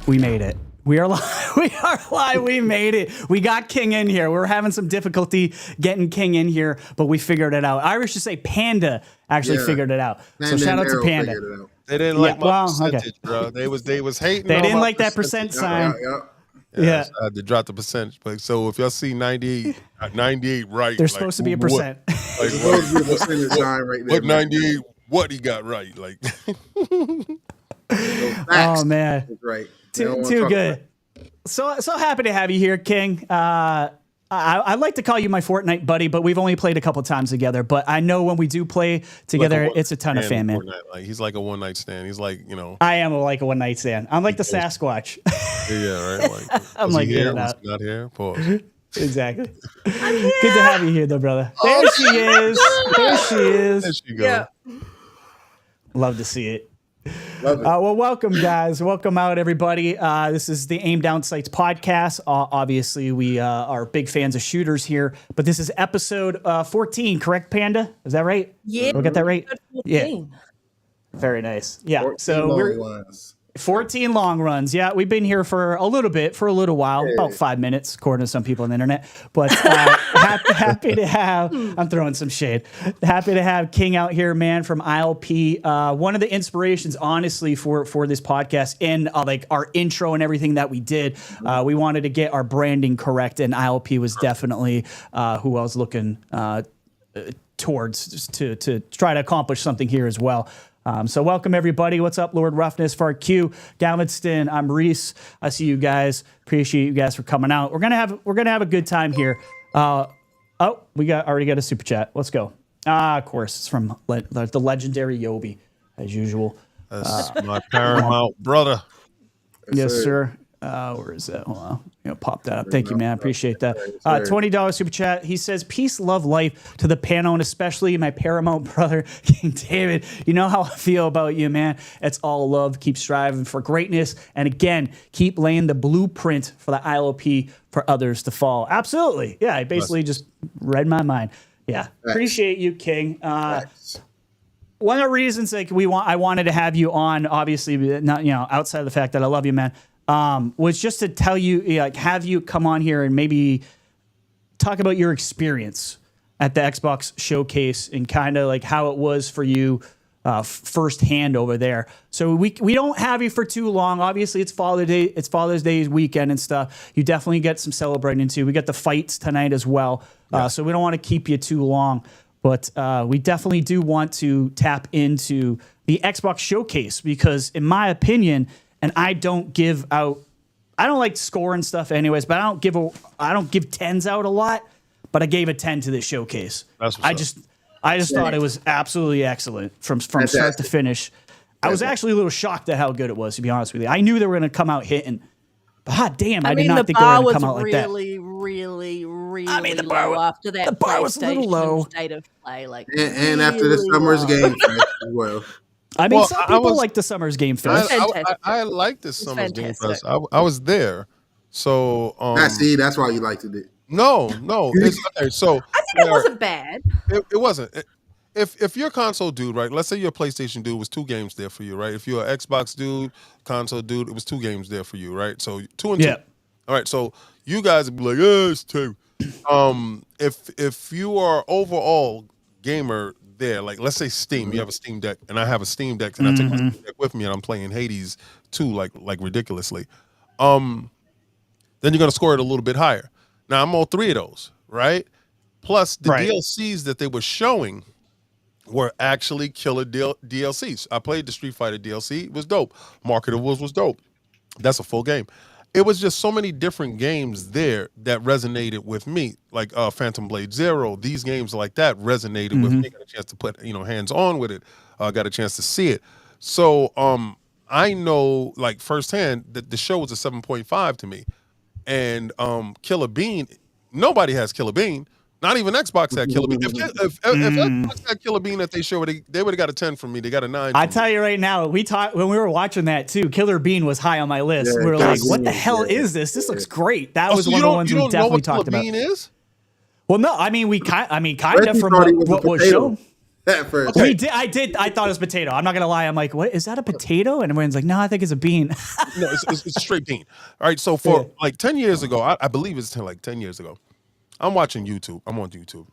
We made it. We are live. We are live. We made it. We got King in here. We were having some difficulty getting King in here, but we figured it out. Irish should say Panda actually figured it out. So shout out to Panda. They didn't like my percentage, bro. They was hating. They didn't like that percent sign. Yeah. I had to drop the percentage. But so if y'all see 98 right, there's supposed to be a percent. Like, what 98? What he got right? Like, oh man, right. Too good. So happy to have you here, King. I like to call you my Fortnite buddy, but we've only played a couple times together. But I know when we do play together, it's a ton of fun, man. Like, he's like a one night stand. He's like, you know. I am like a one night stand. I'm like the Sasquatch. Yeah, right. Like, I'm like here? Was not here. Pause. Exactly. Good to have you here, though, brother. There she is. There she is. There she go. Yeah. Love to see it. Well, welcome, guys. Welcome out, everybody. This is the Aim Down Sights podcast. Obviously, we are big fans of shooters here, but this is episode 14, correct, Panda? Is that right? Yeah. Did we get that right? 14. Yeah. Very nice. Yeah. So we're 14 long runs. Yeah, we've been here for a little while, about 5 minutes, according to some people on the internet. But happy to have, I'm throwing some shade. Happy to have King out here, man, from ILP. One of the inspirations, honestly, for this podcast and like our intro and everything that we did, we wanted to get our branding correct, and ILP was definitely who I was looking towards to try to accomplish something here as well. So welcome everybody. What's up, Lord Roughness, Far Q, Galveston? I'm Reese. I see you guys. Appreciate you guys for coming out. We're gonna have a good time here. We already got a super chat. Let's go. Of course, it's from the legendary Yobi, as usual. That's my paramount brother. Yes, sir. Where is that? Hold on. Pop that up. Thank you, man. Appreciate that. $20 super chat. He says, peace, love, life to the panel, and especially my paramount brother, King David. You know how I feel about you, man. It's all love. Keep striving for greatness. And again, keep laying the blueprint for the ILP for others to follow. Absolutely. Yeah, I basically just read my mind. Yeah. Appreciate you, King. One of the reasons I wanted to have you on, obviously, not outside of the fact that I love you, man, was just to tell you, like, have you come on here and maybe talk about your experience at the Xbox showcase and kind of like how it was for you firsthand over there. So we don't have you for too long. Obviously, it's Father's Day weekend and stuff. You definitely get some celebrating too. We got the fights tonight as well. So we don't want to keep you too long. But we definitely do want to tap into the Xbox showcase because, in my opinion, and I don't like scoring stuff anyways, but I don't give 10s out a lot, but I gave a 10 to this showcase. I just thought it was absolutely excellent from start to finish. I was actually a little shocked at how good it was, to be honest with you. I knew they were going to come out hitting, but hot damn, I did not think they were going to come out like that. Really the bar low after that. The bar was a little low. State of play, like, and after the summer's game as well. I mean, some people like the Summer's Game Fest. I like this Summer's Game Fest. I was there. So that's why you liked it. No. It's, okay, so I think it wasn't bad. It wasn't. If you're a console dude, right? Let's say you're a PlayStation dude, it was 2 games there for you, right? If you're an Xbox dude, console dude, it was 2 games there for you, right? So 2 and 2. Yeah. All right. So you guys would be like, it's 2. If you are overall gamer there, like let's say Steam, you have a Steam Deck, and I have a Steam Deck, and I take my Steam Deck with me, and I'm playing Hades 2 like ridiculously. Then you're gonna score it a little bit higher. Now I'm on 3 of those, right? Plus the DLCs that they were showing were actually killer DLCs. I played the Street Fighter DLC; it was dope. Market of Wolves was dope. That's a full game. It was just so many different games there that resonated with me, like Phantom Blade Zero. These games like that resonated with me. Got a chance to put hands on with it. Got a chance to see it. So I know like firsthand that the show was a 7.5 to me, and Killer Bean. Nobody has Killer Bean. Not even Xbox had Killer Bean. If Xbox had Killer Bean that they showed, they would have got a 10 from me. They got a 9. I tell you right now, we talked when we were watching that too. Killer Bean was high on my list. We were like, "What the hell is this? This looks great." That was one of the ones we definitely talked about. Bean is? Well, no, I mean kind of from what was shown. At first. We did. I thought it was potato. I'm not gonna lie. I'm like, what is that? A potato? And everyone's like, no, I think it's a bean. No, it's straight bean. All right. So for like 10 years ago, I believe it's 10 years ago. I'm watching YouTube. I'm on YouTube.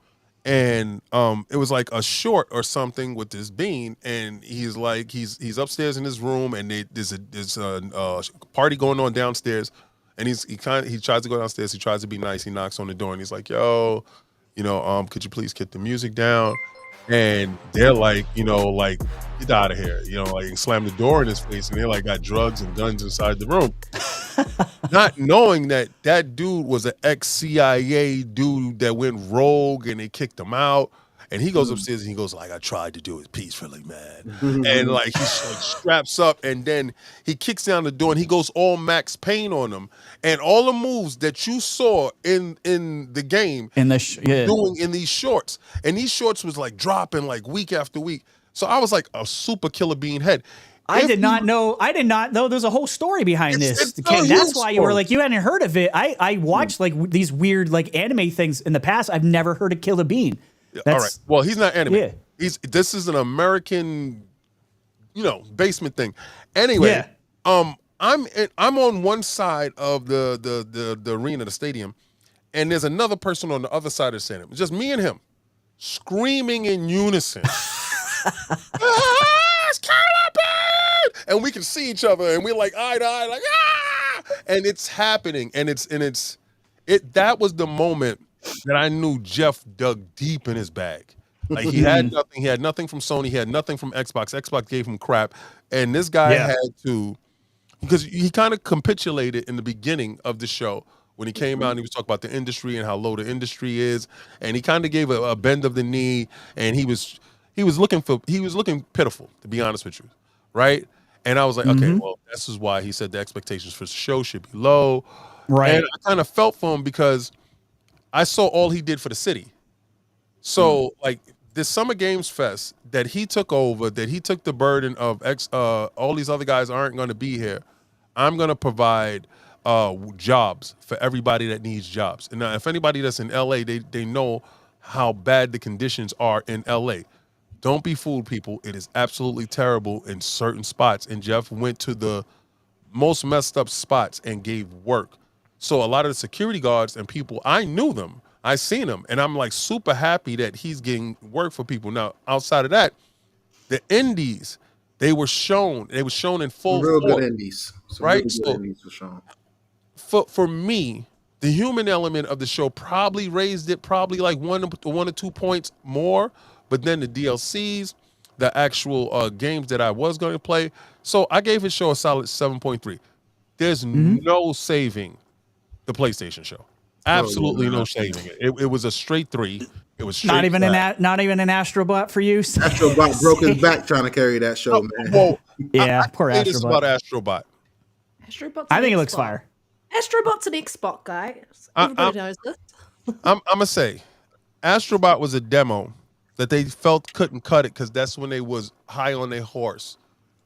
And it was like a short or something with this bean, and he's like he's upstairs in his room, and there's a party going on downstairs, and he tries to go downstairs. He tries to be nice. He knocks on the door, and he's like, "Yo, could you please get the music down?" And they're like, like, get out of here, like slam the door in his face, and they're like got drugs and guns inside the room. Not knowing that dude was an ex-CIA dude that went rogue and they kicked him out. And he goes upstairs and he goes like, I tried to do it peacefully, man. And like he straps up, and then he kicks down the door and he goes all Max Payne on him. And all the moves that you saw in the game doing in these shorts. And these shorts was like dropping like week after week. So I was like a super killer bean head. I did not know there's a whole story behind this. That's why you were like, you hadn't heard of it. I watched like these weird like anime things in the past. I've never heard of Killer Bean. All right. Well, he's not anime. Yeah. This is an American, basement thing. Anyway, I'm on one side of the arena, the stadium, and there's another person on the other side of the stadium. It's just me and him screaming in unison. And we can see each other, and we're like eye to eye, like and it's happening, and that was the moment that I knew Jeff dug deep in his bag. Like he had nothing. He had nothing from Sony. He had nothing from Xbox. Xbox gave him crap, and this guy had to, because he kind of capitulated in the beginning of the show when he came out and he was talking about the industry and how low the industry is, and he kind of gave a bend of the knee, and he was looking pitiful, to be honest with you, right? And I was like, okay, well, this is why he said the expectations for the show should be low. Right. And I kind of felt for him because I saw all he did for the city. So, like, this Summer Games Fest that he took over, that he took the burden of all these other guys aren't going to be here. I'm going to provide jobs for everybody that needs jobs. And now, if anybody that's in LA, they know how bad the conditions are in LA. Don't be fooled, people. It is absolutely terrible in certain spots. And Jeff went to the most messed up spots and gave work. So a lot of the security guards and people, I knew them. I seen them. And I'm like super happy that he's getting work for people. Now, outside of that, the indies, they were shown in full real force, good indies. Right? Really good indies were shown. For me, the human element of the show probably raised it like one or 2 points more. But then the DLCs, the actual games that I was going to play. So I gave his show a solid 7.3. There's no saving the PlayStation show. Absolutely no saving it. It was a straight 3. It was straight not even an Astrobot for you. Astrobot broke his back trying to carry that show, man. Well, yeah, poor Astrobot. This about Astrobot. I think it looks fire. Astrobot's an Xbox guy. Everybody knows this. I'm gonna say, Astrobot was a demo that they felt couldn't cut it because that's when they was high on their horse,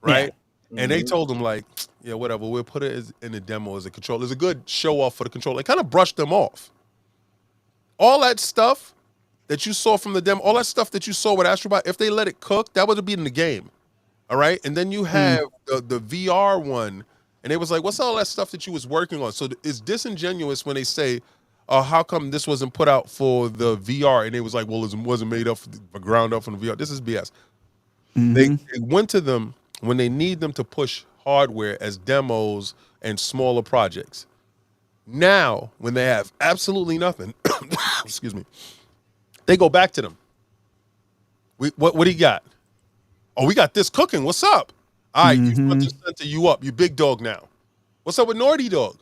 right? Yeah. And they told them like, yeah, whatever, we'll put it in the demo as a controller. It's a good show off for the controller. It kind of brushed them off. All that stuff that you saw from the demo, all that stuff that you saw with Astrobot, if they let it cook, that would have been in the game, all right? And then you have the VR one, and it was like, what's all that stuff that you was working on? So it's disingenuous when they say, how come this wasn't put out for the VR? And it was like, well, it wasn't made up for ground up from the VR. This is BS. They went to them when they need them to push hardware as demos and smaller projects. Now, when they have absolutely nothing, excuse me, they go back to them. What do you got? Oh, we got this cooking. What's up? All right, you want to center you up. You big dog now. What's up with Naughty Dog?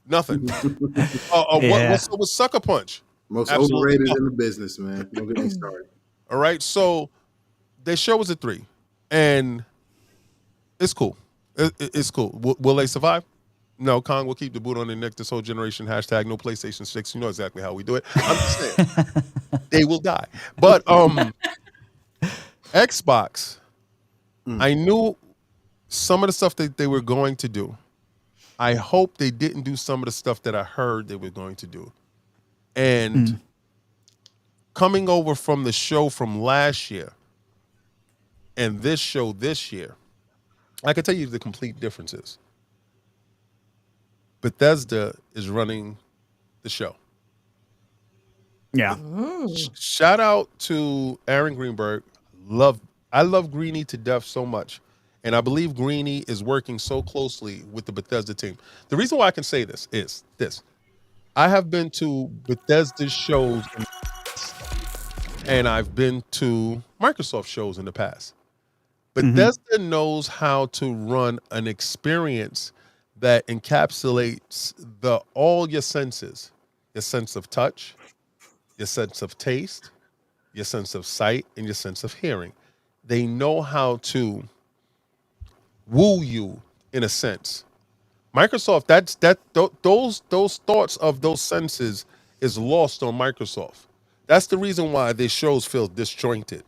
Nothing. What's up with Sucker Punch? Most overrated in the business, man. Don't get me started. All right, so their show was a 3, and it's cool. It's cool. Will they survive? No, Kong will keep the boot on their neck this whole generation. Hashtag no PlayStation 6. You know exactly how we do it. I'm just saying. They will die. But Xbox, I knew some of the stuff that they were going to do. I hope they didn't do some of the stuff that I heard they were going to do. And coming over from the show from last year, and this show this year, I can tell you the complete differences. Bethesda is running the show. Yeah. Shout out to Aaron Greenberg. I love Greeny to death so much. And I believe Greeny is working so closely with the Bethesda team. The reason why I can say this is this. I have been to Bethesda shows and I've been to Microsoft shows in the past. Bethesda knows how to run an experience that encapsulates all your senses, your sense of touch, your sense of taste, your sense of sight, and your sense of hearing. They know how to woo you in a sense. Microsoft, those thoughts of those senses is lost on Microsoft. That's the reason why their shows feel disjointed.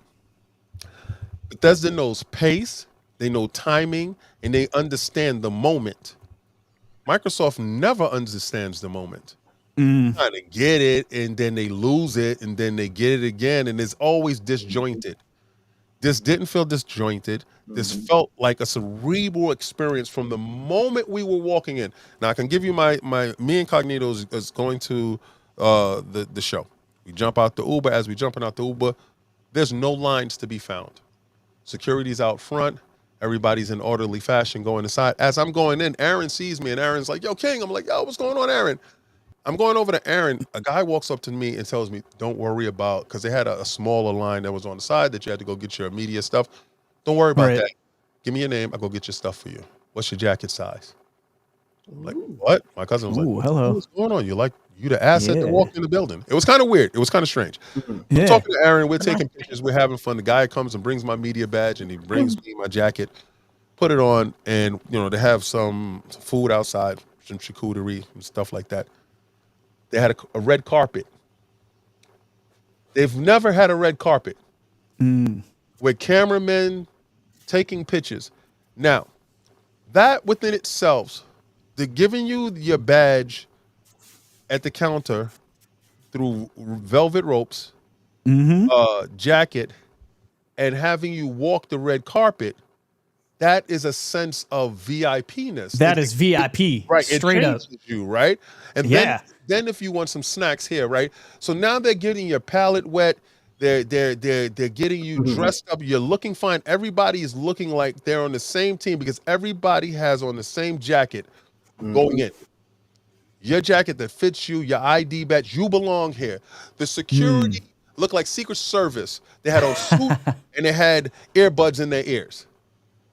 Bethesda knows pace, they know timing, and they understand the moment. Microsoft never understands the moment. Trying to get it, and then they lose it, and then they get it again, and it's always disjointed. This didn't feel disjointed. This felt like a cerebral experience from the moment we were walking in. Now I can give you me Incognito is going to the show. We jump out the Uber. As we jumping out the Uber, there's no lines to be found. Security's out front. Everybody's in orderly fashion going inside. As I'm going in, Aaron sees me, and Aaron's like, "Yo, King." I'm like, "Yo, what's going on, Aaron?" I'm going over to Aaron. A guy walks up to me and tells me, "Don't worry about," because they had a smaller line that was on the side that you had to go get your immediate stuff. "Don't worry about that. Give me your name. I'll go get your stuff for you. What's your jacket size?" I'm like, "What?" My cousin was like, hello. "What's going on? You the asset that walked in the building." It was kind of weird. It was kind of strange. Yeah. I'm talking to Aaron. We're taking pictures. We're having fun. The guy comes and brings my media badge, and he brings me my jacket. Put it on, and they have some food outside, some charcuterie and stuff like that. They had a red carpet. They've never had a red carpet with cameramen taking pictures. Now, that within itself, they're giving you your badge at the counter through velvet ropes, jacket, and having you walk the red carpet. That is a sense of VIP-ness. That is VIP, right? Straight up. You, right? And then if you want some snacks here, right? So now they're getting your palate wet. They're getting you dressed up. You're looking fine. Everybody is looking like they're on the same team because everybody has on the same jacket going in. Your jacket that fits you, your ID badge, you belong here. The security looked like Secret Service. They had on suit and they had earbuds in their ears.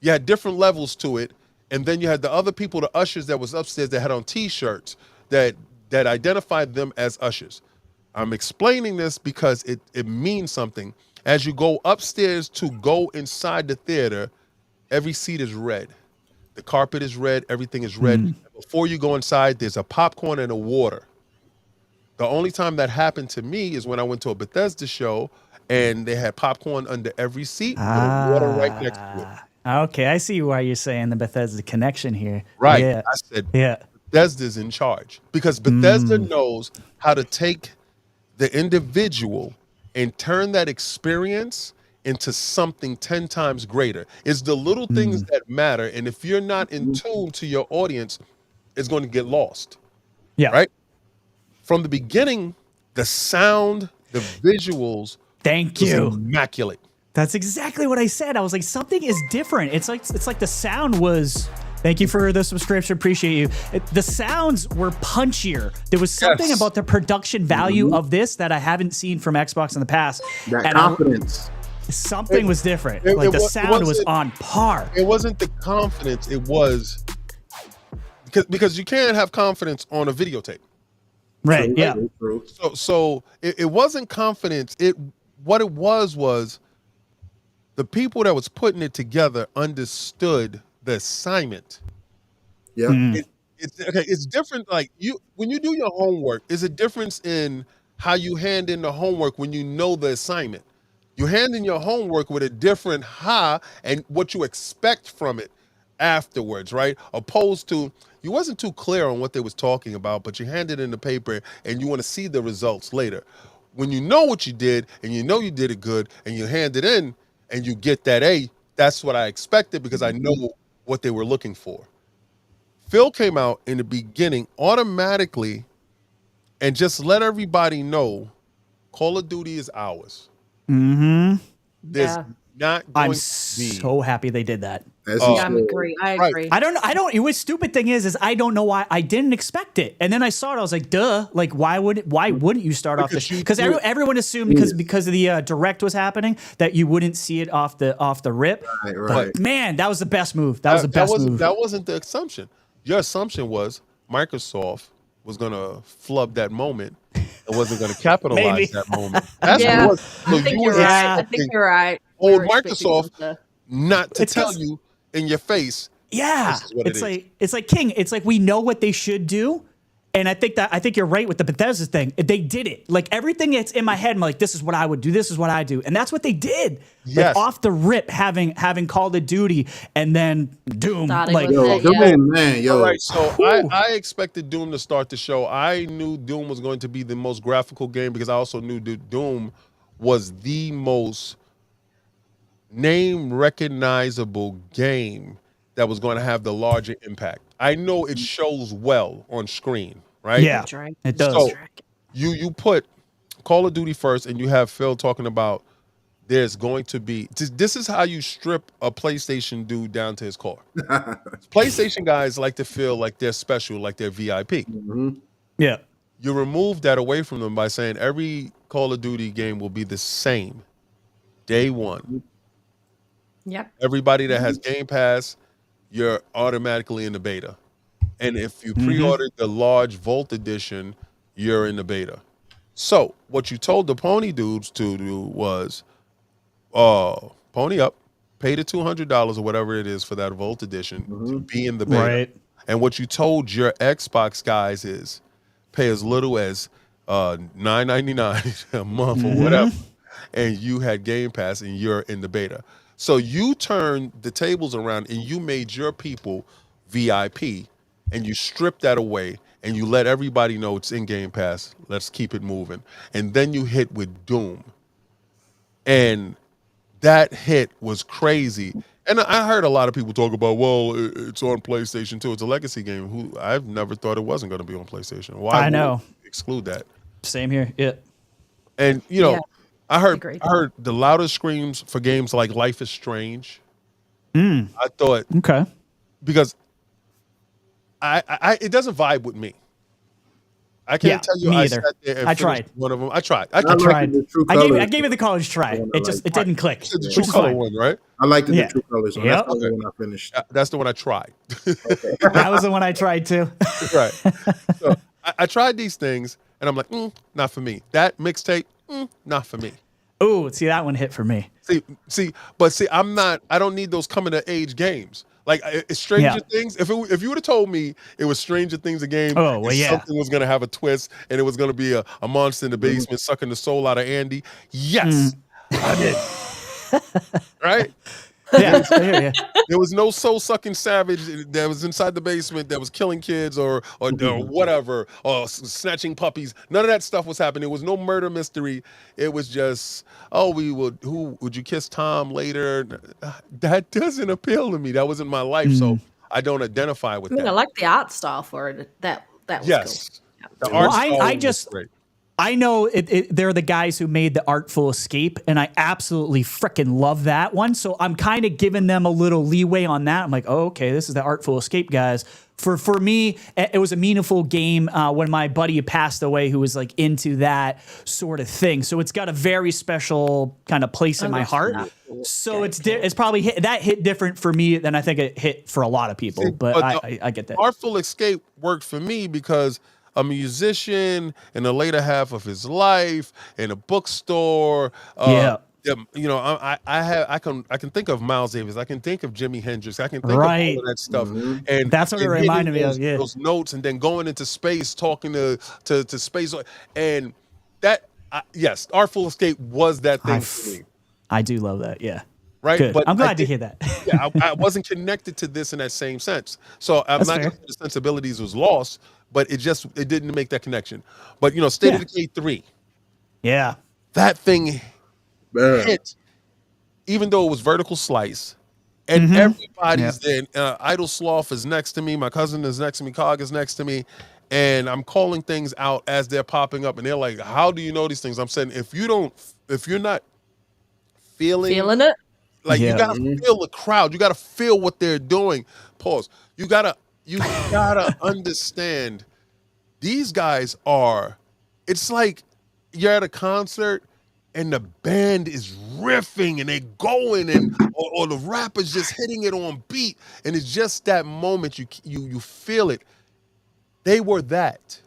You had different levels to it, and then you had the other people, the ushers that was upstairs that had on T-shirts that identified them as ushers. I'm explaining this because it means something. As you go upstairs to go inside the theater, every seat is red. The carpet is red. Everything is red. Before you go inside, there's a popcorn and a water. The only time that happened to me is when I went to a Bethesda show, and they had popcorn under every seat with a water right next to it. Okay, I see why you're saying the Bethesda connection here. Right. Yeah. I said, yeah. Bethesda's in charge because Bethesda knows how to take the individual and turn that experience into something 10 times greater. It's the little things that matter. And if you're not in tune to your audience, it's going to get lost. Yeah. Right? From the beginning, the sound, the visuals, Thank you. Immaculate. That's exactly what I said. I was like, something is different. It's like the sound was. Thank you for the subscription. Appreciate you. The sounds were punchier. There was something about the production value of this that I haven't seen from Xbox in the past. That confidence. Something was different. Like the sound was on par. It wasn't the confidence. It was because you can't have confidence on a videotape. Right. Yeah. So it wasn't confidence. What it was the people that was putting it together understood the assignment. Yeah. It's different. Like when you do your homework, there's a difference in how you hand in the homework when you know the assignment. You hand in your homework with a different and what you expect from it afterwards, right? Opposed to you wasn't too clear on what they was talking about, but you handed in the paper and you want to see the results later. When you know what you did and you know you did it good and you hand it in and you get that A, that's what I expected because I know what they were looking for. Phil came out in the beginning automatically and just let everybody know Call of Duty is ours. Mm-hmm. There's not going I'm to be. so happy they did that. I agree. I agree. I don't. The stupid thing is I don't know why I didn't expect it, and then I saw it. I was like, "Duh!" Like, why wouldn't you start off the? Because everyone assumed because of the direct was happening that you wouldn't see it off the rip. Right. But man, that was the best move. That was the best move. That wasn't the assumption. Your assumption was Microsoft was gonna flub that moment and wasn't gonna capitalize that moment. That's what it was. So I think you're right. I think you're right. Old Microsoft not to tell you in your face. Yeah, it's like King. It's like we know what they should do, and I think you're right with the Bethesda thing. They did it. Like everything that's in my head, I'm like, this is what I would do. This is what I do, and that's what they did. Yes. Like off the rip, having Call of Duty, and then Doom. Starting Yo, man, yo. All right, so I expected Doom to start the show. I knew Doom was going to be the most graphical game because I also knew that Doom was the most name recognizable game that was going to have the larger impact. I know it shows well on screen, right? Yeah, it does. So you put Call of Duty first, and you have Phil talking about there's going to be. This is how you strip a PlayStation dude down to his core. PlayStation guys like to feel like they're special, like they're VIP. Mm-hmm. Yeah. You remove that away from them by saying every Call of Duty game will be the same day one. Yep. Everybody that has Game Pass, you're automatically in the beta. And if you pre-ordered the large Volt edition, you're in the beta. So what you told the pony dudes to do was pony up, pay the $200 or whatever it is for that Volt edition to be in the beta. Right. And what you told your Xbox guys is pay as little as $9.99 a month or whatever. And you had Game Pass and you're in the beta. So you turned the tables around and you made your people VIP and you stripped that away and you let everybody know it's in Game Pass. Let's keep it moving. And then you hit with Doom. And that hit was crazy. And I heard a lot of people talk about, well, it's on PlayStation 2. It's a legacy game. I've never thought it wasn't going to be on PlayStation. Why would you exclude that? Same here. Yeah. And, you know, I heard the loudest screams for games like Life is Strange. I thought because I it doesn't vibe with me. I can't tell you. Me I either. sat there and I tried one of them. I tried. I tried. I gave it the college try. It didn't click. The True Color one, right? I liked the True Colors one. Yep. That's the one I finished. That's the one I tried. That was the one I tried too. Right. So I tried these things, and I'm like, not for me. That mixtape, not for me. Ooh, see, that one hit for me. See, I don't need those coming to age games. Like Stranger Things. If you would have told me it was Stranger Things a game, something was gonna have a twist and it was gonna be a monster in the basement sucking the soul out of Andy. Yes, I did. Right? Yeah, there was no soul sucking savage that was inside the basement that was killing kids or whatever or snatching puppies. None of that stuff was happening. There was no murder mystery. It was just, who would you kiss Tom later? That doesn't appeal to me. That wasn't my life, so I don't identify with that. I like the art style for it. That was cool. The art style was great. I know they're the guys who made the Artful Escape, and I absolutely freaking love that one. So I'm kind of giving them a little leeway on that. I'm like, oh, okay, this is the Artful Escape guys. For me, it was a meaningful game when my buddy passed away who was like into that sort of thing. So it's got a very special kind of place in my heart. So it's probably hit different for me than I think it hit for a lot of people. But I get that. Artful Escape worked for me because a musician in the later half of his life in a bookstore. You know, I can think of Miles Davis. I can think of Jimi Hendrix. I can think of all of that stuff. And that's what it reminded me of. Yeah, those notes, and then going into space, talking to space, and that yes, Artful Escape was that thing for me. I do love that. Yeah. Right. Good. But I'm glad to hear that. I wasn't connected to this in that same sense. So I'm not saying the sensibilities was lost, but it didn't make that connection. But you know, State of Decay 3. Yeah. That thing hit, even though it was vertical slice, And everybody's there. Idle Sloth is next to me. My cousin is next to me. Cog is next to me. And I'm calling things out as they're popping up. And they're like, how do you know these things? I'm saying, if you're not feeling it. like, you gotta feel the crowd. You gotta feel what they're doing. Pause. You gotta understand these guys are, it's like you're at a concert and the band is riffing and they're going, and or the rapper's just hitting it on beat, and it's just that moment you feel it. They were that.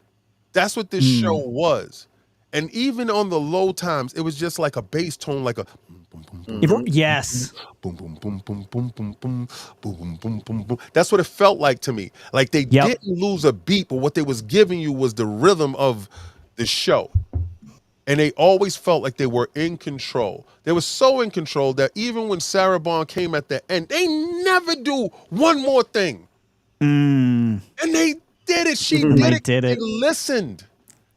That's what this show was. And even on the low times, it was just like a bass tone, like a boom, boom, boom, boom, Yes. boom, boom, boom, boom, boom, boom, boom, boom, boom, boom, boom. That's what it felt like to me. Like they didn't lose a beat, but what they was giving you was the rhythm of the show. And they always felt like they were in control. They were so in control that even when Sarah Bond came at the end, they never do one more thing. And they did it. She did it. They listened.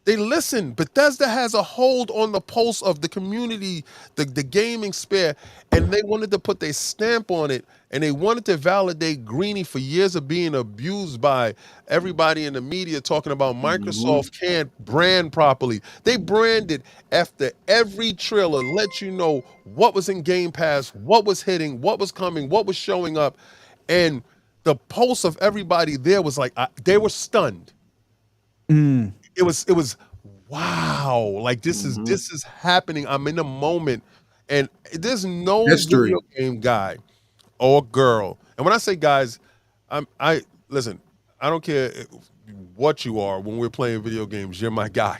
They listened. Bethesda has a hold on the pulse of the community, the gaming sphere, and they wanted to put their stamp on it, and they wanted to validate Greenie for years of being abused by everybody in the media talking about Microsoft can't brand properly. They branded after every trailer, let you know what was in Game Pass, what was hitting, what was coming, what was showing up, and the pulse of everybody there was like, they were stunned. It was wow, like this is happening. I'm in a moment, and there's no video game guy or girl. And when I say guys, I listen, I don't care what you are. When we're playing video games, you're my guy.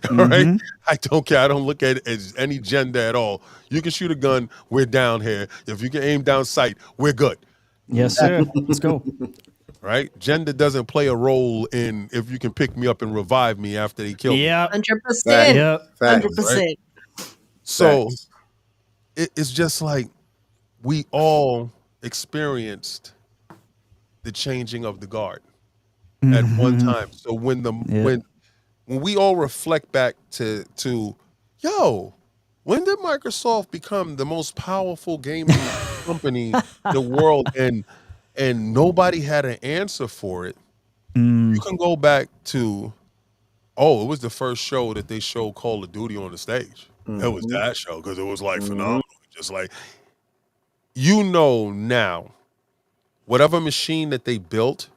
All right? I don't care. I don't look at it as any gender at all. You can shoot a gun, we're down here. If you can aim down sight, we're good. Yes, sir. Let's go. Right? Gender doesn't play a role in if you can pick me up and revive me after they kill me. 100%. Yep. 100%. Right? So it's just like we all experienced the changing of the guard at one time. So when when we all reflect back to when did Microsoft become the most powerful gaming company in the world, and nobody had an answer for it? You can go back to, it was the first show that they showed Call of Duty on the stage. It was that show, because it was like phenomenal. Just like, now, whatever machine that they built,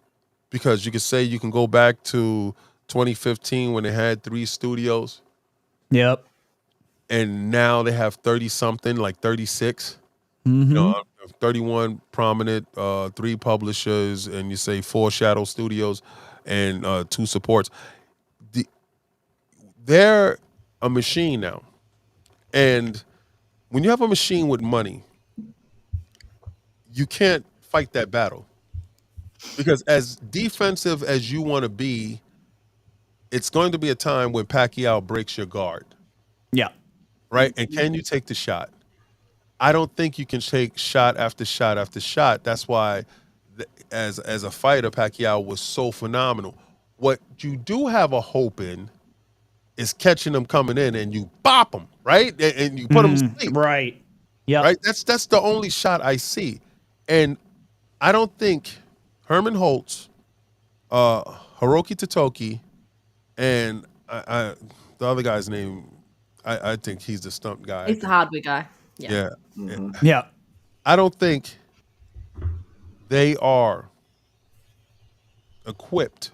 because you could say you can go back to 2015 when they had 3 studios. Yep. And now they have 30 something, like 36. 31 prominent, 3 publishers, and you say 4 shadow studios and 2 supports. They're a machine now. And when you have a machine with money, you can't fight that battle. Because as defensive as you want to be, it's going to be a time when Pacquiao breaks your guard. Yeah. Right? And can you take the shot? I don't think you can take shot after shot after shot. That's why, as a fighter, Pacquiao was so phenomenal. What you do have a hope in is catching them coming in and you bop them, right? And you put them to sleep. Right. Yeah. Right? That's the only shot I see. And I don't think Herman Holtz, Hiroki Totoki, and the other guy's name, I think he's the stunt guy. He's the hardware guy. Yeah. Yeah. I don't think they are equipped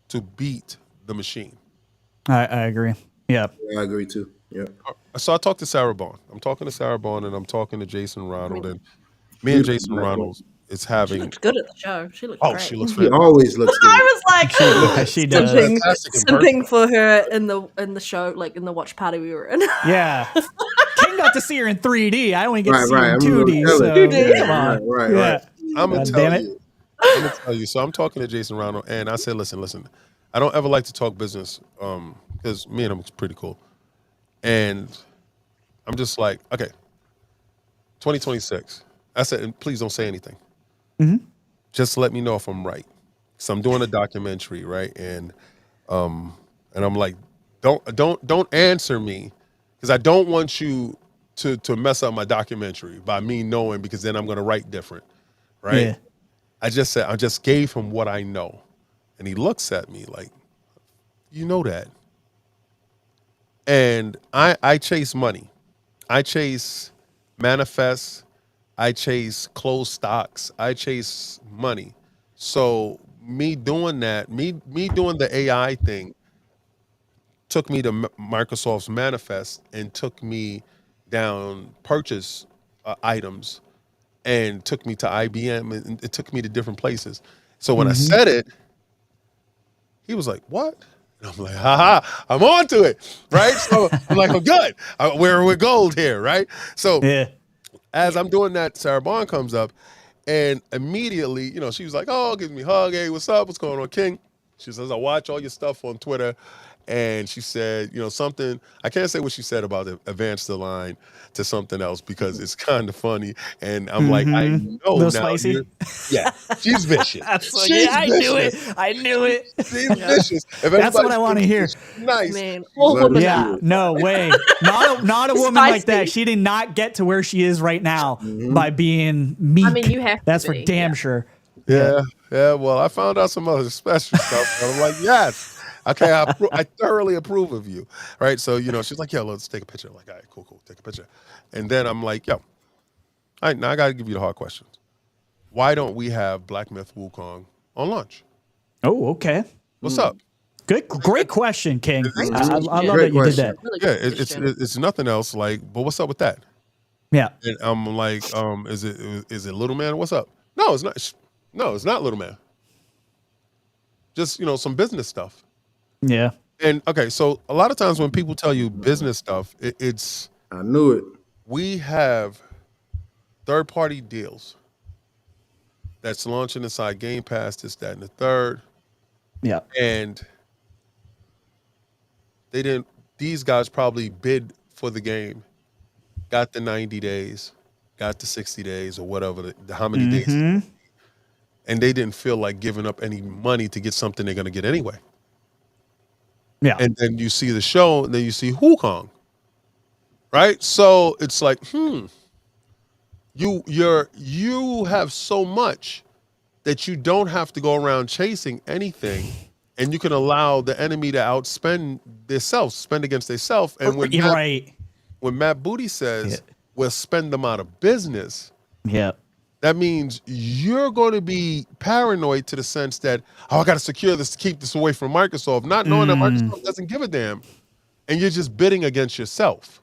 to beat the machine. I agree. Yeah. I agree too. Yeah. So I talked to Sarah Bond. I'm talking to Sarah Bond, and I'm talking to Jason Ronald, and me and Jason Ronald is having. She looked good at the show. She looked great. She looks She always looks good. I was like, she does. simping for her in the show, like in the watch party we were in. Yeah. King got to see her in 3D. I only get to see her in I'm 2D. gonna So, 2D. come on. Right. I'm gonna damn tell you. So I'm talking to Jason Ronald, and I said, listen. I don't ever like to talk business, because me and him is pretty cool, and I'm just like, okay, 2026. I said, and please don't say anything. Just let me know if I'm right. So I'm doing a documentary, right? And I'm like, don't answer me, because I don't want you to mess up my documentary by me knowing, because then I'm going to write different, right? Yeah. I just gave him what I know, and he looks at me like, you know that. And I chase money, I chase manifests, I chase closed stocks, I chase money. So me doing that, me doing the AI thing, took me to Microsoft's manifest and took me down purchase items, and took me to IBM, and it took me to different places. So when I said it, he was like, "What?" And I'm like, "Ha ha, I'm on to it," right? So I'm like, "Oh, good. We're gold here, right?" So Yeah. as I'm doing that, Sarah Bond comes up, and immediately, she was like, "Oh," gives me a hug. "Hey, what's up? What's going on, King?" She says, "I watch all your stuff on Twitter." And she said, something, I can't say what she said about the advance the line to something else because it's kind of funny. And I'm like, I know Little now. spicy. Yeah, she's vicious. Yeah, I knew it. I knew it. She's vicious. If That's what anybody's I want to hear. Nice. Man, all Let her women see Yeah, it. no way. Not a woman like that. Spicy. She did not get to where she is right now by being meek. I mean, you have to That's for be, damn yeah. sure. Yeah. Well, I found out some other special stuff. And I'm like, yes. Okay, I thoroughly approve of you. Right. So, she's like, "Yo, let's take a picture." I'm like, "All right, cool. Take a picture." And then I'm like, "Yo, all right, now I got to give you the hard questions. Why don't we have Black Myth Wukong on launch? Oh, okay. What's up?" Great question, King. It's- I love Great that you did question. that. Really Yeah, good it's question. nothing else. Like, but what's up with that? Yeah. And I'm like, is it Little Man? What's up? No, it's not. No, it's not Little Man. Just some business stuff. Yeah. And okay, so a lot of times when people tell you business stuff, it's I knew it. we have third-party deals that's launching inside Game Pass, this, that, and the third, Yeah. and they didn't. These guys probably bid for the game, got the 90 days, got the 60 days, or whatever how many days, and they didn't feel like giving up any money to get something they're going to get anyway. Yeah. And then you see the show, and then you see Wukong, right? So it's like, you have so much that you don't have to go around chasing anything, and you can allow the enemy to outspend themselves, spend against themselves. And when You're right. Matt Booty says we'll spend them out of business, Yeah. that means you're going to be paranoid to the sense that, I got to secure this to keep this away from Microsoft, not knowing that Microsoft doesn't give a damn, and you're just bidding against yourself.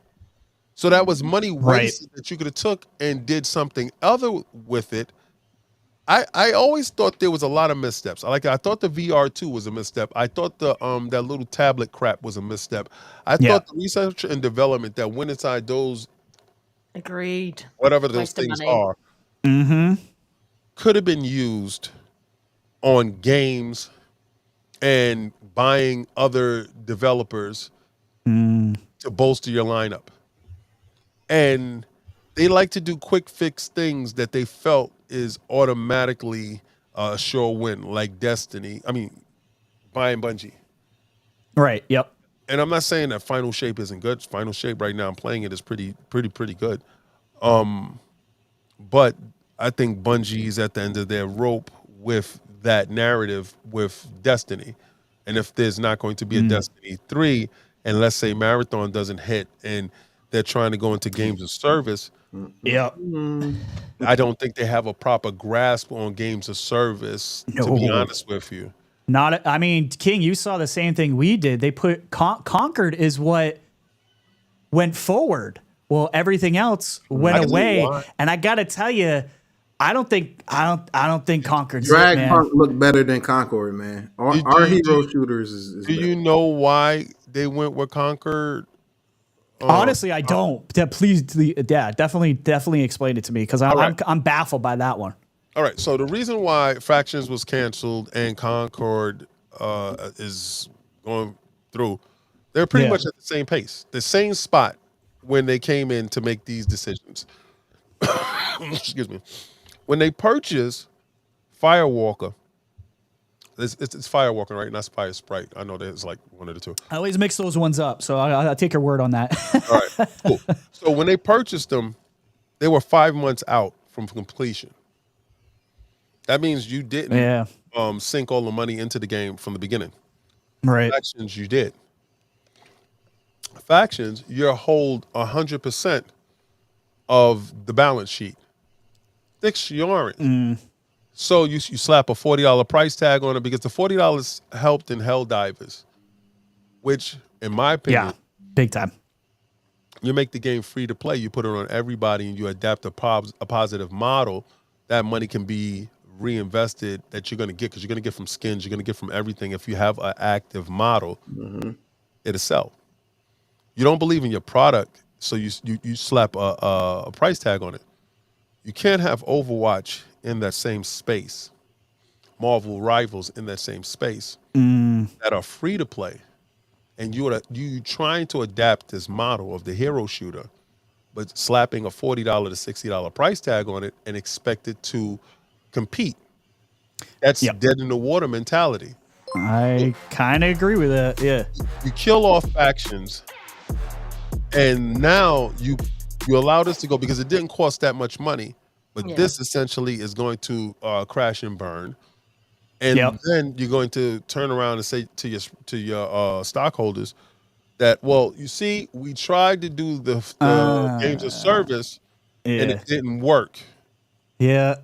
So that was money wasted that you could have took and did something other with it. I always thought there was a lot of missteps. I thought the VR2 was a misstep. I thought the that little tablet crap was a misstep. I thought the research and development that went inside those, Agreed. whatever those Waste of things money. are, could have been used on games and buying other developers to bolster your lineup. And they like to do quick fix things that they felt is automatically a sure win, like Destiny. I mean, buying Bungie. Right. Yep. And I'm not saying that Final Shape isn't good. Final Shape right now, I'm playing it, is pretty good. But I think Bungie's at the end of their rope with that narrative with Destiny. And if there's not going to be a Destiny 3, and let's say Marathon doesn't hit and they're trying to go into games of service, Yep. I don't think they have a proper grasp on games of service, to be No. honest with you. I mean, King, you saw the same thing we did. They put Conquered is what went forward. Well, everything else went away. And I got to tell you, I don't think Conquered's it, man. Punk looked better than Concord, man. Our hero shooters is Do better. you know why they went with Conquer? Honestly, I don't. Please, definitely explain it to me, because I'm baffled by that one. All right, so the reason why Factions was canceled and Concord is going through, they're pretty much at the same pace, the same spot when they came in to make these decisions. Excuse me. When they purchased Firewalker, It's Firewalking, right? Not Fire Sprite. I know there's like one of the two. I always mix those ones up, so I'll take your word on that. All right, cool. So when they purchased them, they were 5 months out from completion. That means you didn't sink all the money into the game from the beginning. Right. Factions, you did. Factions, you hold 100% of the balance sheet. Sticks, you aren't. So you slap a $40 price tag on it because the $40 helped in Helldivers, which, in my opinion, big time. You make the game free to play. You put it on everybody, and you adapt a positive model. That money can be reinvested that you're going to get, because you're going to get from skins, you're going to get from everything. If you have an active model, it'll sell. You don't believe in your product, so you slap a price tag on it. You can't have Overwatch in that same space, Marvel Rivals in that same space, that are free to play, and you trying to adapt this model of the hero shooter, but slapping a $40 to $60 price tag on it and expect it to compete. That's dead in the water mentality. I kind of agree with that. Yeah, you kill off factions, and now you allow this to go because it didn't cost that much money. But this essentially is going to crash and burn, and then you're going to turn around and say to your stockholders that, well, you see, we tried to do the games of service, and it didn't work. Yeah.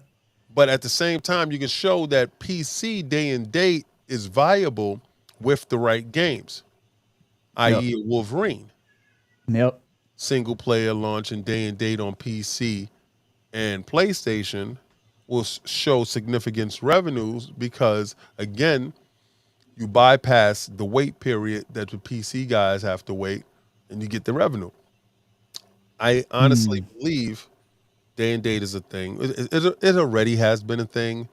But at the same time, you can show that PC day and date is viable with the right games, i.e. Wolverine. Yep. Single player launch and day and date on PC and PlayStation will show significant revenues because, again, you bypass the wait period that the PC guys have to wait, and you get the revenue. I honestly believe day and date is a thing. It already has been a thing.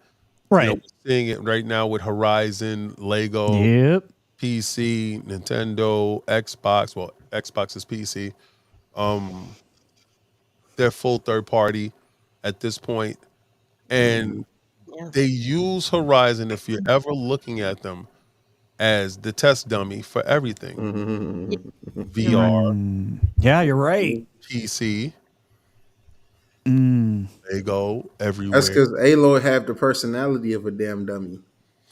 Right. You know, we're seeing it right now with Horizon, Lego, PC, Nintendo, Xbox. Well, Xbox is PC. They're full third party at this point, and they use Horizon, if you're ever looking at them, as the test dummy for everything. VR. Yeah, you're right. PC. They go everywhere. That's because Aloy have the personality of a damn dummy.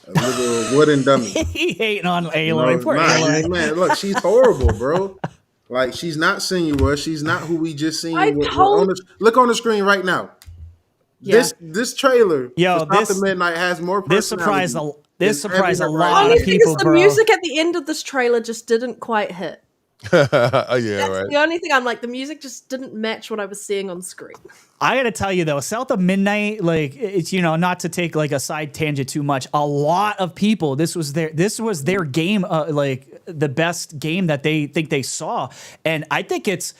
A little wooden dummy. He hating on Aloy. Poor Aloy. Man, look, she's horrible, bro. Like, she's not sensuous. She's not who we just seen. Look on the screen right now. This trailer, Stop the Midnight, has more personality. This surprised a lot of people, the music at the end of this trailer just didn't quite hit. That's the only thing. I'm like, the music just didn't match what I was seeing on screen. I gotta tell you though, South of Midnight, like, it's, you know, not to take like a side tangent too much, a lot of people, this was their game, like the best game that they think they saw. And I think it's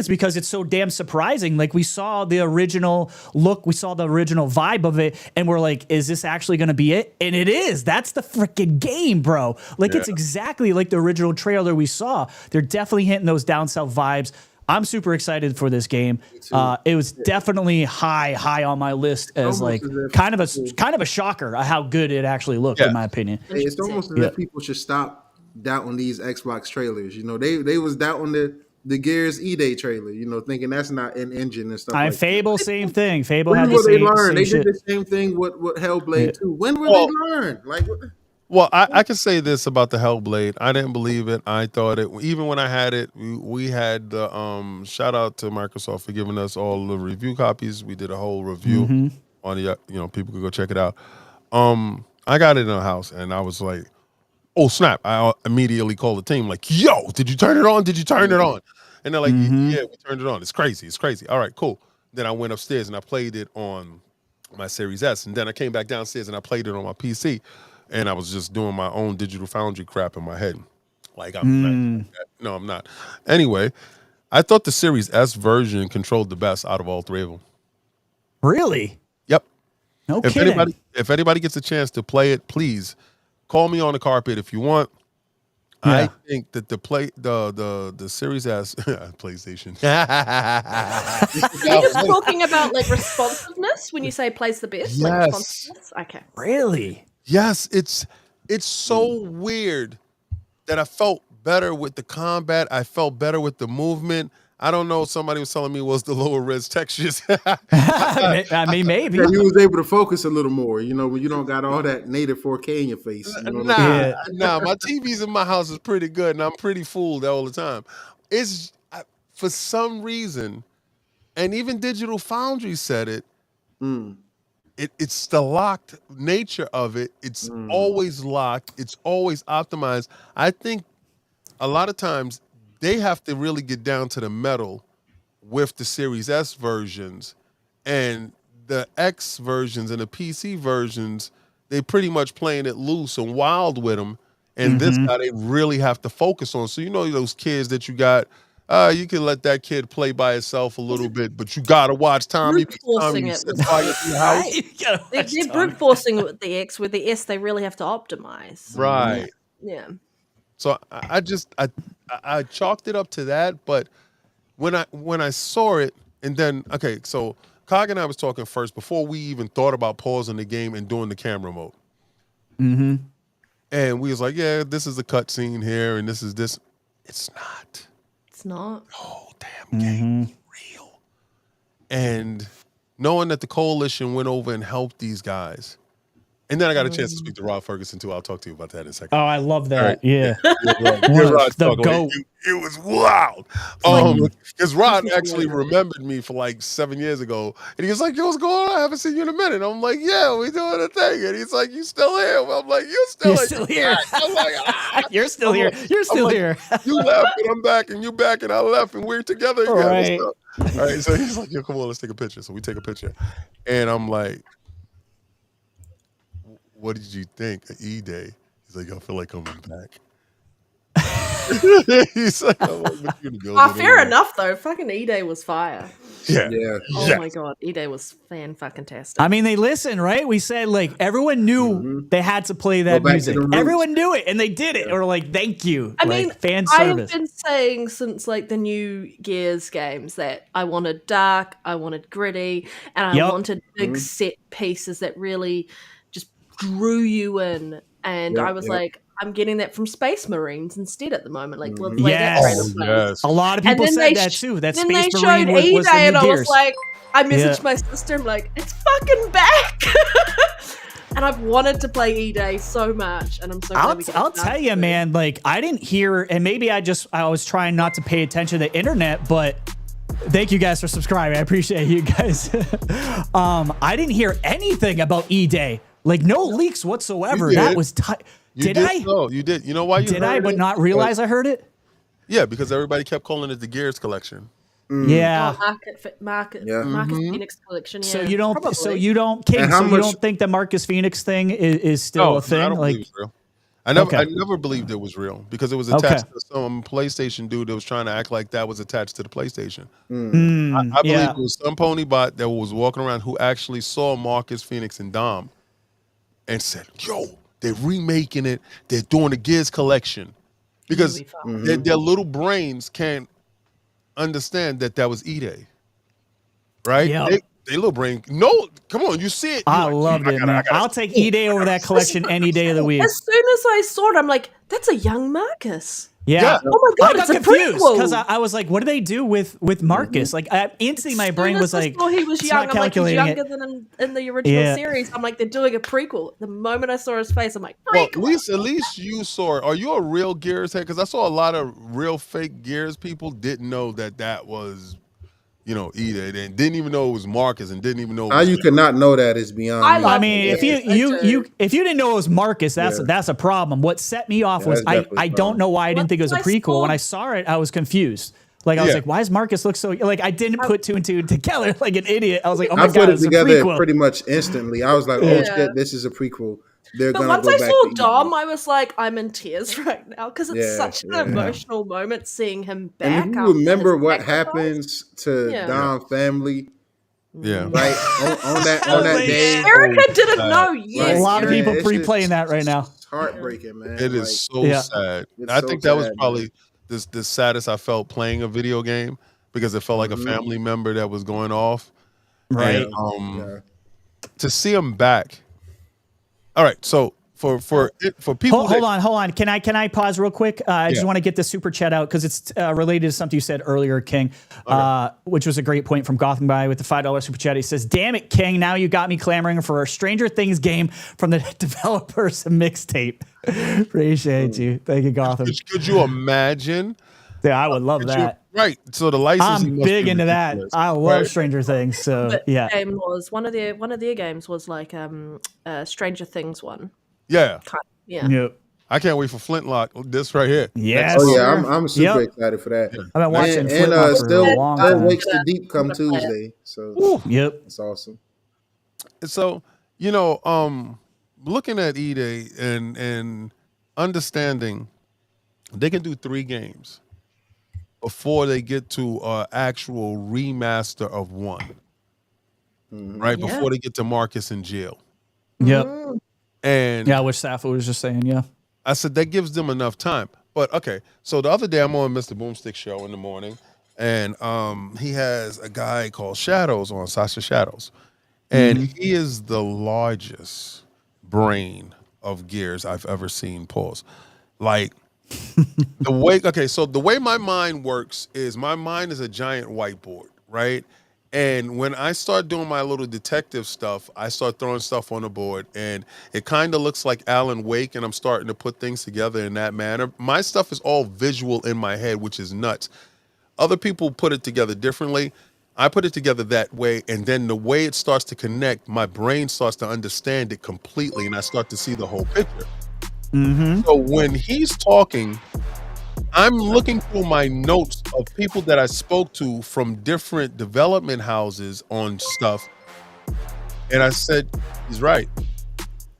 because it's so damn surprising. Like, we saw the original look, we saw the original vibe of it, and we're like, is this actually gonna be it? And it is. That's the freaking game, bro. Like, it's exactly like the original trailer we saw. They're definitely hitting those down south vibes. I'm super excited for this game. It was definitely high on my list as like kind of a shocker how good it actually looked, in my opinion. It's almost as if people should stop doubting these Xbox trailers. You know, they was doubting the Gears E-Day trailer, you know, thinking that's not an engine and stuff. Fable, same thing. Fable had the same They did the same thing with Hellblade 2. When will they learn? Like, what? Well, I can say this about the Hellblade. I didn't believe it. I thought it, even when I had it, we had the shout out to Microsoft for giving us all the review copies. We did a whole review on the, you know, people could go check it out. I got it in the house and I was like, oh snap. I immediately called the team like, yo, did you turn it on? Did you turn it on? And they're like, yeah, we turned it on. It's crazy. It's crazy. All right, cool. Then I went upstairs and I played it on my Series S. And then I came back downstairs and I played it on my PC. And I was just doing my own Digital Foundry crap in my head. Like, I'm not. No, I'm not. Anyway, I thought the Series S version controlled the best out of all three of them. Really? Yep. No kidding. If anybody gets a chance to play it, please call me on the carpet if you want. I think that the Series S PlayStation. You're just talking about like responsiveness when you say plays the best. Yes. Like responsiveness? Okay. Really? Yes, it's so weird that I felt better with the combat. I felt better with the movement. I don't know. Somebody was telling me it was the lower res textures. I mean, maybe. Yeah, you was able to focus a little more, you know, when you don't got all that native 4K in your face. You know what I'm saying? Nah. My TVs in my house is pretty good, and I'm pretty fooled all the time. For some reason, and even Digital Foundry said it. It's the locked nature of it. It's always locked. It's always optimized. I think a lot of times they have to really get down to the metal with the Series S versions, and the X versions and the PC versions, they pretty much playing it loose and wild with them. And this guy, they really have to focus on. So you know those kids that you got, you can let that kid play by itself a little bit, but you gotta watch Tommy. Brute forcing it with the house. They're brute forcing it with the X. With the S, they really have to optimize. Right. Yeah. So I chalked it up to that, but when I saw it, and then so Cog and I was talking first before we even thought about pausing the game and doing the camera mode. And we was like, yeah, this is a cutscene here, and this is this. It's not. It's not. Oh, damn game real. And knowing that the coalition went over and helped these guys. And then I got a chance to speak to Rod Ferguson too. I'll talk to you about that in a second. Oh, I love that. Right. Yeah. The GOAT. It was wild. Because Rod actually remembered me for like 7 years ago. And he was like, yo, what's going on? I haven't seen you in a minute. I'm like, yeah, we doing a thing. And he's like, you still here? I'm like, you're still here. I'm like, you're still here. You're still here. You left and I'm back, and you back and I left, and we're together again. Right. All right. So he's like, yo, come on, let's take a picture. So we take a picture. And I'm like, what did you think of E-Day? He's like, I feel like coming back. He's like, fair enough though. Fucking E-Day was fire. Yeah. Oh my god, E-Day was fan-fucking-tastic. I mean, they listened, right? We said like everyone knew they had to play that music. Everyone knew it, and they did it. Or like, thank you. I mean, fan service. I've been saying since like the new Gears games that I wanted dark, I wanted gritty, and I wanted big set pieces that really just drew you in. And I was like, I'm getting that from Space Marines instead at the moment. Like, yes. A lot of people said that too. That then Space they Marine showed was E-Day, the and new I was Gears. like, I messaged my sister. I'm like, it's fucking back. And I've wanted to play E-Day so much, and I'm so glad I'll tell you, man. Like, I didn't hear, and maybe I was trying not to pay attention to the internet, but. Thank you guys for subscribing. I appreciate you guys. I didn't hear anything about E-Day. Like, no leaks whatsoever. That was Did I? No, you did. You know why you did I, but not realize I heard it? Yeah, because everybody kept calling it the Gears collection. Yeah. Marcus Phoenix collection. Yeah. So you don't. Probably. So you don't. King, so you don't think the Marcus Phoenix thing is still a thing? I don't believe it's real. I never believed it was real because it was attached to some PlayStation dude that was trying to act like that was attached to the PlayStation. I believe it was some pony bot that was walking around who actually saw Marcus Phoenix and Dom and said, yo, they're remaking it. They're doing the Gears collection. Because their little brains can't understand that was E-Day. Right? Yep. They little brain. No, come on, you see it. I loved it, man. I'll take E-Day over that collection any day of the week. As soon as I saw it, I'm like, that's a young Marcus. Yeah. Oh my god, it's confused because I was like, what do they do with Marcus? Like, instantly my brain was like, he was young. I'm like, he's younger than in the original series. I'm like, they're doing a prequel. The moment I saw his face, I'm like, prequel. Well, at least you saw it. Are you a real Gears head? Because I saw a lot of real fake Gears people didn't know that was. E-Day, they didn't even know it was Marcus, and didn't even know. How you could not know that is beyond. I mean, if you didn't know it was Marcus, that's a problem. What set me off was I don't know why I didn't think it was a prequel. When I saw it, I was confused. Like I was like, why does Marcus look so? Like I didn't put two and two together like an idiot. I was like, oh my god, I put it together pretty much instantly. I was like, oh shit, this is a prequel. But once I saw Dom, I was like, I'm in tears right now because it's such an emotional moment seeing him back. And if you remember what happens to Dom's family, right on that day, Erica didn't know yet. A lot of people replaying that right now. It's heartbreaking, man. It is so sad. I think that was probably the saddest I felt playing a video game because it felt like a family member that was going off. Right. And, to see him back. All right, so for people, hold on. Can I pause real quick? I just want to get the super chat out because it's related to something you said earlier, King, which was a great point from Gotham Guy with the $5 super chat. He says, "Damn it, King! Now you got me clamoring for a Stranger Things game from the developers of mixtape." Appreciate you. Thank you, Gotham. Could you imagine? Yeah, I would love that. Right. So the licensing. I'm big into that. I love Stranger Things. So But yeah, the game was one of their games was like Stranger Things one. Yeah. Yeah. Yep. I can't wait for Flintlock. This right here. Yes. Oh yeah, I'm super excited for that. I've been watching Flintlock and for still a long time. Wakes the Deep come Tuesday. So yep, it's awesome. So looking at E-Day and understanding they can do 3 games before they get to actual remaster of 1. Right? Yeah. Before they get to Marcus in jail. Yep. And yeah, which Sappho was just saying, yeah. I said that gives them enough time. But okay, so the other day I'm on Mr. Boomstick show in the morning, and he has a guy called Shadows on, Sasha Shadows. And he is the largest brain of Gears I've ever seen. Pause. Like the way my mind works is my mind is a giant whiteboard, right? And when I start doing my little detective stuff, I start throwing stuff on the board, and it kind of looks like Alan Wake, and I'm starting to put things together in that manner. My stuff is all visual in my head, which is nuts. Other people put it together differently. I put it together that way, and then the way it starts to connect, my brain starts to understand it completely, and I start to see the whole picture. So when he's talking, I'm looking through my notes of people that I spoke to from different development houses on stuff, and I said, he's right.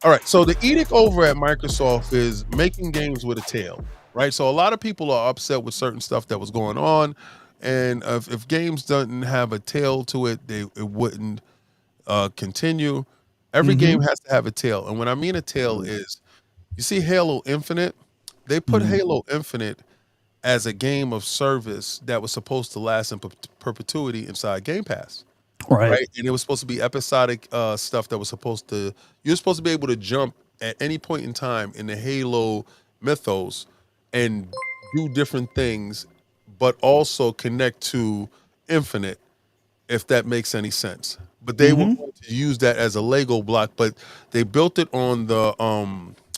All right, so the edict over at Microsoft is making games with a tail, right? So a lot of people are upset with certain stuff that was going on, and if games doesn't have a tail to it, it wouldn't continue. Every game has to have a tail, and when I mean a tail is, you see Halo Infinite? They put Halo Infinite as a game of service that was supposed to last in perpetuity inside Game Pass. Right. And it was supposed to be episodic stuff that was you're supposed to be able to jump at any point in time in the Halo mythos and do different things, but also connect to Infinite, if that makes any sense. But they were going to use that as a Lego block, but they built it on the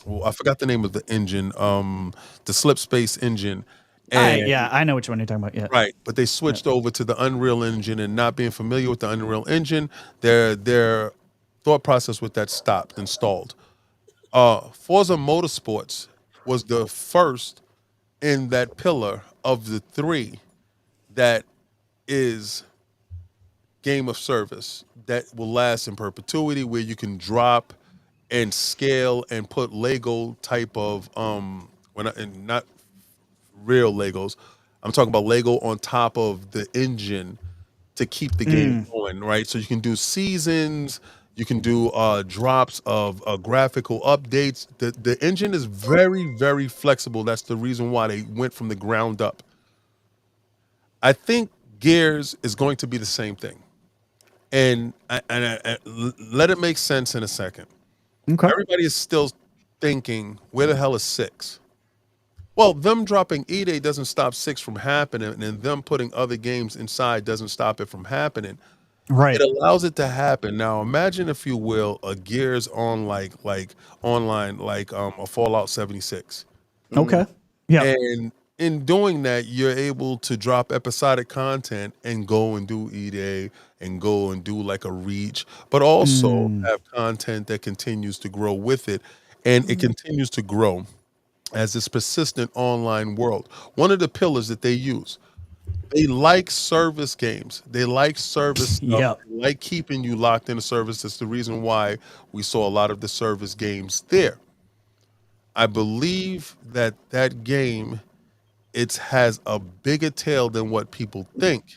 I forgot the name of the engine, the Slip Space engine. And, I know which one you're talking about. Yeah, right. But they switched over to the Unreal Engine, and not being familiar with the Unreal Engine, their thought process with that stopped and stalled. Forza Motorsports was the first in that pillar of the 3 that is game of service that will last in perpetuity, where you can drop and scale and put Lego type of not real Legos. I'm talking about Lego on top of the engine to keep the game going, right? So you can do seasons, you can do drops of graphical updates. The engine is very, very flexible. That's the reason why they went from the ground up. I think Gears is going to be the same thing. And I let it make sense in a second. Okay. Everybody is still thinking, where the hell is 6? Well, them dropping E-Day doesn't stop 6 from happening, and them putting other games inside doesn't stop it from happening. Right. It allows it to happen. Now, imagine, if you will, a Gears on like online, like a Fallout 76. Okay. Yeah. And in doing that, you're able to drop episodic content and go and do E-Day and go and do like a Reach, but also have content that continues to grow with it, and it continues to grow as this persistent online world. One of the pillars that they use, they like service games. They like service stuff. They like keeping you locked in a service. That's the reason why we saw a lot of the service games there. I believe that game, it has a bigger tail than what people think.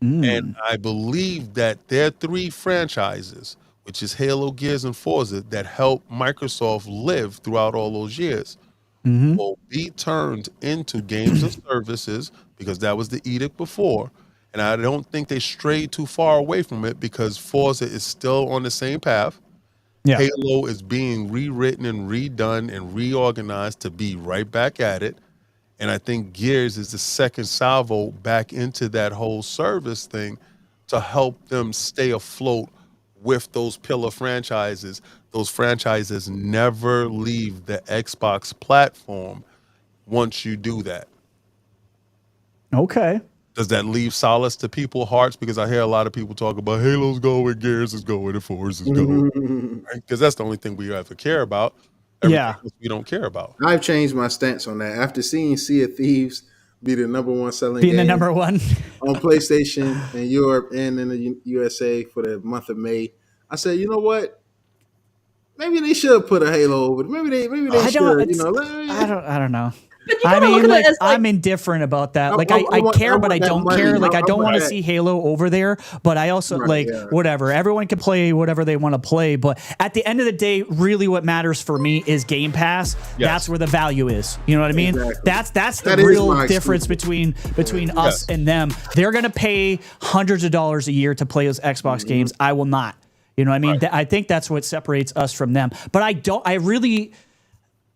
And I believe that their 3 franchises, which is Halo, Gears, and Forza, that helped Microsoft live throughout all those years, will be turned into games and services, because that was the edict before. And I don't think they strayed too far away from it, because Forza is still on the same path. Yeah. Halo is being rewritten and redone and reorganized to be right back at it. And I think Gears is the second salvo back into that whole service thing to help them stay afloat with those pillar franchises. Those franchises never leave the Xbox platform once you do that. Okay. Does that leave solace to people's hearts? Because I hear a lot of people talk about Halo's going, Gears is going, and Forza is going. Because that's the only thing we have to care about. Everything else we don't care about. I've changed my stance on that. After seeing Sea of Thieves be the #1 selling game the number one on PlayStation in Europe and in the USA for the month of May, I said, you know what? Maybe they should put a Halo over it. Maybe they should. You know, I don't know. I mean, like, I'm indifferent about that. Like, I care, but I don't care. Like, I don't want to see Halo over there, but I also, whatever. Everyone can play whatever they want to play, but at the end of the day, really what matters for me is Game Pass. Yes. That's where the value is. You know what I mean? Exactly. That's the real difference between us and them. They're going to pay hundreds of dollars a year to play those Xbox games. I will not. You know what I mean? I think that's what separates us from them. But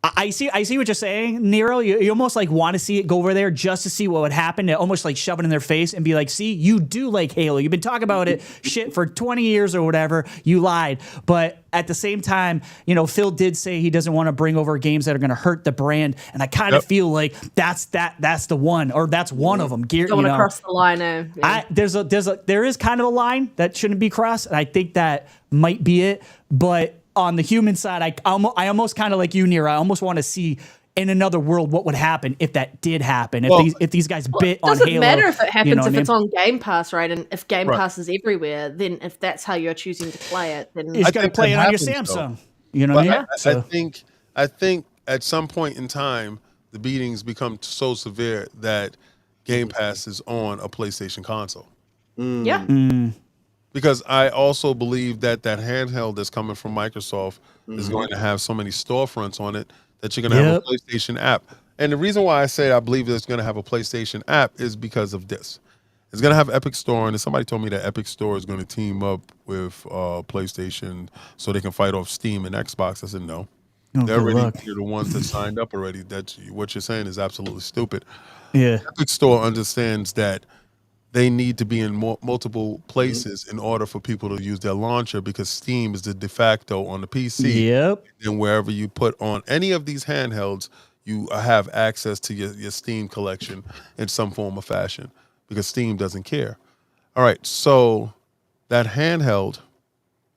I see what you're saying, Nero. You almost like want to see it go over there just to see what would happen, to almost like shove it in their face and be like, see, you do like Halo. You've been talking about it shit for 20 years or whatever. You lied. But at the same time, you know, Phil did say he doesn't want to bring over games that are going to hurt the brand. And I kind of feel like that's the one, or that's one of them. Don't want to cross the line. Yeah. There is kind of a line that shouldn't be crossed. And I think that might be it. But on the human side, I almost kind of like you, Nero. I almost want to see in another world what would happen if that did happen. If these guys bit on Halo. It doesn't matter if it happens if it's on Game Pass, right? And if Game Pass is everywhere, then if that's how you're choosing to play it, then you got to play it on your Samsung. You know what I mean? I think at some point in time, the beatings become so severe that Game Pass is on a PlayStation console. Yeah. Because I also believe that handheld that's coming from Microsoft is going to have so many storefronts on it that you're going to have a PlayStation app. And the reason why I say I believe that it's going to have a PlayStation app is because of this. It's going to have Epic Store, and somebody told me that Epic Store is going to team up with PlayStation so they can fight off Steam and Xbox. I said no. They're the ones that signed up already. What you're saying is absolutely stupid. Yeah. Epic Store understands that they need to be in multiple places in order for people to use their launcher, because Steam is the de facto on the PC. Yep. And wherever you put on any of these handhelds, you have access to your Steam collection in some form or fashion, because Steam doesn't care. All right, so that handheld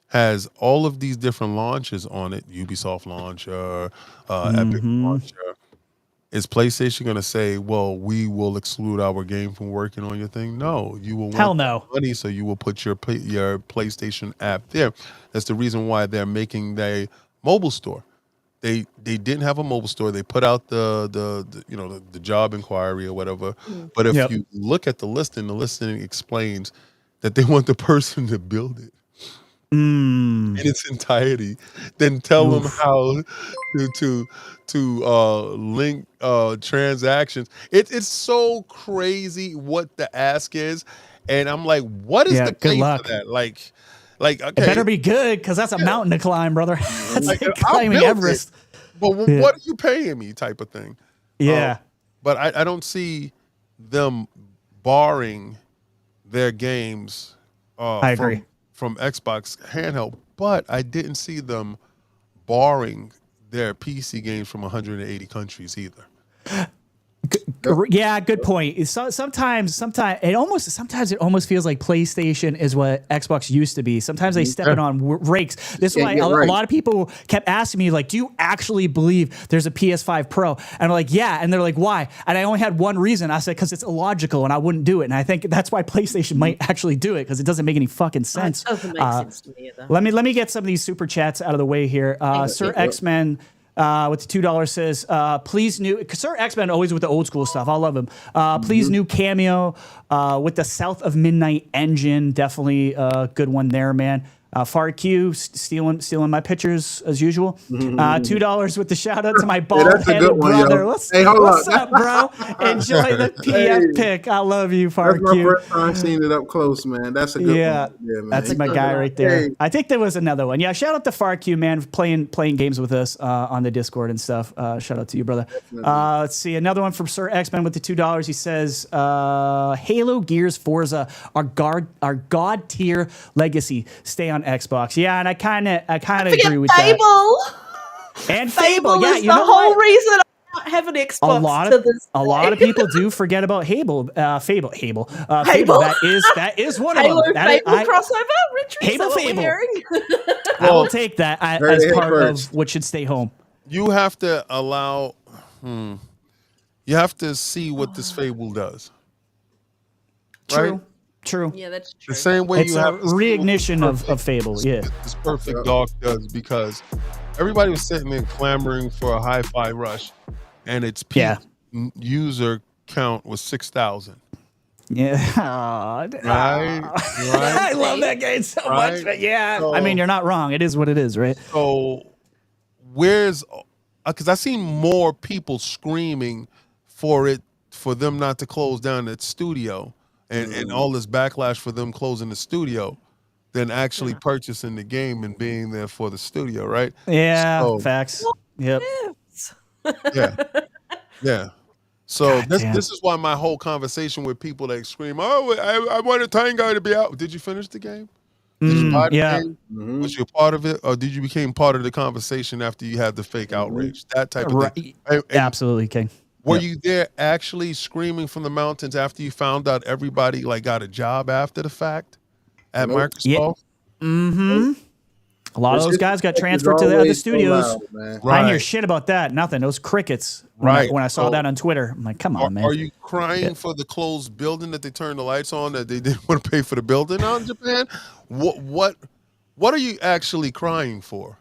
has all of these different launches on it, Ubisoft launcher, Epic launcher. Is PlayStation going to say, well, we will exclude our game from working on your thing? No, you will want money, so you will put your PlayStation app there. That's the reason why they're making their mobile store. They didn't have a mobile store. They put out the job inquiry or whatever. But if you look at the listing explains that they want the person to build it in its entirety, then tell them how to link transactions. It's so crazy what the ask is, and I'm like, what is the pay for that? Like okay, it better be good, because that's a mountain to climb, brother. That's like climbing Everest. But what are you paying me, type of thing? Yeah, but I don't see them barring their games. I agree. From Xbox handheld, but I didn't see them barring their PC games from 180 countries either. Yeah, good point. Sometimes it almost feels like PlayStation is what Xbox used to be. Sometimes they step in on rakes. This is why a lot of people kept asking me, like, do you actually believe there's a PS5 Pro? And I'm like, yeah. And they're like, why? And I only had one reason. I said, because it's illogical and I wouldn't do it. And I think that's why PlayStation might actually do it, because it doesn't make any fucking sense. It doesn't make sense to me either. Let me get some of these super chats out of the way here. Sir X-Men with the $2 says, please new, Sir X-Men always with the old school stuff. I love him. Please new cameo with the South of Midnight engine. Definitely a good one there, man. FarQ stealing my pictures as usual. $2 with the shout out to my bald-headed brother. What's up, bro? Enjoy the PF pick. I love you, FarQ. That's my first time seeing it up close, man. That's a good one. Yeah, man. That's my guy right there. Hey. I think there was another one. Yeah, shout out to FarQ, man, for playing games with us on the Discord and stuff. Shout out to you, brother. Let's see, another one from Sir X-Men with the $2. He says, Halo, Gears, Forza are god tier legacy. Stay on Xbox. Yeah, and I kind of agree with Fable. that. And Fable, yeah, is the whole reason I don't have an Xbox. A lot of people do forget about Fable. Fable. That is one of them. Fable crossover. Rhetri, Fable. I will take that as part of what should stay home. You have to allow. You have to see what this Fable does. True. Right? True. Yeah, that's true. The same way it's you have reignition of Fable. Yeah, this Perfect Dark does, because everybody was sitting there clamoring for a hi-fi rush, and its peak user count was 6,000. Yeah, right. I love that game so much. But yeah, so, I mean, you're not wrong. It is what it is, right? So, because I seen more people screaming for them not to close down that studio. And all this backlash for them closing the studio than actually purchasing the game and being there for the studio, right? Yeah, facts. Yep. Yeah. So this is why my whole conversation with people that scream, "Oh, I want a Tango to be out." Did you finish the game? Did you buy the game? Was you a part of it, or did you become part of the conversation after you had the fake outrage? That type of thing. Absolutely, King. Were you there actually screaming from the mountains after you found out everybody got a job after the fact at Microsoft? Yeah. A lot of those guys got transferred to the other studios. I didn't hear shit about that. Nothing. Those crickets. When I saw that on Twitter, I'm like, come on, man. Are you crying for the closed building that they turned the lights on, that they didn't want to pay for the building out in Japan? What are you actually crying for?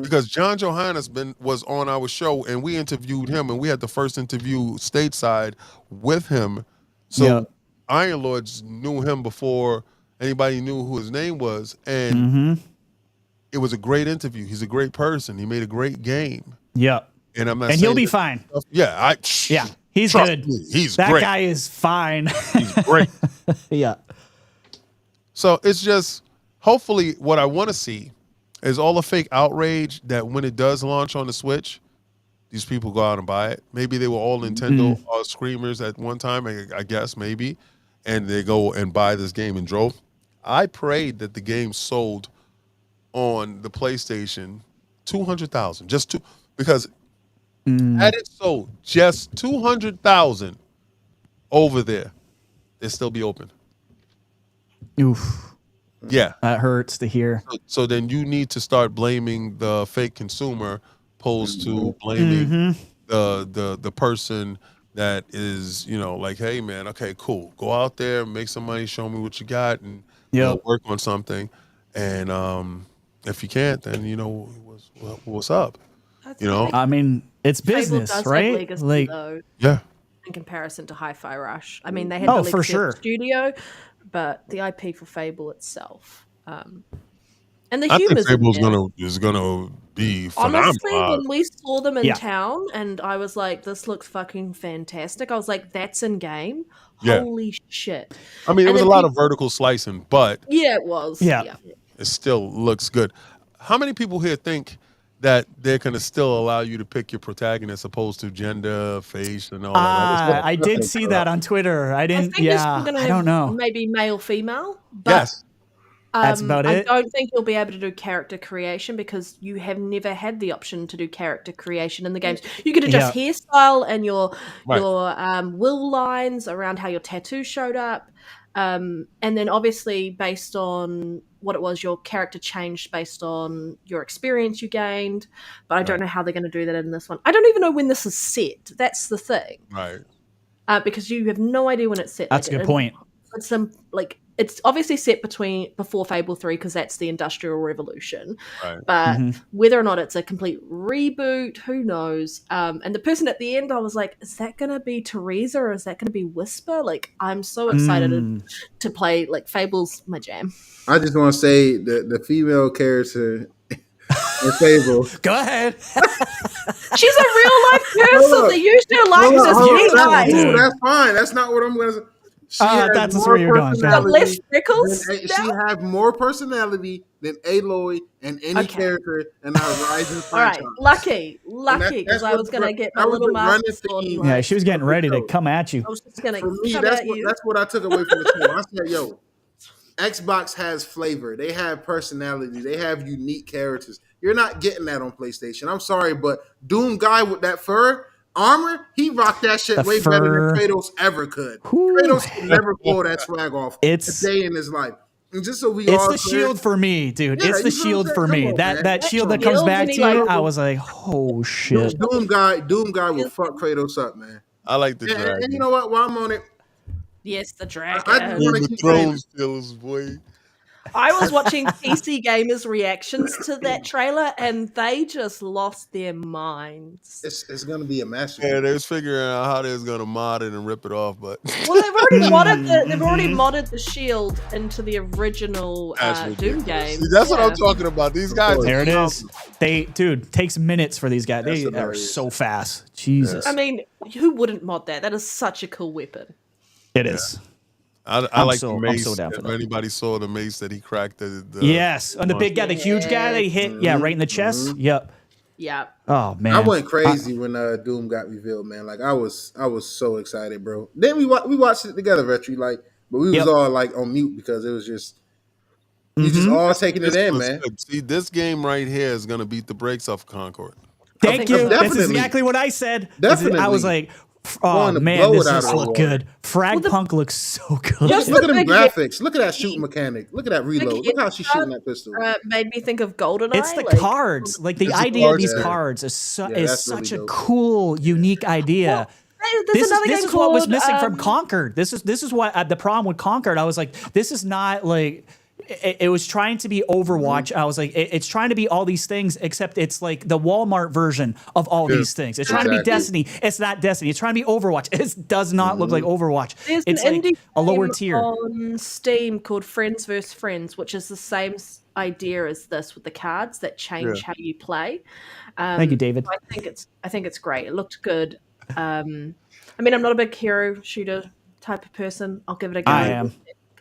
Because John Johannes was on our show, and we interviewed him, and we had the first interview stateside with him. So Iron Lords knew him before anybody knew who his name was, and it was a great interview. He's a great person. He made a great game. Yeah, and I'm not. And he'll be fine. Yeah, he's good. He's that great. Guy is fine. He's great. Yeah. So it's just hopefully what I want to see is all the fake outrage that when it does launch on the Switch, these people go out and buy it. Maybe they were all Nintendo screamers at one time, I guess, maybe, and they go and buy this game in drove. I prayed that the game sold on the PlayStation 200,000, because had it sold just 200,000 over there, it'd still be open. Oof. Yeah, that hurts to hear. So then you need to start blaming the fake consumer, opposed to blaming the person that is, like, hey man, okay, cool, go out there, make some money, show me what you got, and work on something. And if you can't, then what's up. I mean, it's business, right? Legacy, though, in comparison to Hi-Fi Rush. I mean, they had the legacy of the studio, but the IP for Fable itself, and the humor. Fable is gonna be phenomenal. Honestly, when we saw them in town, and I was like, "This looks fucking fantastic," I was like, "That's in game." Holy shit! I mean, it was a lot of vertical slicing, but it was. Yeah, it still looks good. How many people here think that they're going to still allow you to pick your protagonist opposed to gender, face, and all that? I did see that on Twitter. I didn't. I don't know. Maybe male, female. But, yes. That's about it. I don't think you'll be able to do character creation because you have never had the option to do character creation in the games. You could adjust hairstyle and your will lines around how your tattoo showed up. And then obviously based on what it was, your character changed based on your experience you gained. But I don't know how they're going to do that in this one. I don't even know when this is set. That's the thing. Right. Because you have no idea when it's set. That's a good point. It's some it's obviously set before Fable 3 because that's the Industrial Revolution. Right. But whether or not it's a complete reboot, who knows? And the person at the end, I was like, is that going to be Teresa or is that going to be Whisper? Like, I'm so excited to play. Like, Fable's my jam. I just want to say the female character in Fable. Go ahead. She's a real life person. They used her life That's fine. That's not what I'm going to say. That's where you're going. Less freckles. She have more personality than Aloy and any character in our Rising franchise. All right, lucky, because I was gonna get my little master sword. Yeah, she was getting ready to come at you. I was just gonna. For me, that's what I took away from the show. I said, "Yo, Xbox has flavor. They have personality. They have unique characters. You're not getting that on PlayStation. I'm sorry, but Doom guy with that fur armor, he rocked that shit way better than Kratos ever could. Kratos could never pull that swag off a day in his life. And just so we it's the shield for me, dude. Yeah, it's the shield for me. That shield that comes back to you, I was like, oh shit. Doom guy will fuck Kratos up, man. I like the dragon. And you know what? While I'm on it, yes, the dragon. I just want to keep Throne Stealers, boy. I was watching PC gamers' reactions to that trailer, and they just lost their minds. It's going to be a masterpiece. Yeah, they was figuring out how they was going to mod it and rip it off, but well, they've already modded the shield into the original Doom game. See, that's what I'm talking about. These guys. There it is. Takes minutes for these guys. They are so fast. Jesus. I mean, who wouldn't mod that? That is such a cool weapon. It is. I like the mace. If anybody saw the mace that he cracked, the yes, on the big guy, the huge guy that he hit, right in the chest. Yep. Yeah. Oh man, I went crazy when Doom got revealed, man. Like I was so excited, bro. Then we watched it together, Rhetri, like, but we was all like on mute because it was just you just all taking it in, man. Good. See, this game right here is gonna beat the brakes off Concord. Thank you. That's exactly what I said. Definitely. I was like, oh man, this looks good. FragPunk looks so good. Just look at them graphics. Look at that shooting mechanic. Look at that reload. Look how she's shooting that pistol. Made me think of GoldenEye. It's the cards. Like the idea of these cards is such a cool, unique idea. This is what was missing from Concord. This is what the problem with Concord. I was like, this is not like. It was trying to be Overwatch. I was like, it's trying to be all these things, except it's like the Walmart version of all these things. It's trying to be Destiny. It's not Destiny. It's trying to be Overwatch. It does not look like Overwatch. It's like a lower tier. On Steam called Friends vs. Friends, which is the same idea as this with the cards that change how you play. Thank you, David. I think it's great. It looked good. I mean, I'm not a big hero shooter type of person. I'll give it a go. I am.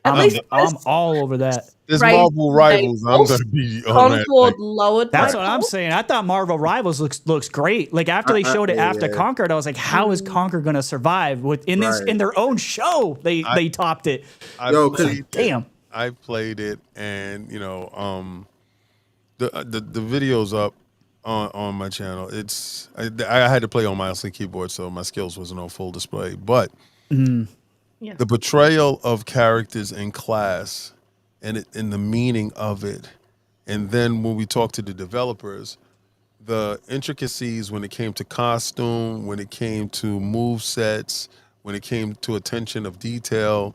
I'm all over that. This Marvel Rivals, I'm gonna be on that. Lowered. That's what I'm saying. I thought Marvel Rivals looks great. Like after they showed it after Concord, I was like, how is Concord gonna survive in their own show? They topped it. Damn. I played it, and you know, the video's up on my channel. I had to play on mouse and keyboard, so my skills wasn't on full display, but. The portrayal of characters in class and the meaning of it. And then when we talk to the developers, the intricacies when it came to costume, when it came to move sets, when it came to attention of detail,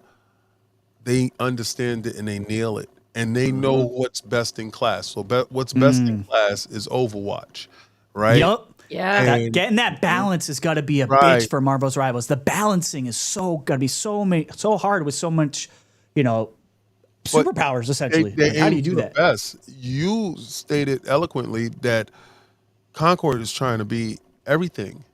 they understand it and they nail it. And they know what's best in class. So what's best in class is Overwatch, right? Yep. Yeah, getting that balance has got to be a bitch for Marvel's Rivals. The balancing is so hard with so much, superpowers essentially. How do you do that? Best. You stated eloquently that Concord is trying to be everything,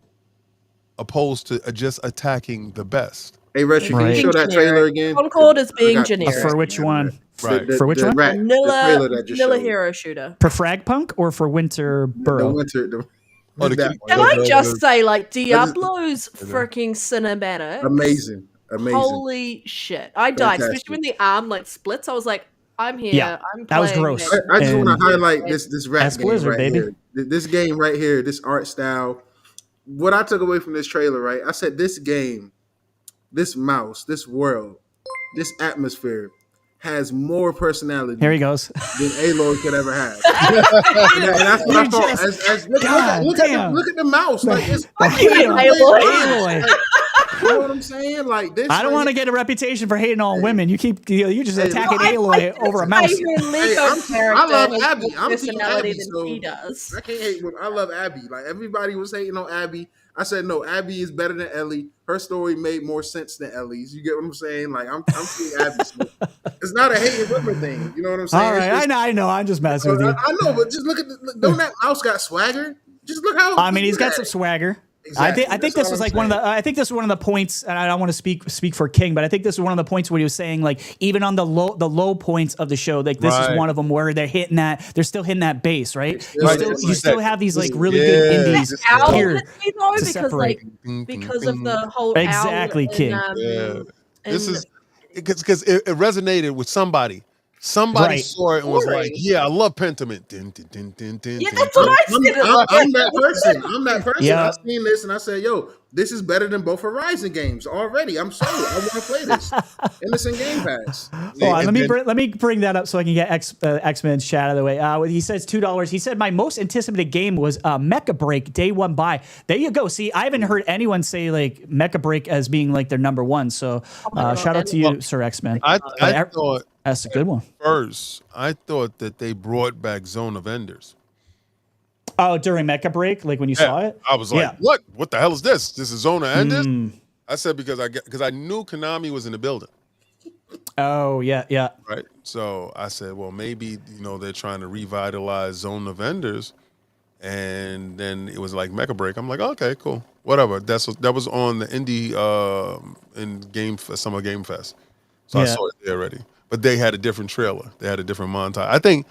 opposed to just attacking the best. Hey, Rhetri, can you show that trailer again? Concord is being generic. For which one? Right. For which one? Vanilla hero shooter. For FragPunk or for Winter Burrow? Can I just say, like, Diablo's freaking cinematic? Amazing. Holy shit. I died, especially when the arm, like, splits. I was like, I'm here. Yeah, I'm playing. that was gross. I just want to highlight this rap game Blizzard, right baby. here. This game right here, this art style. What I took away from this trailer, right? I said this game, this mouse, this world, this atmosphere has more personality. Here he goes. Than Aloy could ever have. and that's what I thought. Look at the mouse. Like it's Aloy. You know what I'm saying? Like this. I don't want to get a reputation for hating on women. You keep you just attacking Aloy over a mouse. I love Abby. I'm team Abby, so he does. I can't hate. I love Abby. Like everybody was hating on Abby. I said no. Abby is better than Ellie. Her story made more sense than Ellie's. You get what I'm saying? Like I'm team Abby. So it's not a hating women thing. You know what I'm saying? All right, I know. I'm just messing with you. I know, but just look at don't that mouse got swagger? Just look how. I mean, he's got some swagger. Exactly. I think this was like one of the. I think this was one of the points, and I don't want to speak for King, but I think this is one of the points where he was saying like even on the low points of the show, like this is one of them where they're hitting that. They're still hitting that base, right? You still have these like really good indies here to separate because of the whole King. This is because it resonated with somebody. Somebody saw it and was like, "Yeah, I love Pentiment." Yeah, that's what I said. I'm that person. Yeah. I seen this and I said, "Yo, this is better than both Horizon games already." I'm sold. I want to play this, and it's in Game Pass. Let me bring that up so I can get X-Men's chat out of the way. He says $2. He said my most anticipated game was Mecha Break Day One Buy. There you go. See, I haven't heard anyone say like Mecha Break as being like their number one. So shout out to you, Sir X-Men. I thought. That's a good one. First, I thought that they brought back Zone of Enders. Oh, during Mecha Break, like when you saw it, I was like, "What? What the hell is this? This is Zone of Enders?" I said because I knew Konami was in the building. Oh yeah. Right. So I said, well, maybe they're trying to revitalize Zone of Enders, and then it was like Mecha Break. I'm like, okay, cool, whatever. That was on the indie in Summer Game Fest, so I saw it there already. But they had a different trailer. They had a different montage. I think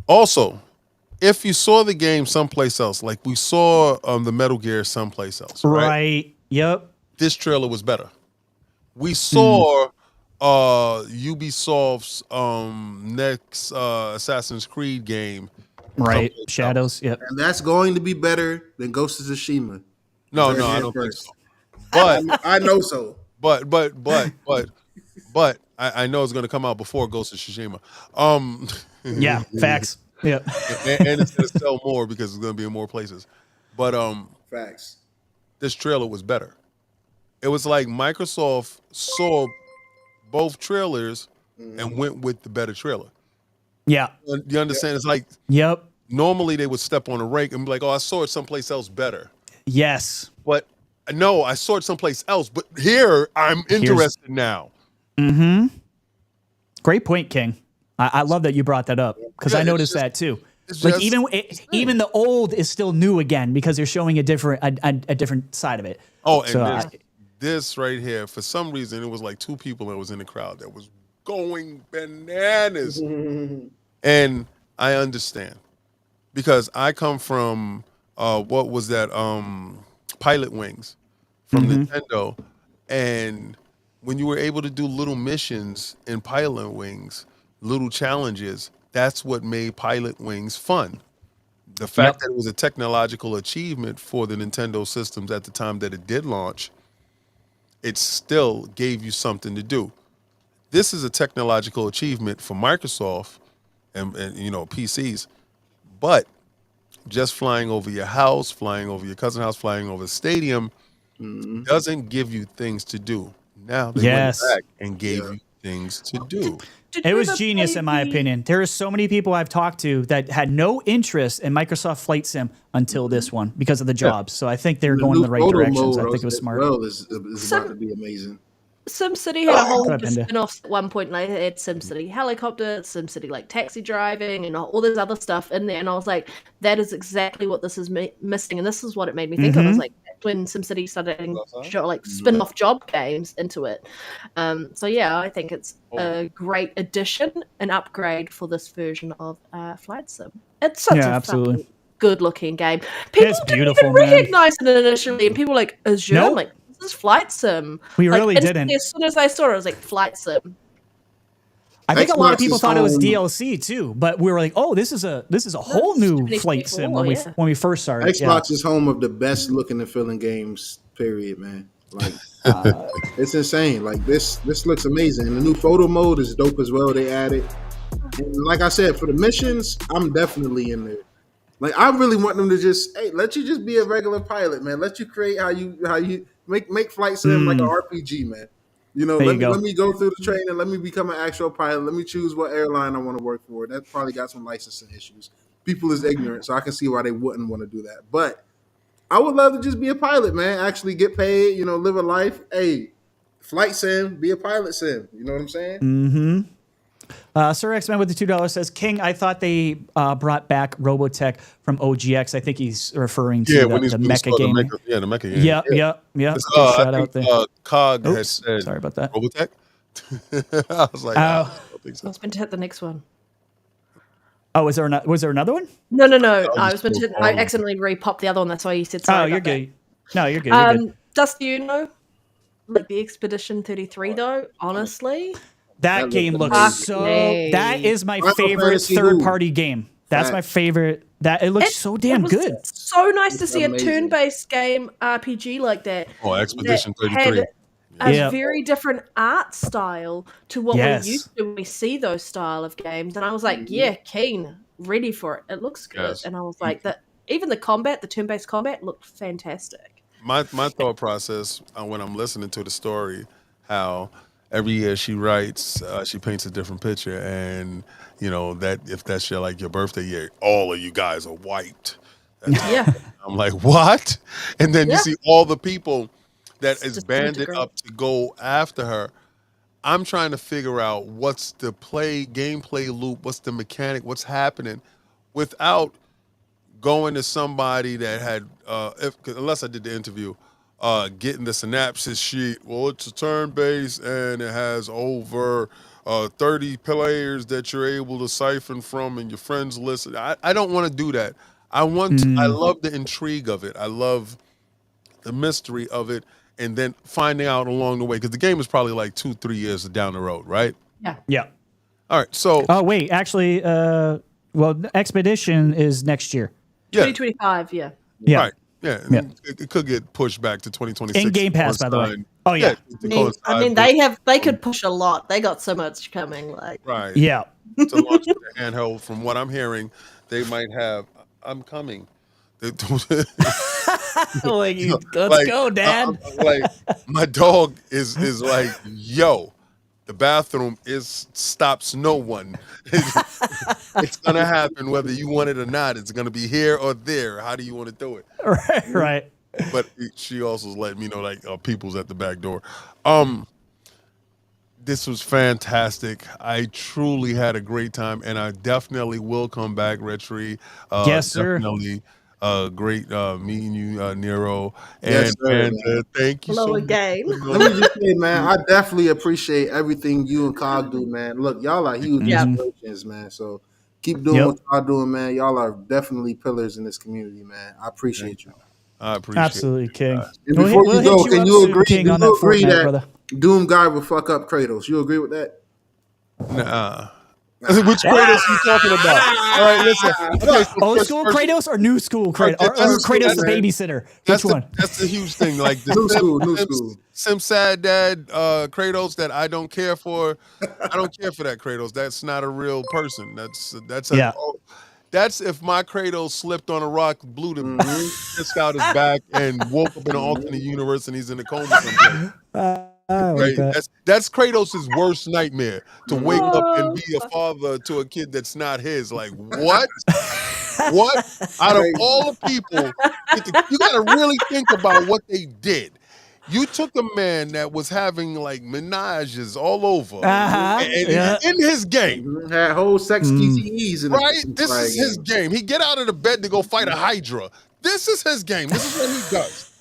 also, if you saw the game someplace else, like we saw the Metal Gear someplace else, right? Yep. This trailer was better. We saw Ubisoft's next Assassin's Creed game. Right. Shadows. Yep. And that's going to be better than Ghost of Tsushima. No, I don't think so. But I know so. But I know it's going to come out before Ghost of Tsushima. Yeah, facts. Yeah, and it's going to sell more because it's going to be in more places. But facts. This trailer was better. It was like Microsoft saw both trailers and went with the better trailer. Yeah, you understand? It's like normally they would step on a rake and be like, "Oh, I saw it someplace else better." Yes, but no, I saw it someplace else. But here, I'm interested now. Mm-hmm. Great point, King. I love that you brought that up because I noticed that too. Like even the old is still new again because they're showing a different side of it. Oh, and so this right here, for some reason, it was like two people that was in the crowd that was going bananas. And I understand because I come from what was that Pilot Wings from Nintendo, and when you were able to do little missions in Pilot Wings, little challenges, that's what made Pilot Wings fun. The fact that it was a technological achievement for the Nintendo systems at the time that it did launch, it still gave you something to do. This is a technological achievement for Microsoft and PCs, but just flying over your house, flying over your cousin's house, flying over a stadium doesn't give you things to do. Now they went back and gave you things to do. It was genius, in my opinion. There are so many people I've talked to that had no interest in Microsoft Flight Sim until this one because of the jobs. So I think they're going in the right directions. I think it was smart. Is about to be amazing. SimCity had a whole bunch of spin-offs at one point. Like, it had SimCity Helicopter, SimCity like taxi driving, and all this other stuff in there. And I was like, that is exactly what this is missing. And this is what it made me think of. I was like, when SimCity started adding spin-off job games into it. So yeah, I think it's a great addition, an upgrade for this version of Flight Sim. It's such a fucking good-looking game. People didn't even recognize it initially, and people were like, Azure? I'm like, this is Flight Sim. We really didn't. As soon as I saw it, I was like, Flight Sim. I think a lot of people thought it was DLC too, but we were like, "Oh, this is a whole new Flight Sim." When we first started, Xbox is home of the best looking and feeling games. Period, man. Like it's insane. Like this looks amazing. And the new photo mode is dope as well. They added, and like I said, for the missions, I'm definitely in there. Like I really want them to just let you just be a regular pilot, man. Let you create how you Make Flight Sim like an RPG, man. You know, let me go through the training. Let me become an actual pilot. Let me choose what airline I want to work for. That probably got some licensing issues. People is ignorant, so I can see why they wouldn't want to do that. But I would love to just be a pilot, man. Actually get paid, you know, live a life. Hey, Flight Sim, be a pilot sim. You know what I'm saying? Mm-hmm. Sir X-Men with the $2 says, King, I thought they brought back Robotech from OGX. I think he's referring to the Mecha game. The Mecha game. Yeah. Shout out there. Cog has said, sorry about that. Robotech? I was like, I don't think so. I was meant to hit the next one. Oh, was there another one? No. I was meant to. I accidentally re-popped the other one. That's why you said sorry. Oh, you're good. No, you're good. You're good. Dust, you know, like the Expedition 33, though. Honestly, that game looks so. That is my favorite third-party game. That's my favorite. That it looks so damn good. So nice to see a turn-based game RPG like that. Oh, Expedition 33. A very different art style to what we're used to when we see those style of games. And I was like, keen, ready for it. It looks good. Yes. And I was like, even the combat, the turn-based combat looked fantastic. My thought process when I'm listening to the story, how every year she writes, she paints a different picture. And, you know, that if that's your birthday year, all of you guys are wiped. I'm like, what? And then you see all the people that is banded up to go after her. I'm trying to figure out what's the gameplay loop, what's the mechanic, what's happening, without going to somebody that had, unless I did the interview, getting the synopsis sheet. Well, it's a turn-based and it has over 30 players that you're able to siphon from and your friends list. I don't want to do that. I love the intrigue of it. I love the mystery of it. And then finding out along the way, because the game is probably like 2-3 years down the road, right? Yeah. All right. So. Oh wait, actually, Expedition is next year. 2025. Yeah. Right. Yeah. It could get pushed back to 2026. In Game Pass, by the way. Oh yeah. I mean, they could push a lot. They got so much coming. Right. Yeah. To launch the handheld, from what I'm hearing, they might have. I'm coming. Let's go, Dad. My dog is like, yo, the bathroom stops no one. It's gonna happen whether you want it or not. It's gonna be here or there. How do you want to do it? Right. But she also is letting me know people's at the back door. This was fantastic. I truly had a great time, and I definitely will come back, Rhetri. Yes, sir. Definitely. Great meeting you, Nero. Yes, and thank you so much. Again. Let me just say, man, I definitely appreciate everything you and Cog do, man. Look, y'all are huge inspirations, man. So keep doing what y'all doing, man. Y'all are definitely pillars in this community, man. I appreciate you. I appreciate absolutely, King. And before you go, can you agree that Doom Guy will fuck up Kratos? You agree with that? Nah. Which Kratos you talking about? All right, listen. Okay, so old school Kratos or new school Kratos? Or Kratos the babysitter? Which one? That's the huge thing. Like the new school. Sim Sad Dad Kratos that I don't care for. I don't care for that Kratos. That's not a real person. That's if my Kratos slipped on a rock, blew the disc out his back, and woke up in an alternate universe and he's in a coma someplace. Right? That's Kratos' worst nightmare, to wake up and be a father to a kid that's not his. Like, what? What? Out of all the people, you got to really think about what they did. You took a man that was having menages all over and in his game. Had whole sex TTEs in right? This is his game. He get out of the bed to go fight a Hydra. This is his game. This is what he does.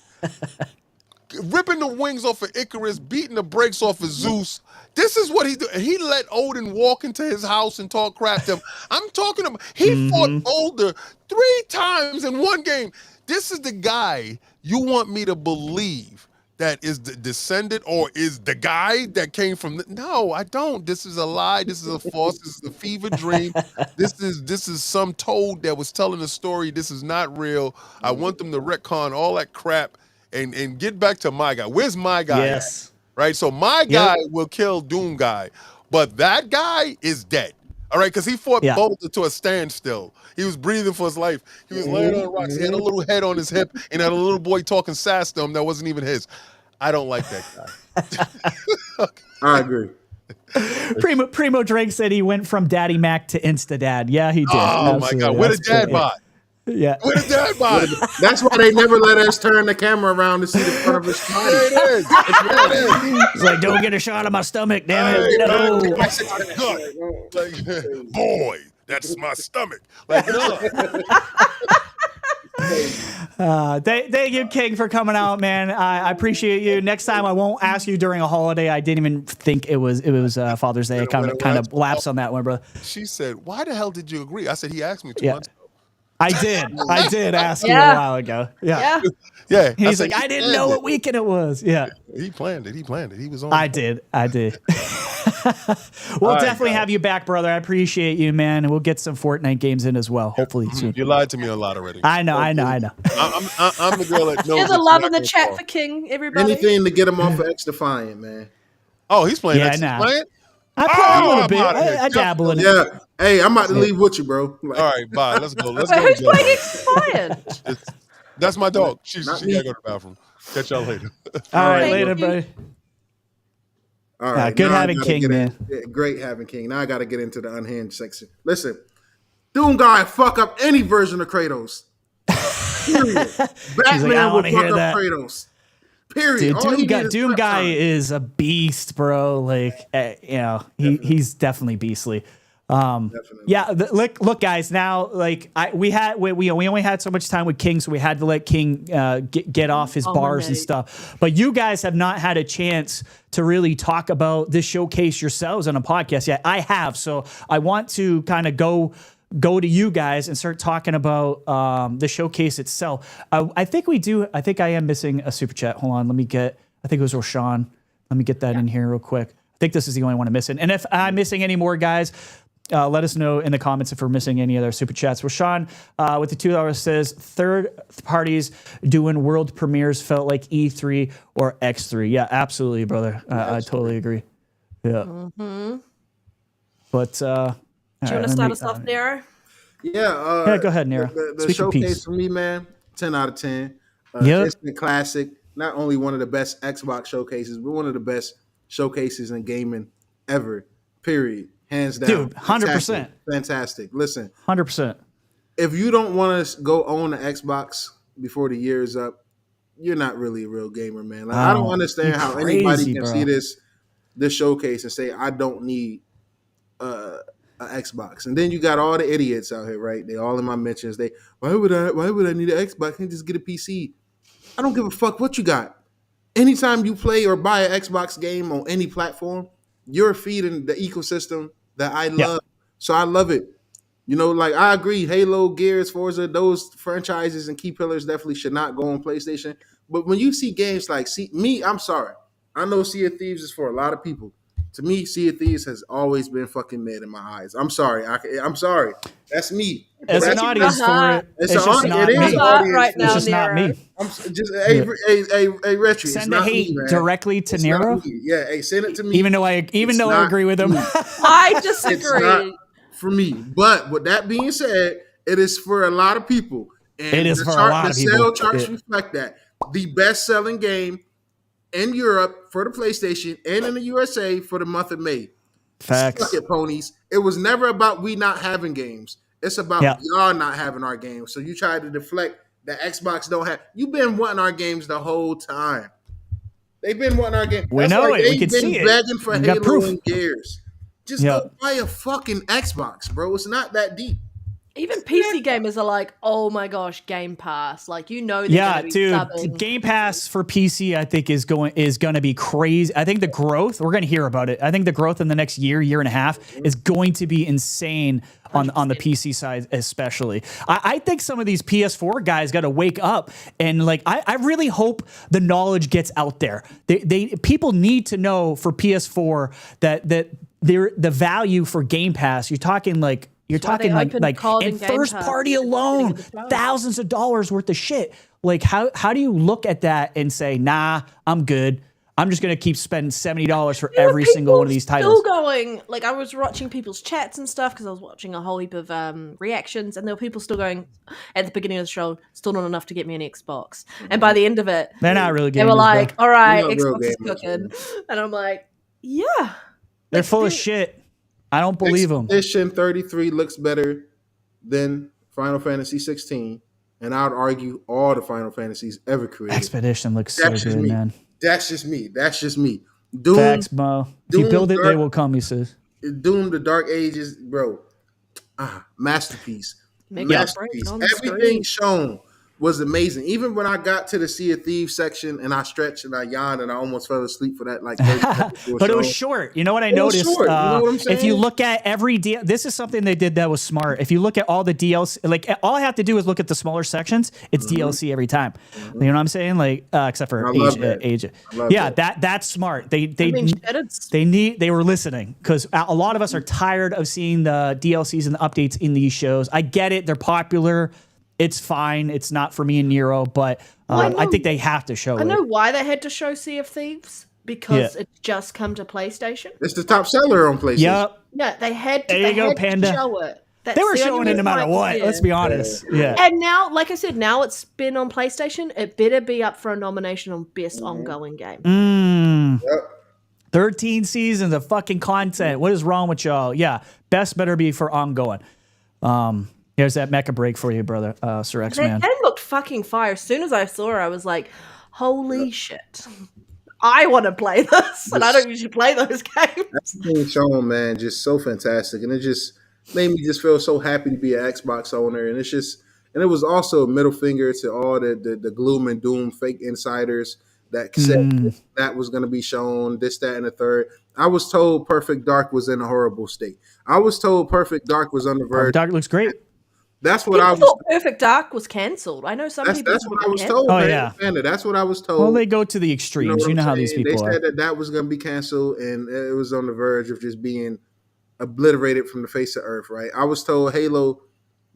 Ripping the wings off of Icarus, beating the brakes off of Zeus. This is what he do. He let Odin walk into his house and talk crap to him. I'm talking about he fought Boulder 3 times in one game. This is the guy you want me to believe that is the descendant or is the guy that came from no, I don't. This is a lie. This is a false. This is a fever dream. This is some toad that was telling a story. This is not real. I want them to retcon all that crap and get back to my guy. Where's my guy? Yes. At? Right? So my guy will kill Doom Guy, but that guy is dead. All right, because he fought Boulder to a standstill. He was breathing for his life. He was laying on rocks. He had a little head on his hip and had a little boy talking sass to him that wasn't even his. I don't like that guy. I agree. Primo Drake said he went from Daddy Mac to Insta Dad. Yeah, he did. Oh my God, where did Dad bot? Yeah, where did Dad bot? That's why they never let us turn the camera around to see the front of his body. There it is. There it is. He's like, don't get a shot of my stomach, damn it. Hey, No. man, like, boy, that's my stomach. Like, Thank you, King, for coming out, man. I appreciate you. Next time, I won't ask you during a holiday. I didn't even think it was Father's Day. I kind of lapsed on that one, bro. She said, "Why the hell did you agree?" I said, "He asked me 2 months ago." I did ask you a while ago. Yeah. He's like, I didn't know what weekend it was. Yeah. He planned it. He was on. I did. We'll definitely have you back, brother. I appreciate you, man. We'll get some Fortnite games in as well. Hopefully soon. You lied to me a lot already. I know. I'm the girl that knows. There's a love in the chat for King, everybody. Anything to get him off of X Defiant, man. Oh, he's playing. Yeah, X Defiant? I play a little bit. I dabble in it. Yeah. Hey, I'm about to leave with you, bro. All right, bye. Let's go. Who's playing X Defiant? That's my dog. She gotta go to the bathroom. Catch y'all later. All right, later, buddy. All right, good having King, man. Great having King. Now I got to get into the unhinged section. Listen, Doom guy fuck up any version of Kratos. Period. Batman will fuck up Kratos. Period. Dude, Doom guy is a beast, bro. Like, he's definitely beastly. Yeah, look, guys. Now, like, we only had so much time with King, so we had to let King get off his bars and stuff. But you guys have not had a chance to really talk about this showcase yourselves on a podcast yet. I have, so I want to kind of go to you guys and start talking about the showcase itself. I think we do. I think I am missing a super chat. Hold on, I think it was Roshan. Let me get that in here real quick. I think this is the only one I'm missing. And if I'm missing any more, guys, let us know in the comments if we're missing any other super chats. Roshan with the $2 says, third parties doing world premieres felt like E3 or X3. Yeah, absolutely, brother. I totally agree. Yeah. Mm-hmm. But do you want to start us off, Nero? Yeah, go ahead, Nero. The showcase for me, man, 10 out of 10. Instant classic. Not only one of the best Xbox showcases, but one of the best showcases in gaming ever. Period. Hands down. Dude, 100%. Fantastic. Listen. 100%. If you don't want to go own an Xbox before the year is up, you're not really a real gamer, man. Like, I don't understand how anybody can see this showcase and say, I don't need an Xbox. And then you got all the idiots out here, right? They all in my mentions. Why would I need an Xbox? I can just get a PC. I don't give a fuck what you got. Anytime you play or buy an Xbox game on any platform, you're feeding the ecosystem that I love. Yeah. So I love it. Like, I agree. Halo, Gears, Forza, those franchises and key pillars definitely should not go on PlayStation. But when you see games like I'm sorry. I know Sea of Thieves is for a lot of people. To me, Sea of Thieves has always been fucking mid in my eyes. I'm sorry. I'm sorry. That's me. As an audience for it, it's just not me. Right now, it's just not me. I'm just Rhetri. Send the hate directly to Nero. Yeah, hey, send it to me. Even though I agree with him. I disagree. It's not for me. But with that being said, it is for a lot of people. And it is for a lot of people. The sale charts reflect that. The best-selling game in Europe for the PlayStation and in the USA for the month of May. Facts. Suck it, ponies. It was never about we not having games. It's about y'all not having our games. So you try to deflect that Xbox don't have. You've been wanting our games the whole time. They've been wanting our games. We know it. We can see it. They've been begging for Halo and Gears. Just go buy a fucking Xbox, bro. It's not that deep. Even PC gamers are like, oh my gosh, Game Pass. Like, they're dude, Game Pass for PC, I think is going to be crazy. I think the growth, we're going to hear about it. I think the growth in the next year and a half is going to be insane on the PC side, especially. I think some of these PS4 guys got to wake up and I really hope the knowledge gets out there. People need to know for PS4 that the value for Game Pass. You're talking like in first party alone, thousands of dollars worth of shit. Like how do you look at that and say, nah, I'm good. I'm just gonna keep spending $70 for every single one of these titles. Still going, like I was watching people's chats and stuff because I was watching a whole heap of reactions, and there were people still going at the beginning of the show, still not enough to get me an Xbox. And by the end of it, they're not really. They were like, "All right, Xbox is cooking," and I'm like, "Yeah." They're full of shit. I don't believe them. Expedition 33 looks better than Final Fantasy 16, and I would argue all the Final Fantasies ever created. Expedition looks so good, man. That's just me. That's just me. Doom, facts, Mo. If you build it, they will come, he says. Doom, the Dark Ages, bro. Masterpiece. Masterpiece. Everything shown was amazing. Even when I got to the Sea of Thieves section and I stretched and I yawned and I almost fell asleep for that, like 30 seconds. But it was short. You know what I noticed? You know what I'm saying? If you look at every this is something they did that was smart. If you look at all the DLC, like all I have to do is look at the smaller sections. It's DLC every time. You know what I'm saying? Like except for age. Yeah, that's smart. They were listening because a lot of us are tired of seeing the DLCs and the updates in these shows. I get it. They're popular. It's fine. It's not for me and Nero, but I think they have to show it. I know why they had to show Sea of Thieves, because it's just come to PlayStation. It's the top seller on PlayStation. Yep. Yeah, they had to, there you go, Panda. show it. They were showing it no matter what. Let's be honest. Yeah. And now, like I said, now it's been on PlayStation. It better be up for a nomination on Best Ongoing Game. 13 seasons of fucking content. What is wrong with y'all? Yeah. Best better be for ongoing. Here's that mecha break for you, brother, Sir X-Man. That game looked fucking fire. As soon as I saw it, I was like, holy shit. I want to play this, and I don't usually play those games. That's the thing shown, man, just so fantastic. And it just made me just feel so happy to be an Xbox owner. And it's just, and it was also a middle finger to all the gloom and doom fake insiders that said that was going to be shown, this, that, and the third. I was told Perfect Dark was in a horrible state. I was told Perfect Dark was on the verge. Dark looks great. That's what I thought Perfect Dark was cancelled. I know some people. That's what I was told. Oh, yeah. That's what I was told. Well, they go to the extremes. You know how these people are. They said that was going to be canceled, and it was on the verge of just being obliterated from the face of Earth, right? I was told Halo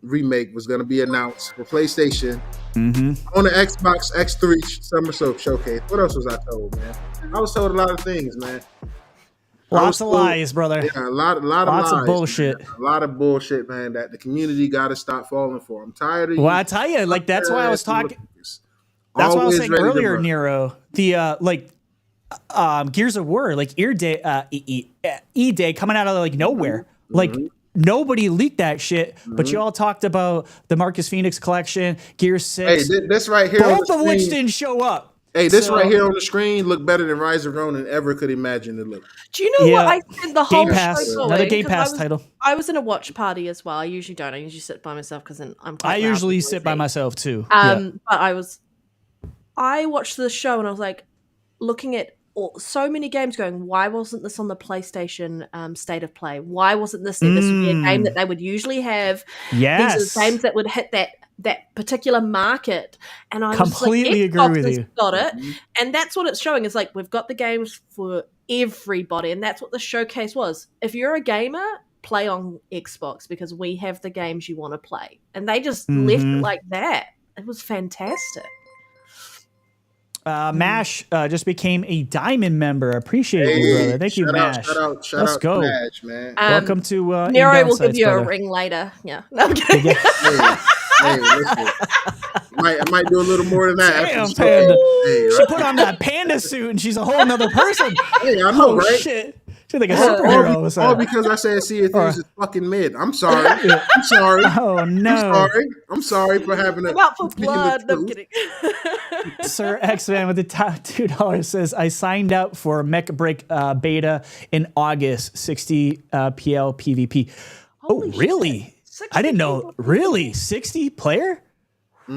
remake was going to be announced for PlayStation on the Xbox X3 Summer Showcase. What else was I told, man? I was told a lot of things, man. Lots of lies, brother. Yeah, a lot of lies, lots of bullshit. Man. A lot of bullshit, man, that the community got to stop falling for. I'm tired of you. Well, I tell you, like, that's why I was talking. That's what I was saying earlier, Nero. The, Gears of War, like, E-Day coming out of, like, nowhere. Like, nobody leaked that shit, but you all talked about the Marcus Phoenix collection, Gears 6. Hey, this right here. Both of which didn't show up. Hey, this right here on the screen looked better than Rise of Ronin ever could imagine to look. Do you know what I spent the whole Game Pass, show another Game Pass title. I was in a watch party as well. I usually don't. I usually sit by myself because I'm. I usually sit by myself too. But I watched the show and I was like, looking at so many games, going, why wasn't this on the PlayStation State of Play? Why wasn't this there? This would be a game that they would usually have. Yes, these are games that would hit that particular market, and I completely agree with you. Got it, and that's what it's showing. It's like we've got the games for everybody, and that's what the showcase was. If you're a gamer, play on Xbox because we have the games you want to play, and they just left it like that. It was fantastic. Mash just became a Diamond member. Appreciate you, brother. Thank you, Mash. Shout out go. Mash, man. Welcome to Nero will give you a ring later. Yeah. No, I'm kidding. Hey, listen. I might do a little more than that. Damn, Panda. She put on that panda suit and she's a whole nother person. Hey, I know, right? Shit. She's like a superhero. All because I said Sea of Thieves is fucking mid. I'm sorry. I'm sorry. Oh, no. I'm sorry for having a... I'm out for blood. No, I'm kidding. Sir X-Man with the top $2 says, I signed up for Mecha Break beta in August, 60 PL PvP. Holy really? I didn't know. Really? 60 player?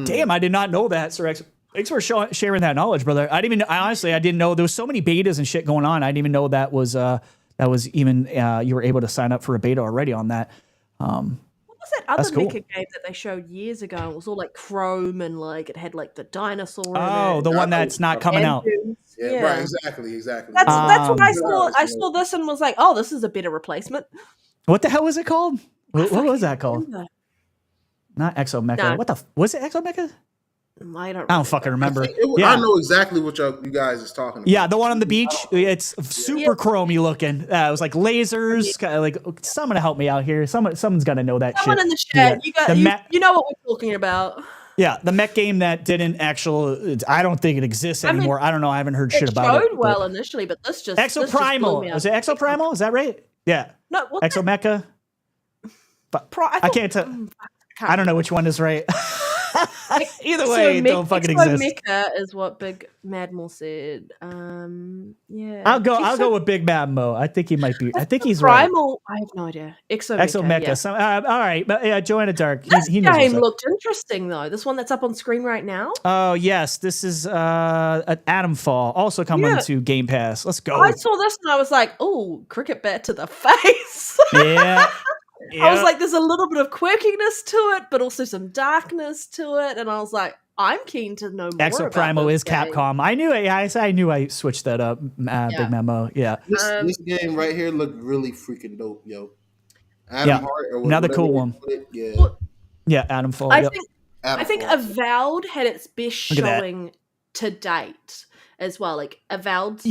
Damn, I did not know that, Sir X. Thanks for sharing that knowledge, brother. I didn't know there was so many betas and shit going on. I didn't even know that was even you were able to sign up for a beta already on that. What was that other Mecha game that they showed years ago? It was all like chrome and like it had like the dinosaur. Oh, the one that's not coming out. Yeah, right. Exactly. That's what I saw. I saw this and was like, oh, this is a better replacement. What the hell was it called? What was that called? Not Exo Mecha. No. What the was it? Exo Mecha? I don't fucking remember. I know exactly what you guys is talking about. Yeah, the one on the beach. It's super chromey looking. It was like lasers. Like someone to help me out here. Someone's got to know that Someone shit. in the chat. You know what we're talking about. Yeah, the mech game that didn't I don't think it exists anymore. I don't know. I haven't heard shit about it. It showed well initially, but this just Exoprimal. Is it Exoprimal? Is that right? Yeah. No, Exomecha. But I can't tell. I don't know which one is right. Either way, it don't fucking exist. Mecha is what Big Madmo said. Yeah. I'll go with Big Madmo. I think he might be. I think he's Primal. Right. I have no idea. Exomecha. Yeah. All right, but Joanna Dark. This game looked interesting though. This one that's up on screen right now. Oh yes, this is an Atomfall, also coming to Game Pass. Let's go. I saw this and I was like, "Oh, cricket bat to the face." Yeah. I was like, there's a little bit of quirkiness to it, but also some darkness to it. And I was like, I'm keen to know more Exoprimal is Capcom. I knew it. I knew I switched that up. Big Memo. Yeah. This game right here looked really freaking dope, yo. Adam Hart or another cool one. Yeah, Atomfall. I think Avowed had its best showing to date as well, like Avowed's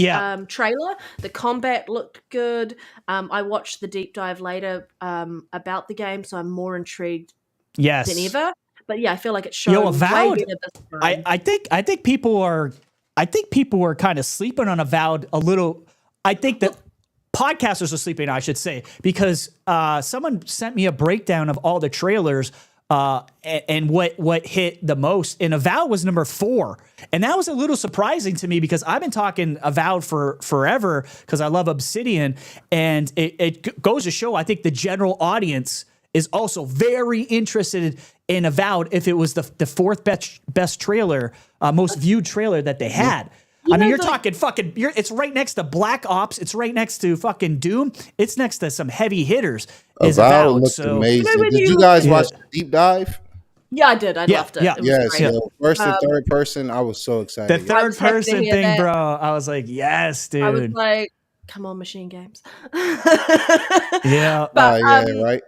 trailer. The combat looked good. I watched the deep dive later about the game, so I'm more intrigued than ever. But yeah, I feel like it showed Avowed, way better this time. I think people are kind of sleeping on Avowed a little. I think that podcasters are sleeping, I should say, because someone sent me a breakdown of all the trailers. And what hit the most, and Avowed was number 4, and that was a little surprising to me because I've been talking Avowed for forever because I love Obsidian, and it goes to show I think the general audience is also very interested in Avowed if it was the fourth best trailer, most viewed trailer that they had. You're talking fucking. It's right next to Black Ops. It's right next to fucking Doom. It's next to some heavy hitters. Avowed looked amazing. Did you guys watch the deep dive? Yeah, I did. I loved it. Yeah. Yes. First and third person, I was so excited. The third person thing, bro. I was like, yes, dude. I was like, come on, Machine Games. Yeah. But, right.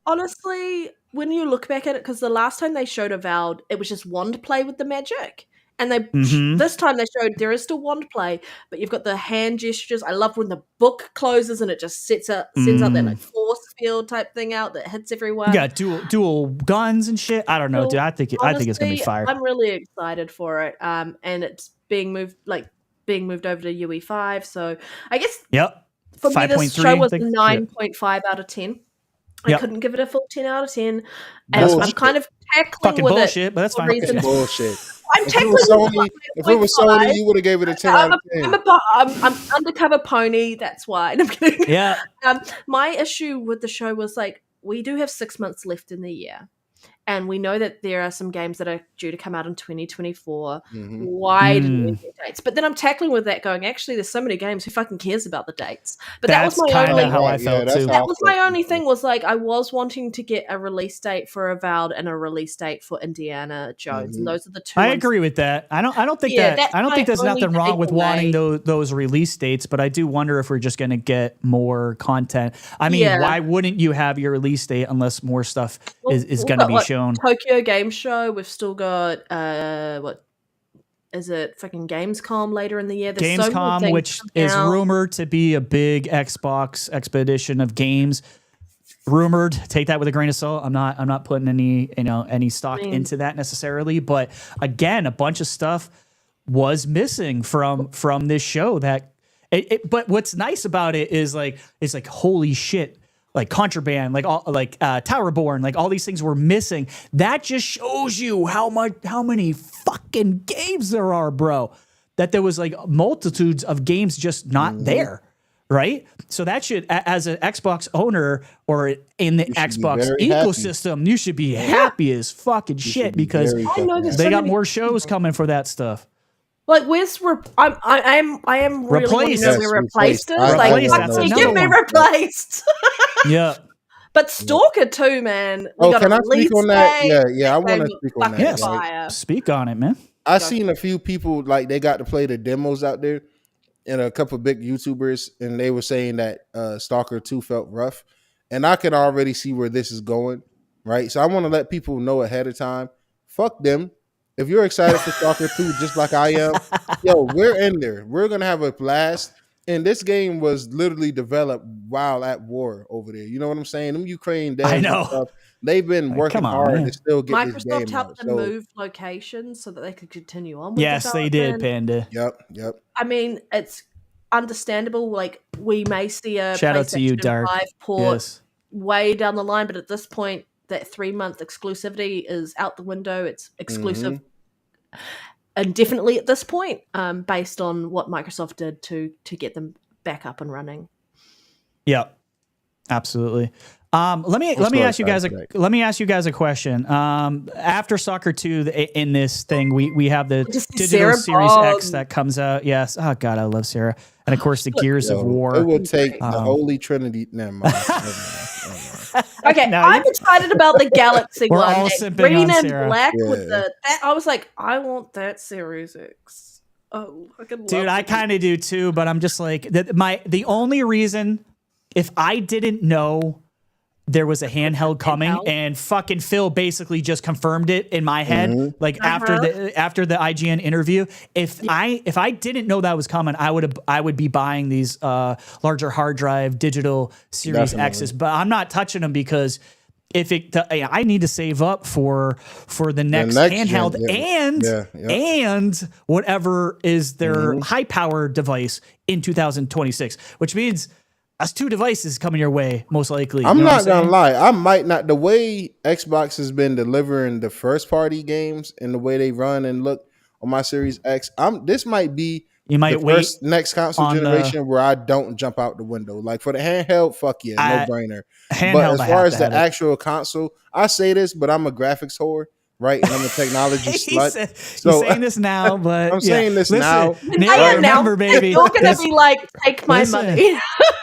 honestly, when you look back at it, because the last time they showed Avowed, it was just wand play with the magic. And this time they showed there is still wand play, but you've got the hand gestures. I love when the book closes and it just sends out that like force field type thing out that hits everyone. Yeah, dual guns and shit. I don't know, dude. I think it's gonna be fire. I'm really excited for it. And it's being moved over to UE5. So I guess for me this show was 9.5 out of 10. I couldn't give it a full 10 out of 10. And I'm kind of tackling with bullshit, it. But that's fine. Bullshit. I'm tackling with if it was Sony, you would have gave it a 10 out of 10. I'm undercover pony. That's why. I'm kidding. Yeah. My issue with the show was like, we do have 6 months left in the year. And we know that there are some games that are due to come out in 2024. Mm-hmm. Why didn't we get dates? But then I'm tackling with that going, actually, there's so many games. Who fucking cares about the dates? But that's that was my only how I felt too. That was my only thing was like, I was wanting to get a release date for Avowed and a release date for Indiana Jones. Mm-hmm. And those are the two. I agree with that. I don't think there's nothing wrong with wanting those release dates, but I do wonder if we're just going to get more content. I mean, why wouldn't you have your release date unless more stuff is going to be shown? Tokyo Game Show. We've still got what is it? Fucking Gamescom later in the year. There's Gamescom, which is rumored to be a big Xbox expedition of games. Rumored. Take that with a grain of salt. I'm not putting any stock into that necessarily. But again, a bunch of stuff was missing from this show. But what's nice about it is it's like holy shit. Like Contraband, Towerborn, like all these things were missing. That just shows you how many fucking games there are, bro. That there was like multitudes of games just not there, right? So that should, as an Xbox owner or in the Xbox ecosystem, you should be happy as fucking shit because they got more shows coming for that stuff. Like, where's I am really wanting to know where Replaced is. Like, give me Replaced. Yeah. But Stalker too, man. Can I speak on that? Yeah, I want to speak on that. Yes, speak on it, man. I seen a few people like they got to play the demos out there, and a couple of big YouTubers, and they were saying that Stalker 2 felt rough, and I can already see where this is going, right? So I want to let people know ahead of time. Fuck them. if you're excited for Stalker 2, just like I am, yo, we're in there. We're gonna have a blast. And this game was literally developed while at war over there. You know what I'm saying? Them Ukraine devs I and know. stuff, they've been working hard to still get this game Microsoft helped out. them move locations so that they could continue on with yes, they did, Panda. Yep. I mean, it's understandable. Like, we may see a shout out to you, Dark 5 port way down the line, but at this point, that 3-month exclusivity is out the window. It's exclusive indefinitely at this point, based on what Microsoft did to get them back up and running. Yeah, absolutely. Let me ask you guys a question. After Stalker 2 in this thing, we have the digital Sarah Series Bond. X that comes out. Yes. Oh God, I love Sarah. And of course the Gears of War. It would take the Holy Trinity. Never mind. Okay, I'm excited about the Galaxy We're one. all That simping green on and Sarah. black with that. I was like, I want that Series X. Oh, dude, I kind of do too, but I'm just like the only reason, if I didn't know there was a handheld coming, and fucking Phil basically just confirmed it in my head, like after the IGN interview. If I didn't know that was coming, I would be buying these larger hard drive digital Series X's, but I'm not touching them because I need to save up for the next handheld and whatever is their high power device in 2026, which means that's 2 devices coming your way, most likely. I'm not gonna lie. I might not. The way Xbox has been delivering the first party games and the way they run and look on my Series X, this might be the next console generation where I don't jump out the window. Like for the handheld, fuck yeah, no brainer. But as far as the actual console, I say this, but I'm a graphics whore. Right, and I'm a technology slut. You're saying this now, but I'm saying this now. Remember, baby, you're gonna be like, take my money.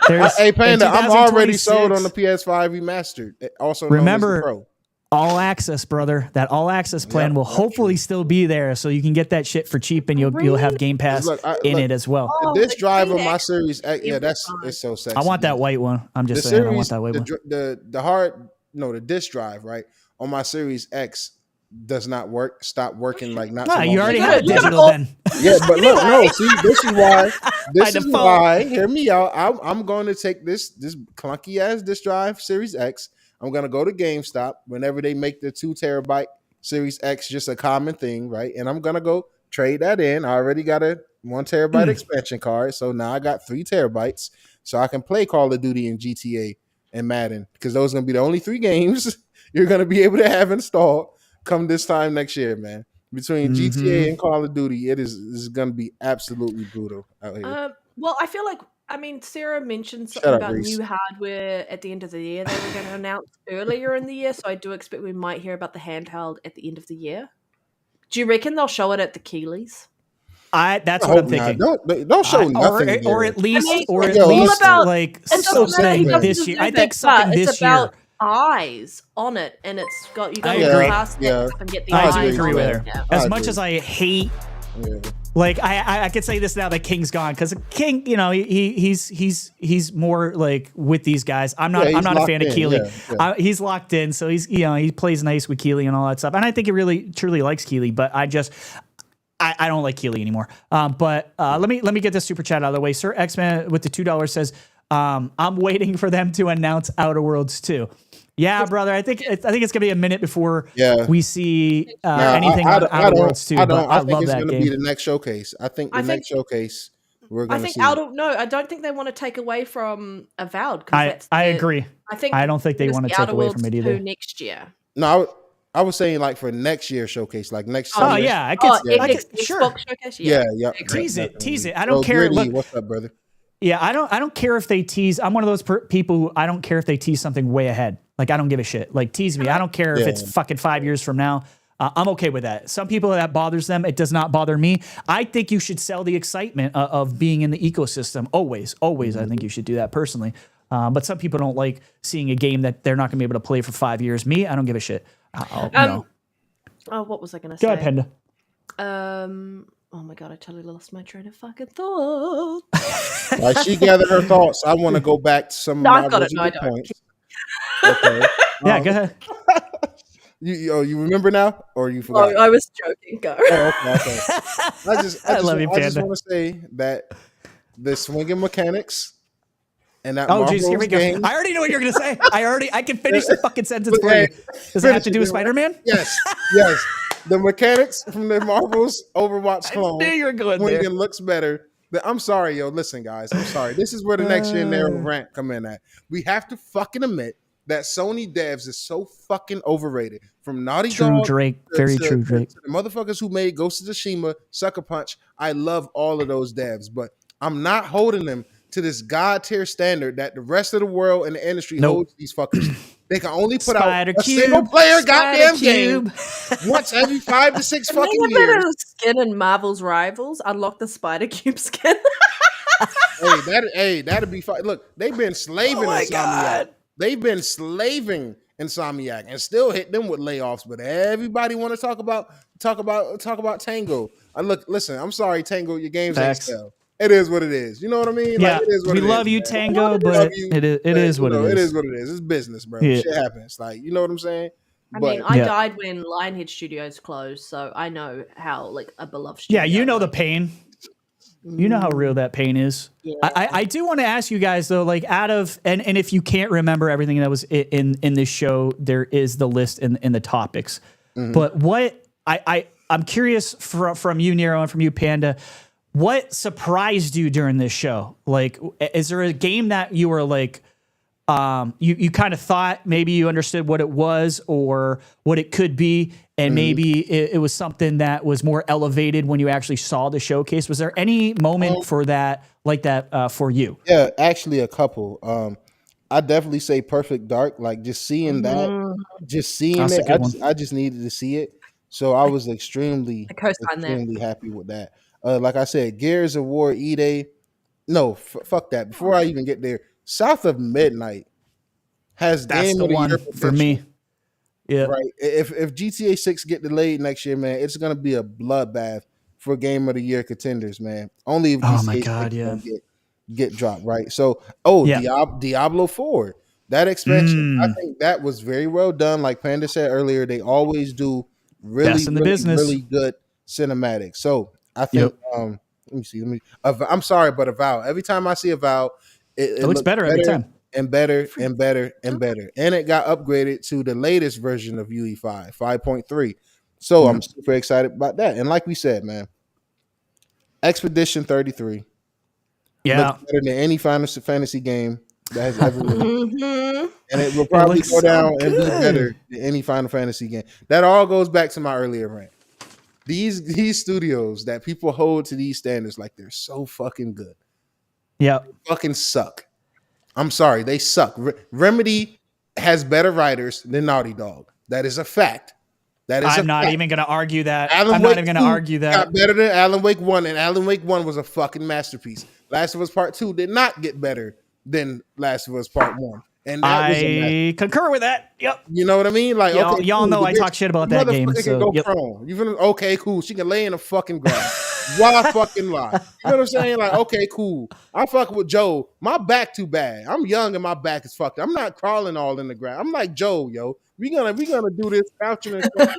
Hey, Panda, I'm already sold on the PS5 remastered. Also, remember, Pro. All access, brother. That all access plan will hopefully still be there, so you can get that shit for cheap, and you'll have Game Pass in it as well. This drive on my Series X, it's so sexy. I want that white one. I'm just saying, I want that white one. The disc drive, right, on my Series X does not work. Stop working like not. No, you already have a digital then. Yeah, but look, no. See, this is why. This is why. Hear me out. I'm going to take this clunky ass disc drive Series X. I'm going to go to GameStop whenever they make the 2 terabyte Series X just a common thing, right? And I'm going to go trade that in. I already got a 1 terabyte expansion card, so now I got 3 terabytes, so I can play Call of Duty and GTA and Madden, because those are going to be the only 3 games you're going to be able to have installed come this time next year, man. Between GTA and Call of Duty, is going to be absolutely brutal out here. Well, I feel like, Sarah mentioned something about new hardware at the end of the year they were going to announce earlier in the year, so I do expect we might hear about the handheld at the end of the year. Do you reckon they'll show it at the Keeleys? That's what I'm thinking. Don't show nothing, or at least, like something this year. I think something this year. Eyes on it, and it's got you got to pass it and get the eyes. I agree with her. As much as I hate, like I could say this now that King's gone, because King, he's more like with these guys. I'm not a fan of Keeley. He's locked in, so he plays nice with Keeley and all that stuff, and I think he really truly likes Keeley, but I don't like Keeley anymore. But let me get this super chat out of the way. Sir X-Man with the $2 says, I'm waiting for them to announce Outer Worlds 2. Yeah, brother. I think it's gonna be a minute before we see anything on Outer Worlds 2. I think it's gonna be the next showcase. I think next showcase we're gonna see. I don't think they want to take away from Avowed. I agree. I don't think they want to take away from it either. Next year. No, I was saying like for next year showcase, like next. Oh yeah, I could sure. Showcase, yeah. Tease it. I don't care. Look, what's up, brother? Yeah, I don't care if they tease. I'm one of those people who I don't care if they tease something way ahead. Like, I don't give a shit. Like, tease me. I don't care if it's fucking 5 years from now. I'm okay with that. Some people, that bothers them. It does not bother me. I think you should sell the excitement of being in the ecosystem. Always. I think you should do that personally. But some people don't like seeing a game that they're not going to be able to play for 5 years. Me, I don't give a shit. Oh, what was I going to say? Go ahead, Panda. Oh my god, I totally lost my train of fucking thought. Like, she gathered her thoughts. I want to go back to some of my original points. Okay. Yeah, go ahead. You remember now, or you forgot? Oh, I was joking. Go. Oh, okay. I love you, just Panda. want to say that the swinging mechanics and that Oh, geez, here we go. game. I already know what you're gonna say. I can finish the fucking sentence for you. Does it have to do with Spider-Man? Yes. The mechanics from the Marvel's Overwatch clone. I knew you were going there. Swinging looks better. I'm sorry, yo. Listen, guys. I'm sorry. This is where the next gen Nero rant come in at. We have to fucking admit that Sony devs is so fucking overrated. From Naughty Dog, Drake. Very true, Drake. To the motherfuckers who made Ghost of Tsushima, Sucker Punch. I love all of those devs, but I'm not holding them to this god tier standard that the rest of the world and the industry holds these fuckers. They can only put out a single player goddamn game once every 5 to 6 fucking years. Skin in Marvel's Rivals. Unlock the Spider Cube skin. That'd be fine. Look, they've been slaving Insomniac. They've been slaving Insomniac and still hit them with layoffs. But everybody want to talk about Tango. Listen. I'm sorry, Tango. Your games ain't sell. It is what it is. You know what I mean? Yeah, like, it is what we it love is, you, man. Tango, but it is what it is. It is what it is. It's business, bro. Yeah. Shit happens. Like, you know what I'm saying? I mean, I died when Lionhead Studios closed, so I know how like a beloved studio. Yeah, you know the pain. You know how real that pain is. Yeah. I do want to ask you guys though, like out of and if you can't remember everything that was in this show, there is the list in the topics. Mm-hmm. But what I'm curious from you, Nero, and from you, Panda. What surprised you during this show? Like, is there a game that you were like, you kind of thought maybe you understood what it was or what it could be, and maybe it was something that was more elevated when you actually saw the showcase? Was there any moment for that, like that, for you? Yeah, actually a couple. I definitely say Perfect Dark. Like just seeing that, just seeing it, I just needed to see it. So I was extremely happy with that. Like I said, Gears of War E-Day. No, fuck that. Before I even get there, South of Midnight has that's the one for me. Yeah, right. If GTA 6 get delayed next year, man, it's gonna be a bloodbath for Game of the Year contenders, man. Only if GTA 6 get dropped, right? So, Diablo 4, that expansion, I think that was very well done. Like Panda said earlier, they always do really good cinematics. So I think let me see. I'm sorry, but Avowed. Every time I see Avowed, it looks better every time. And better and better and better. And it got upgraded to the latest version of UE5, 5.3. So I'm super excited about that. And like we said, man, Expedition 33. Yeah. Looks better than any Final Fantasy game that has ever been. And it will probably go down and be better than any Final Fantasy game. That all goes back to my earlier rant. These studios that people hold to these standards like they're so fucking good. Yeah. They fucking suck. I'm sorry, they suck. Remedy has better writers than Naughty Dog. That is a fact. I'm not even going to argue that. I'm not even going to argue that. Got better than Alan Wake 1, and Alan Wake 1 was a fucking masterpiece. Last of Us Part 2 did not get better than Last of Us Part 1. And that I concur with that. Yep. You know what I mean? Like, y'all know I talk shit about that game. So, okay, cool. She can lay in the fucking grass. Why fucking lie? You know what I'm saying? Like, okay, cool. I'm fucking with Joe. My back too bad. I'm young and my back is fucked. I'm not crawling all in the ground. I'm like Joe, yo. We gonna do this crouching and stuff.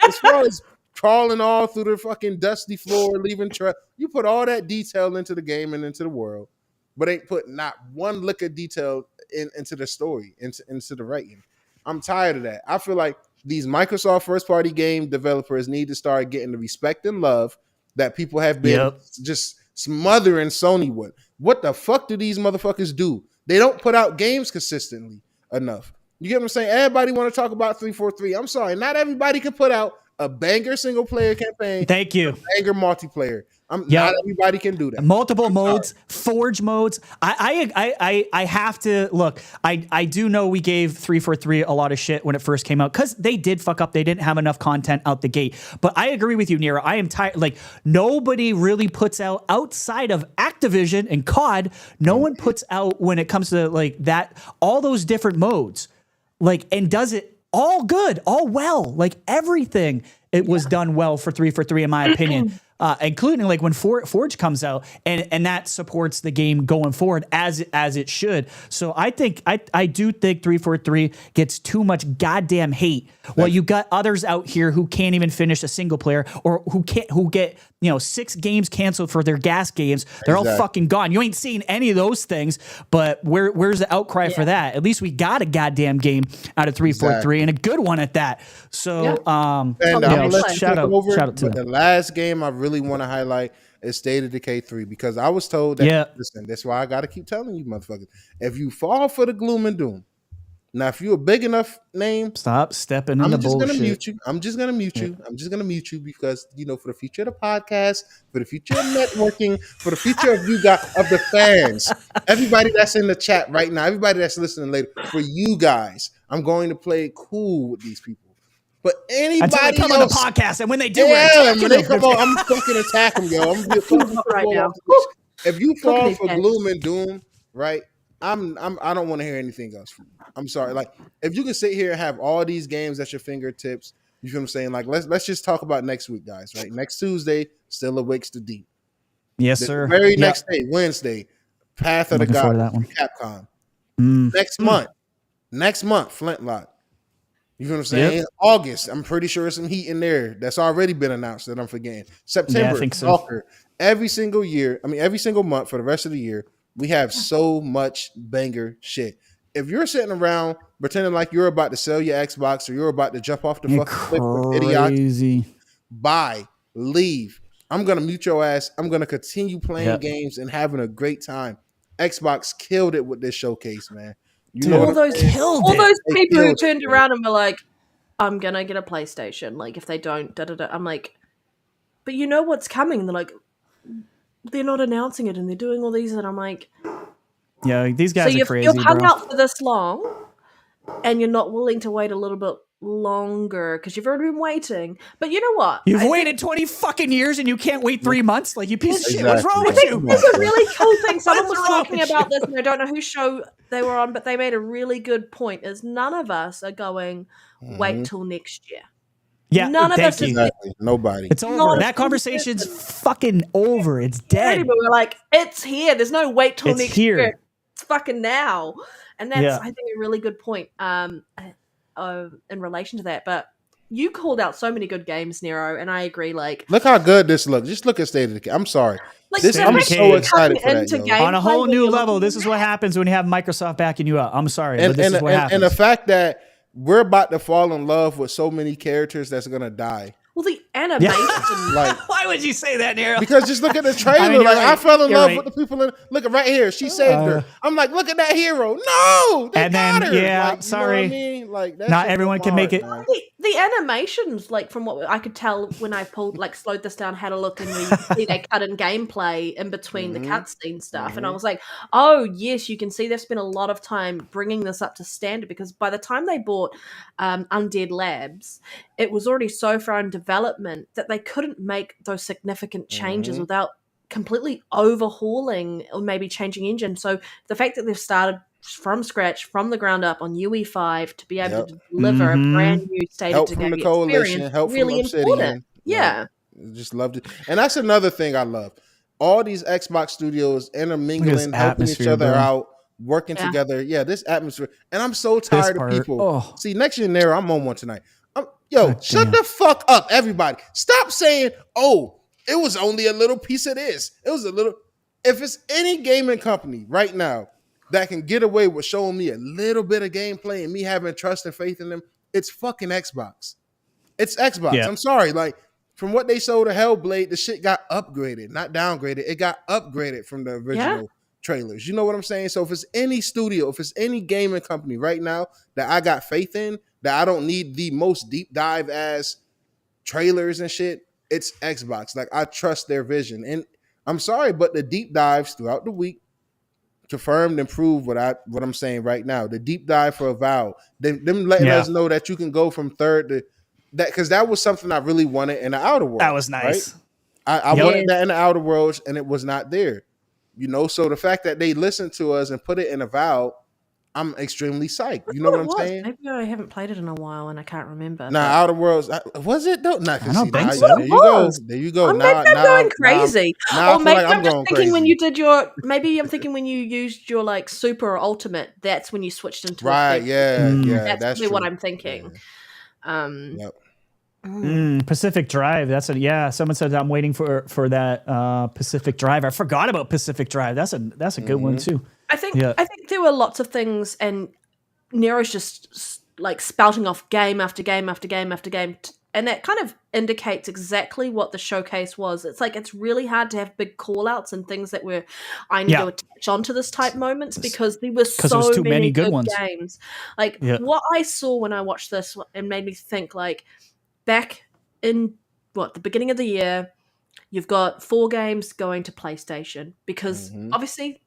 As far as crawling all through the fucking dusty floor, leaving trail. You put all that detail into the game and into the world, but ain't put not one lick of detail into the story, into the writing. I'm tired of that. I feel like these Microsoft first-party game developers need to start getting the respect and love that people have been just smothering Sony with. What the fuck do these motherfuckers do? They don't put out games consistently enough. You get what I'm saying? Everybody want to talk about 343. I'm sorry, not everybody can put out a banger single player campaign. Thank you. Banger multiplayer. Not everybody can do that. Multiple modes, forge modes. I have to look. I do know we gave 343 a lot of shit when it first came out because they did fuck up. They didn't have enough content out the gate. But I agree with you, Nero. I am tired. Like nobody really puts out outside of Activision and COD. No one puts out when it comes to like that. All those different modes, like and does it all good, all well. Like everything, it was done well for 343 in my opinion. including like when Forge comes out, and that supports the game going forward as it should. So I think I do think 343 gets too much goddamn hate. Well, you got others out here who can't even finish a single player, or who get 6 games canceled for their gas games. They're all fucking gone. You ain't seen any of those things, but where's the outcry for that? At least we got a goddamn game out of 343 and a good one at that. So shout out to the last game I really want to highlight is State of Decay 3, because I was told that listen, that's why I gotta keep telling you motherfuckers. If you fall for the gloom and doom, now if you're a big enough name, stop stepping in the bullshit. I'm just gonna mute you because for the future of the podcast, for the future of networking, for the future of you guys, of the fans, everybody that's in the chat right now, everybody that's listening later, for you guys, I'm going to play it cool with these people. But anybody until they come on the podcast, and when they do, when they come on, I'm fucking attack them, yo. I'm right now. If you fall for gloom and doom, right? I don't want to hear anything else from you. I'm sorry. Like, if you can sit here and have all these games at your fingertips, you feel what I'm saying? Like, let's just talk about next week, guys. Right? Next Tuesday, Still Awakes the Deep. Yes, sir. Very next day, Wednesday, Path of the Gods, Capcom. Next month, Flintlock. You know what I'm saying? Yep. August, I'm pretty sure there's some heat in there that's already been announced that I'm forgetting. September, Stalker. Every single month for the rest of the year, we have so much banger shit. If you're sitting around pretending like you're about to sell your Xbox or you're about to jump off the fucking cliff with idiots, leave. I'm going to mute your ass. I'm going to continue playing games and having a great time. Xbox killed it with this showcase, man. All those people who turned around and were like, I'm going to get a PlayStation. Like, if they don't, I'm like, but you know what's coming? They're like, they're not announcing it and they're doing all these. And I'm like, yeah, these guys are crazy. You've hung out for this long and you're not willing to wait a little bit longer because you've already been waiting. But you know what? You've waited 20 fucking years and you can't wait 3 months? Like, you piece of shit. What's wrong with you? It's a really cool thing. Someone was talking about this and I don't know whose show they were on, but they made a really good point is none of us are going, wait till next year. Yeah, none of us. Exactly. Nobody. It's over. That conversation's fucking over. It's dead. But we're like, it's here. There's no wait till next year. It's fucking now. And that's, I think, a really good point in relation to that. But you called out so many good games, Nero, and I agree. Like, look how good this looks. Just look at State of Decay. I'm sorry. Like, I'm so excited for that. On a whole new level, this is what happens when you have Microsoft backing you up. I'm sorry, but this is what happens. And the fact that we're about to fall in love with so many characters that's gonna die. Well, the animation. Why would you say that, Nero? Because just look at the trailer. I fell in love with the people in. Look right here. She saved her. I'm like, look at that hero. No, they got her. Yeah, sorry. You know what I mean? Like, not everyone can make it. The animations, like from what I could tell when I slowed this down, had a look, and we see they cut in gameplay in between the cutscene stuff, and I was like, oh yes, you can see they've spent a lot of time bringing this up to standard because by the time they bought Undead Labs, it was already so far in development that they couldn't make those significant changes without completely overhauling or maybe changing engine. So the fact that they've started from scratch, from the ground up on UE5 to be able to deliver a brand new state of Decay experience, help really from important. Yeah. Just loved it. And that's another thing I love. All these Xbox studios intermingling, helping each other out, working together. Yeah, this atmosphere. And I'm so tired of people. See, Next Gen Nero, I'm on one tonight. Shut the fuck up, everybody. Stop saying, it was only a little piece of this. It was a little. If it's any gaming company right now that can get away with showing me a little bit of gameplay and me having trust and faith in them, it's fucking Xbox. It's Xbox. Yeah. I'm sorry. Like, from what they showed to Hellblade, the shit got upgraded, not downgraded. It got upgraded from the original trailers. You know what I'm saying? So if it's any studio, if it's any gaming company right now that I got faith in, that I don't need the most deep dive ass trailers and shit, it's Xbox. Like, I trust their vision. And I'm sorry, but the deep dives throughout the week confirmed and proved what I'm saying right now. The deep dive for Avowed, them letting us know that you can go from third to that, because that was something I really wanted in the Outer Worlds. That was nice. Right? I wanted that in the Outer Worlds, and it was not there. So the fact that they listened to us and put it in Avowed, I'm extremely psyched. I You know thought what it I'm was. saying? Maybe I haven't played it in a while and I can't remember. Nah, Outer Worlds was it though? Nah, I don't think now, so. there you go. There you go. Oh, maybe I'm going crazy. Now Or I feel maybe like I'm I'm just going thinking when crazy. you did your. Maybe I'm thinking when you used your like super or ultimate. That's when you switched into Right? Yeah, yeah. That's That's probably true. what I'm thinking. Yep. Pacific Drive. That's a Someone said I'm waiting for that Pacific Drive. I forgot about Pacific Drive. That's a good one too. I think there were lots of things, and Nero's just like spouting off game after game after game after game, and that kind of indicates exactly what the showcase was. It's like it's really hard to have big call outs and things that were I need to attach onto this type moments because there were so many good ones. Games. Like what I saw when I watched this and made me think like back in the beginning of the year, you've got 4 games going to PlayStation because obviously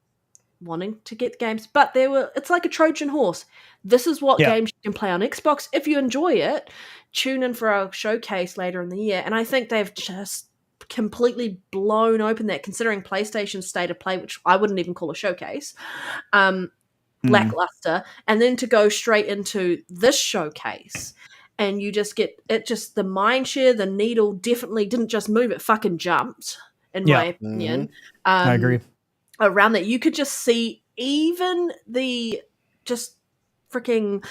wanting to get games, but it's like a Trojan horse. This is what games you can play on Xbox. If you enjoy it, tune in for our showcase later in the year. And I think they've just completely blown open that, considering PlayStation's state of play, which I wouldn't even call a showcase, lackluster, and then to go straight into this showcase. And you just get it. Just the mind share, the needle definitely didn't just move; it fucking jumped. In my opinion, I agree. Around that, you could just see even the just freaking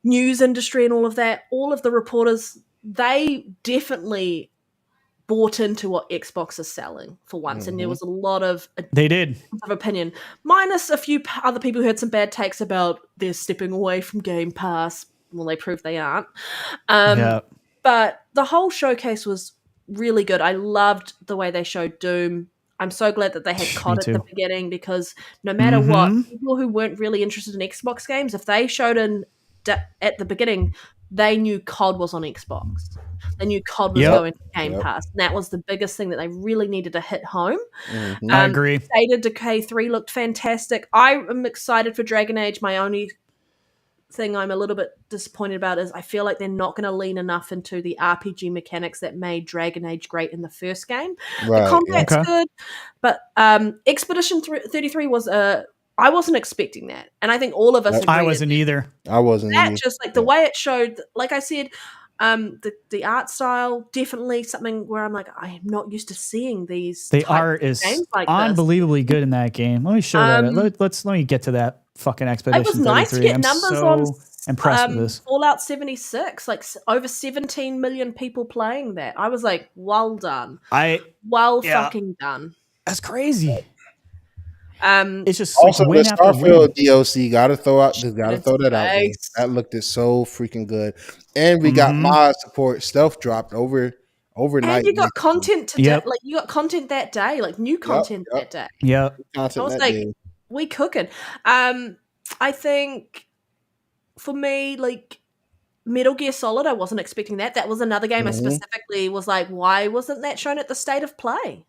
news industry and all of that. All of the reporters, they definitely bought into what Xbox is selling for once, and there was a lot of opinion, minus a few other people who had some bad takes about they're stepping away from Game Pass. Well, they prove they aren't. But the whole showcase was really good. I loved the way they showed Doom. I'm so glad that they had COD at the beginning because no matter what, people who weren't really interested in Xbox games, if they showed at the beginning, they knew COD was on Xbox. They knew COD was going to Game Pass. And that was the biggest thing that they really needed to hit home. I agree. Decay 3 looked fantastic. I am excited for Dragon Age. My only thing I'm a little bit disappointed about is I feel like they're not going to lean enough into the RPG mechanics that made Dragon Age great in the first game. Right, the combat's good, but Expedition 33 was I wasn't expecting that, and I think all of us I wasn't either. I wasn't that either. Just like the way it showed, like I said, the art style definitely something where I'm like, I am not used to seeing these. The art is like unbelievably good in that game. Let me show that. Let me get to that fucking Expedition 33. It was nice to get numbers on impressed with this. Fallout 76, like over 17 million people playing that. I was like, well done. Fucking done. That's crazy. It's just also like the Starfield DLC. Gotta throw that out. Man. That looked so freaking good, and we got mod support. Stealth dropped overnight. And you got content today. Like you got content that day, like new content that day. Yep. I was like, we cooking. I think for me, like Metal Gear Solid, I wasn't expecting that. That was another game I specifically was like, why wasn't that shown at the state of play?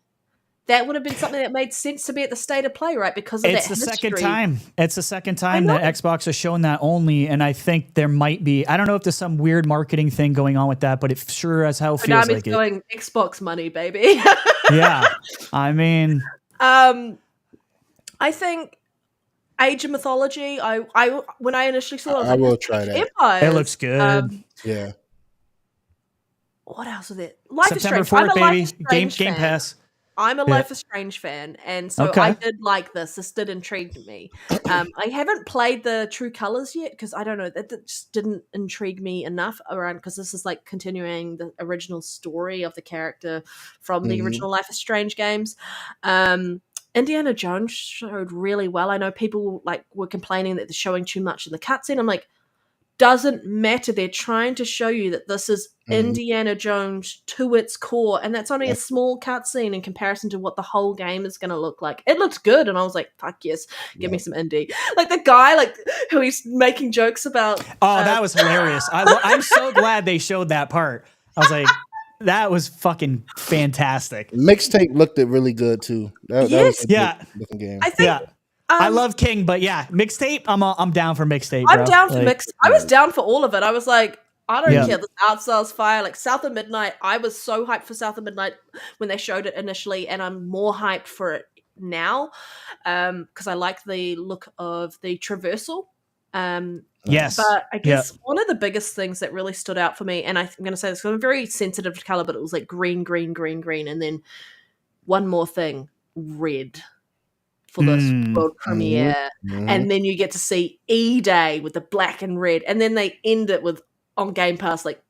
That would have been something that made sense to be at the state of play, right? Because of it's the second time. It's the second time that Xbox has shown that only, and I think there might be. I don't know if there's some weird marketing thing going on with that, but it sure as hell feels like it. Going Xbox money, baby. Yeah, I mean, I think Age of Mythology. I when I initially saw it, I will try that. Empires. It looks good. Yeah. What else is it? Life September is Strange. 4th, baby. Game Pass. I'm a Life is Strange fan, and so I did like this. This did intrigue me. I haven't played the True Colors yet because I don't know, that just didn't intrigue me enough around, because this is like continuing the original story of the character from the original Life is Strange games. Indiana Jones showed really well. I know people were complaining that they're showing too much in the cutscene. I'm like, doesn't matter. They're trying to show you that this is Indiana Jones to its core, and that's only a small cutscene in comparison to what the whole game is going to look like. It looked good, and I was like, fuck yes, give me some indie. Like the guy, who he's making jokes about. Oh, that was hilarious. I'm so glad they showed that part. I was like, that was fucking fantastic. Mixtape looked really good too. That was a good looking game. I think. I love King, but mixtape. I'm down for mixtape. I'm down for mix. I was down for all of it. I was like, I don't care. The art style's fire. Like South of Midnight, I was so hyped for South of Midnight when they showed it initially, and I'm more hyped for it now, because I like the look of the traversal. Yes. But I guess one of the biggest things that really stood out for me, and I'm going to say this because I'm very sensitive to color, but it was like green, green, green, green, and then one more thing, red for this world premiere. And then you get to see E-Day with the black and red, and then they end it with on Game Pass like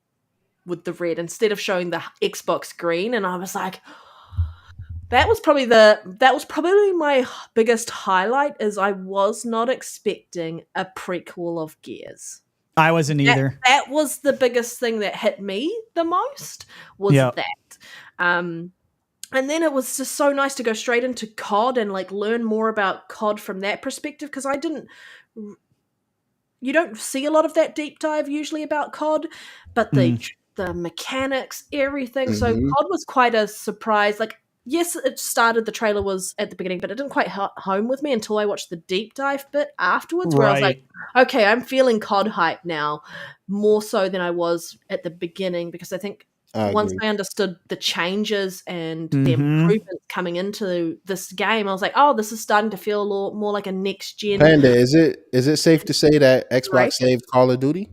with the red instead of showing the Xbox green. And I was like, that was probably my biggest highlight, is I was not expecting a prequel of Gears. I wasn't either. That was the biggest thing that hit me the most, was that. And then it was just so nice to go straight into COD and like learn more about COD from that perspective, because you don't see a lot of that deep dive usually about COD, but the mechanics, everything. So COD was quite a surprise. Like, yes, the trailer was at the beginning, but it didn't quite hit home with me until I watched the deep dive bit afterwards, where I was like, okay, I'm feeling COD hype now, more so than I was at the beginning, because I think once I understood the changes and the improvements coming into this game, I was like, oh, this is starting to feel a lot more like a next gen. Panda, is it safe to say that Xbox saved Call of Duty?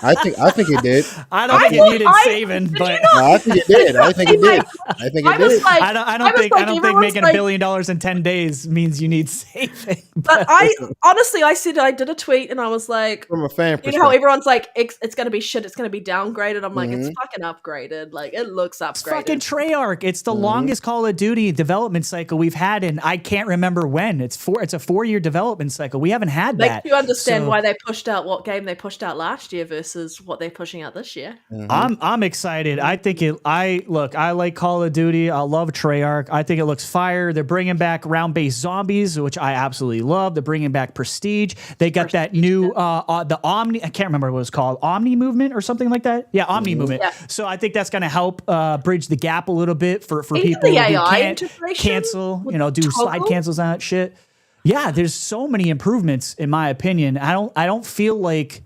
I think it did. I don't think it needed saving, but no, I think it did. I think it did. I don't think making $1 billion in 10 days means you need saving. But I honestly, I did a tweet and I was like, from a fan perspective, you know how everyone's like, it's going to be shit, it's going to be downgraded. I'm like, it's fucking upgraded. Like, it looks upgraded. It's fucking Treyarch. It's the longest Call of Duty development cycle we've had, and I can't remember when. It's a 4-year development cycle. We haven't had that. Makes you understand why they pushed out what game they pushed out last year versus what they're pushing out this year. I'm excited. I think I like Call of Duty. I love Treyarch. I think it looks fire. They're bringing back round-based zombies, which I absolutely love. They're bringing back Prestige. They got that new the Omni. I can't remember what it was called. Omni movement or something like that. Yeah, Omni movement. Yeah. So I think that's going to help bridge the gap a little bit for people who can't cancel. Do slide cancels on that shit. Yeah, there's so many improvements in my opinion. I don't feel like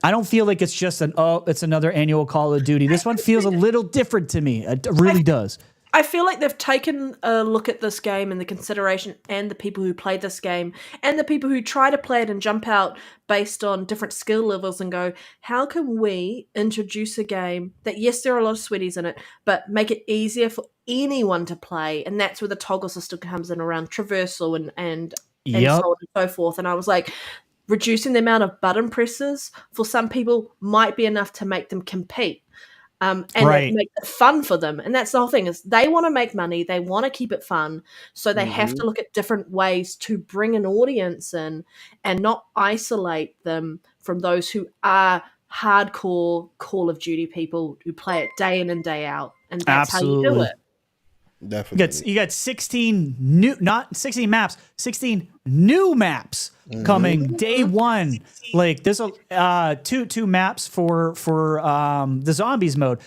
it's just it's another annual Call of Duty. This one feels a little different to me. It really does. I feel like they've taken a look at this game and the consideration and the people who play this game and the people who try to play it and jump out based on different skill levels and go, how can we introduce a game that, yes, there are a lot of sweaties in it, but make it easier for anyone to play? And that's where the toggle system comes in around traversal and so on and so forth. And I was like, reducing the amount of button presses for some people might be enough to make them compete. And make it fun for them. And that's the whole thing, is they want to make money. They want to keep it fun. So they have to look at different ways to bring an audience in and not isolate them from those who are hardcore Call of Duty people who play it day in and day out. And that's how you do it. Definitely. You got 16 new maps coming day one. Like there's two maps for the zombies mode.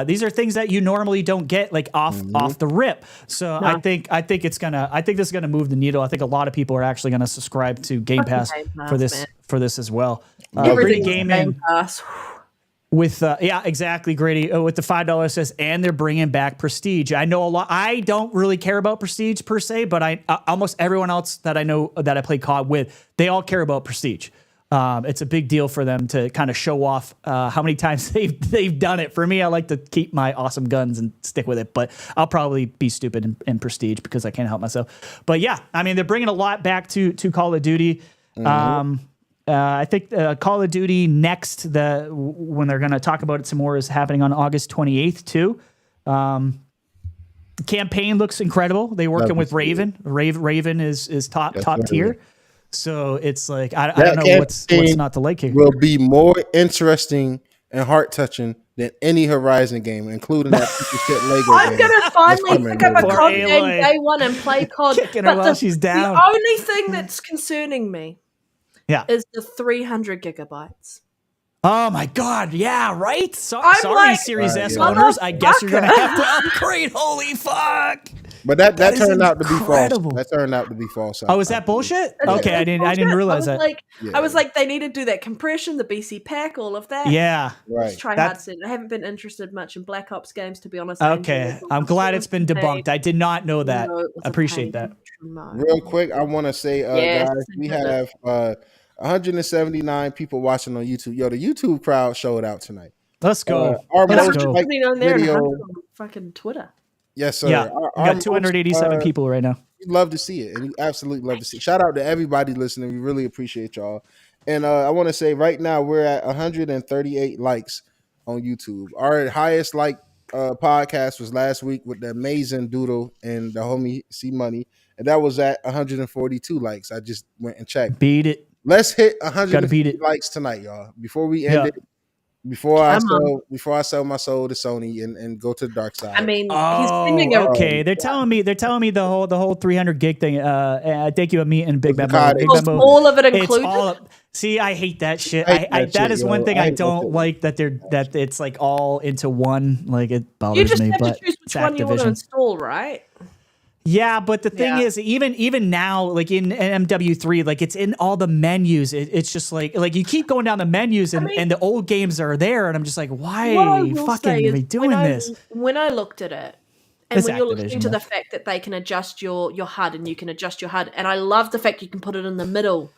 These are things that you normally don't get like off the rip. So no. I think this is gonna move the needle. I think a lot of people are actually gonna subscribe to Game Pass for this as well. Everything Game Pass. With exactly, Grady. With the $5 says, and they're bringing back Prestige. I know a lot. I don't really care about Prestige per se, but I almost everyone else that I know that I play COD with, they all care about Prestige. It's a big deal for them to kind of show off how many times they've done it. For me, I like to keep my awesome guns and stick with it, but I'll probably be stupid in Prestige because I can't help myself. But yeah, I mean, they're bringing a lot back to Call of Duty. I think Call of Duty Next, when they're going to talk about it some more, is happening on August 28th too. Campaign looks incredible. They're working with Raven. Raven is top tier. So it's like I don't know what's not to like here. Will be more interesting and heart touching than any Horizon game, including that shit Lego I'm game. I'm gonna finally pick up a COD game day one and play COD. Kicking her while she's down. The only thing that's concerning me is the 300 gigabytes. Oh my God! Yeah, right. Sorry, Series S owners. I guess you're gonna have to upgrade. Holy fuck! But that turned out to be false. incredible. That turned out to be false. Oh, is that bullshit? Okay, I didn't realize that. I was like, they need to do that compression, the BC pack, all of that. Yeah, right. Just try hard to. I haven't been interested much in Black Ops games, to be honest. Okay, I'm glad it's been debunked. I did not know that. I appreciate that. Real quick, I want to say, guys, we have 179 people watching on YouTube. Yo, the YouTube crowd showed out tonight. Let's go. Our Let's most go. liked video. Fucking Twitter. Yes, sir. Yeah, we got 287 people right now. We'd love to see it, and we absolutely love to see it. Shout out to everybody listening. We really appreciate y'all. And I want to say right now we're at 138 likes on YouTube. Our highest like podcast was last week with the amazing Doodle and the homie C Money, and that was at 142 likes. I just went and checked. Beat it. Let's hit 100 likes tonight, y'all. Before we end it. Before I sell my soul to Sony and go to the dark side. I mean, he's sending okay. They're telling me the whole 300 gig thing. Thank you, me and Big Memo. All of it included. See, I hate that shit. That is one thing I don't like, that it's like all into one. Like, it bothers me. You just have to choose which one you want to install, right? Yeah, but the thing is, even now, like in MW3, like it's in all the menus. It's just like you keep going down the menus, and the old games are there, and I'm just like, why fucking are we doing this? When I looked at it, and when you're looking to the fact that they can adjust your HUD, and you can adjust your HUD, and I love the fact you can put it in the middle,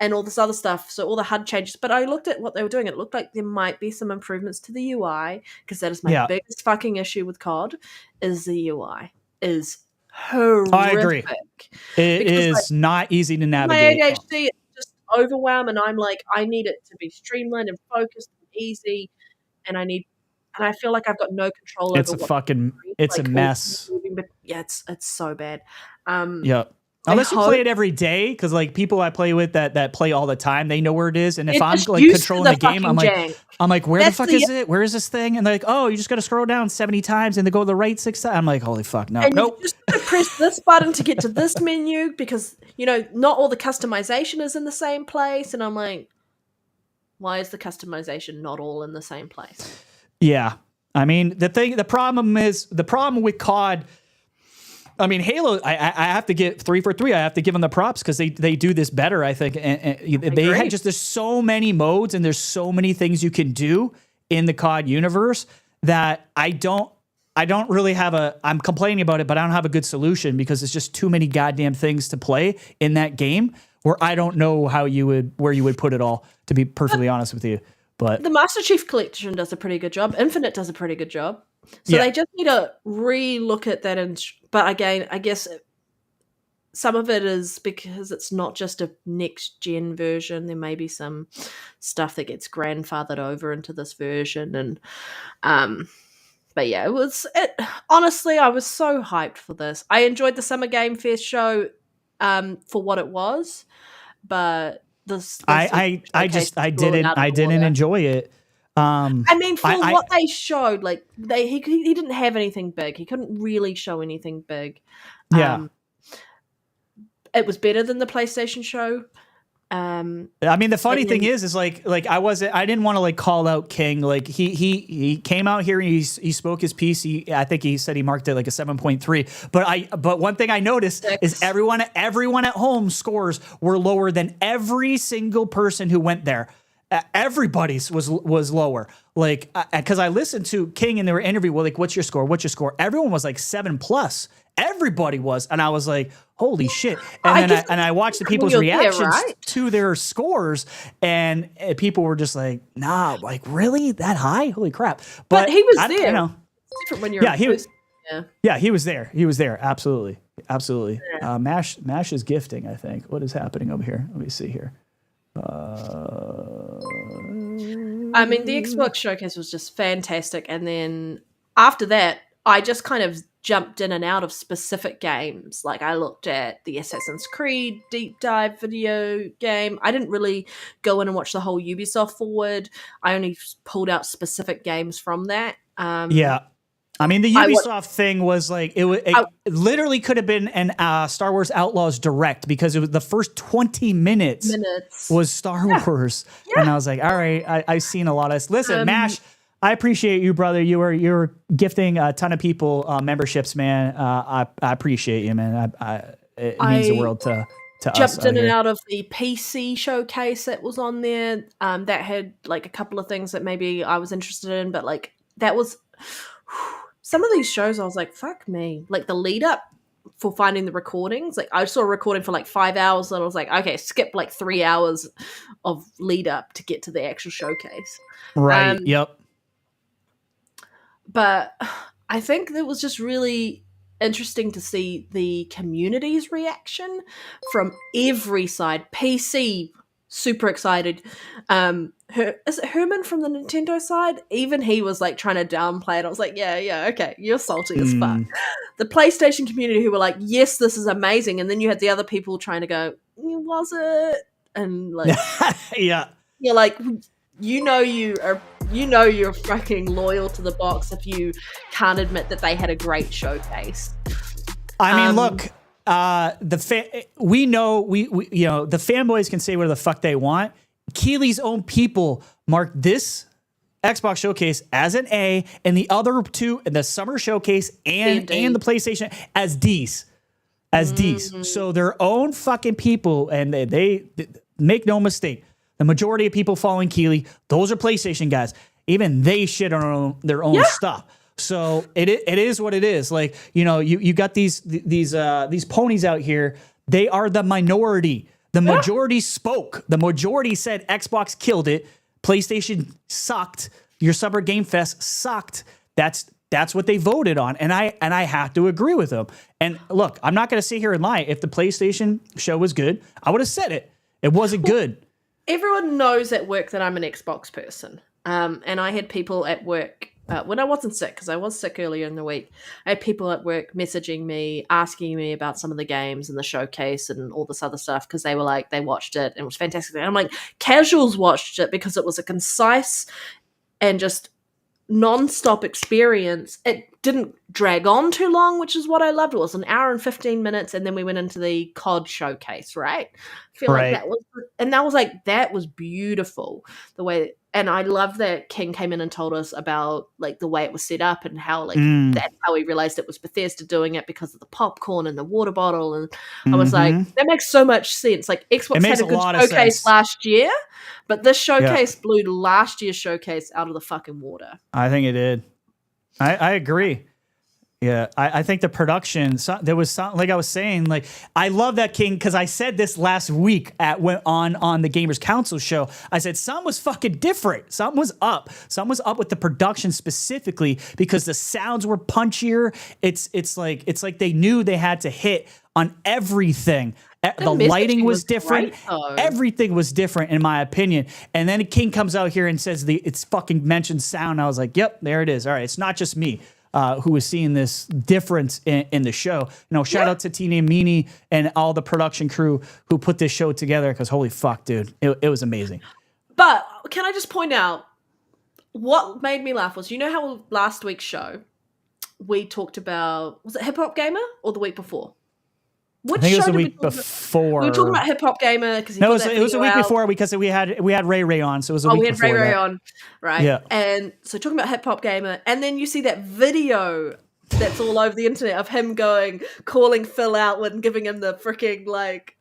and all this other stuff, so all the HUD changes. But I looked at what they were doing. It looked like there might be some improvements to the UI, because that is my biggest fucking issue with COD, is the UI is horrific. I agree. It is not easy to navigate. My ADHD is just overwhelmed, and I'm like, I need it to be streamlined and focused and easy, and I feel like I've got no control over it's a mess. Yeah, it's so bad. Unless you play it every day, because like people I play with that play all the time, they know where it is. And if I'm like controlling the game, I'm like, where the fuck is it? Where is this thing? And they're like, oh, you just got to scroll down 70 times and then go to the right 6 times. I'm like, holy fuck, no, nope. You just got to press this button to get to this menu, because not all the customization is in the same place. And I'm like, why is the customization not all in the same place? Yeah, I mean the problem with COD. I mean, Halo, I have to get 3 for 3. I have to give them the props, because they do this better, I think. And they had there's so many modes, and there's so many things you can do in the COD universe that I don't really have I'm complaining about it, but I don't have a good solution, because it's just too many goddamn things to play in that game, where I don't know where you would put it all, to be perfectly honest with you. But the Master Chief Collection does a pretty good job. Infinite does a pretty good job. So they just need to re-look at that. But again, I guess some of it is because it's not just a next-gen version. There may be some stuff that gets grandfathered over into this version. And but yeah, honestly, I was so hyped for this. I enjoyed the Summer Game Fest show for what it was, but I didn't enjoy it. I mean, for what they showed, like he didn't have anything big. He couldn't really show anything big. It was better than the PlayStation show. I mean, the funny thing is like I didn't want to like call out King. Like he came out here and he spoke his piece. I think he said he marked it like a 7.3. But one thing I noticed is everyone at home scores were lower than every single person who went there. Everybody's was lower, like because I listened to King and they were interviewed. Well, like, what's your score? Everyone was like 7+. Everybody was, and I was like, holy shit! And I watched the people's reactions to their scores, and people were just like, nah, like really that high? Holy crap! But he was there. It's different when you're he was there. He was there. Absolutely. Yeah. Mash is gifting. I think. What is happening over here? Let me see here. I mean, the Xbox showcase was just fantastic, and then after that, I just kind of jumped in and out of specific games. Like I looked at the Assassin's Creed deep dive video game. I didn't really go in and watch the whole Ubisoft forward. I only pulled out specific games from that. I mean, the Ubisoft thing was like it literally could have been an Star Wars Outlaws Direct, because it was the first 20 minutes was Star Wars, and I was like, all right, I've seen a lot of this. Listen, Mash, I appreciate you, brother. You're gifting a ton of people memberships, man. I appreciate you, man. It means the world to us. Jumped in and out of the PC showcase that was on there. That had like a couple of things that maybe I was interested in, but like that was some of these shows. I was like, fuck me. Like the lead up for finding the recordings. Like I saw a recording for like 5 hours, and I was like, okay, skip like 3 hours of lead up to get to the actual showcase. Right. Yep. But I think it was just really interesting to see the community's reaction from every side. PC, super excited. Is it Herman from the Nintendo side? Even he was like trying to downplay it. I was like, yeah, okay, you're salty as fuck. The PlayStation community who were like, yes, this is amazing. And then you had the other people trying to go, was it? And like, yeah, you're like, you're fucking loyal to the box if you can't admit that they had a great showcase. I mean, look, we know the fanboys can say whatever the fuck they want. Keighley's own people marked this Xbox showcase as an A, and the other two, the summer showcase and the PlayStation as D's. So their own fucking people, and they make no mistake, the majority of people following Keighley, those are PlayStation guys. Even they shit on their own stuff. So it is what it is. Like, you got these ponies out here. They are the minority. The majority spoke. The majority said Xbox killed it. PlayStation sucked. Your Summer Game Fest sucked. That's what they voted on. And I have to agree with them. And look, I'm not going to sit here and lie. If the PlayStation show was good, I would have said it. It wasn't good. Everyone knows at work that I'm an Xbox person. And I had people at work, when I wasn't sick, because I was sick earlier in the week, I had people at work messaging me, asking me about some of the games and the showcase and all this other stuff, because they were like, they watched it and it was fantastic. And I'm like, casuals watched it because it was a concise and just non-stop experience. It didn't drag on too long, which is what I loved. It was an hour and 15 minutes, and then we went into the COD showcase, right? I feel like that was beautiful, the way. And I love that King came in and told us about like the way it was set up and how like that's how we realized it was Bethesda doing it, because of the popcorn and the water bottle. And I was like, that makes so much sense. Like Xbox had a good showcase last year, but this showcase blew last year's showcase out of the fucking water. I think it did. I agree. Yeah, I think the production, there was some, like I was saying, like I love that, King, because I said this last week on the Gamers Council show. I said something was fucking different. Something was up. Something was up with the production specifically, because the sounds were punchier. It's like they knew they had to hit on everything. The lighting was different. Everything was different, in my opinion. And then King comes out here and says it's fucking mentioned sound. I was like, yep, there it is. All right, it's not just me who was seeing this difference in the show. Shout out to Tina Meanie and all the production crew who put this show together, because holy fuck, dude, it was amazing. But can I just point out, what made me laugh was, how last week's show we talked about, was it Hip Hop Gamer or the week before? I think it was the week before. We were talking about Hip Hop Gamer because it was a week before, because we had Ray on, so it was a week before. We had Ray on, right? Yeah. And so talking about Hip Hop Gamer, and then you see that video that's all over the internet of him calling Phil out and giving him the freaking like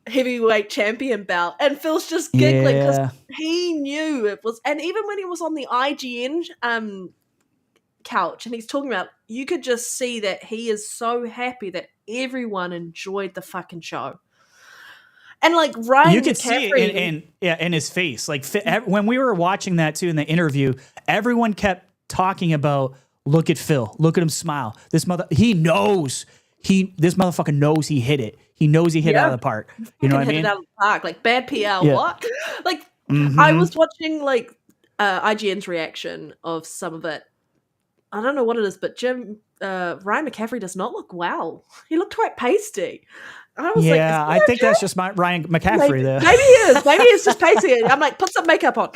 heavyweight champion belt, and Phil's just giggling because he knew it was. And even when he was on the IGN couch and he's talking about, you could just see that he is so happy that everyone enjoyed the fucking show. And like Ryan, you could see it in his face. Like when we were watching that too in the interview, everyone kept talking about, look at Phil, look at him smile. This motherfucker knows he hit it. He knows he hit it out of the park. You know what I mean? Hit it out of the park. Like bad PR. What? Like I was watching like IGN's reaction of some of it. I don't know what it is, but Ryan McCaffrey does not look well. He looked quite pasty. I was like, I think that's just Ryan McCaffrey there. Maybe he is. Maybe it's just pasty. I'm like, put some makeup on.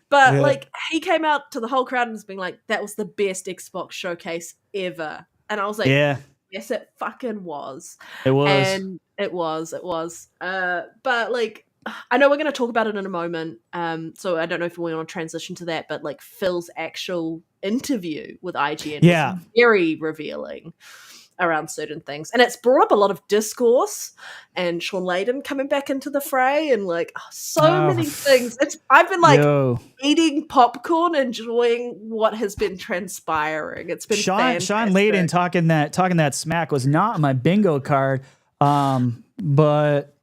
But like he came out to the whole crowd and was being like, that was the best Xbox showcase ever. And I was like, yes, it fucking was. It was. And it was. But like, I know we're going to talk about it in a moment, so I don't know if we want to transition to that, but like Phil's actual interview with IGN was very revealing around certain things, and it's brought up a lot of discourse and Sean Layden coming back into the fray, and like many things. I've been like eating popcorn, enjoying what has been transpiring. It's been Sean Layden talking that smack was not on my bingo card, but.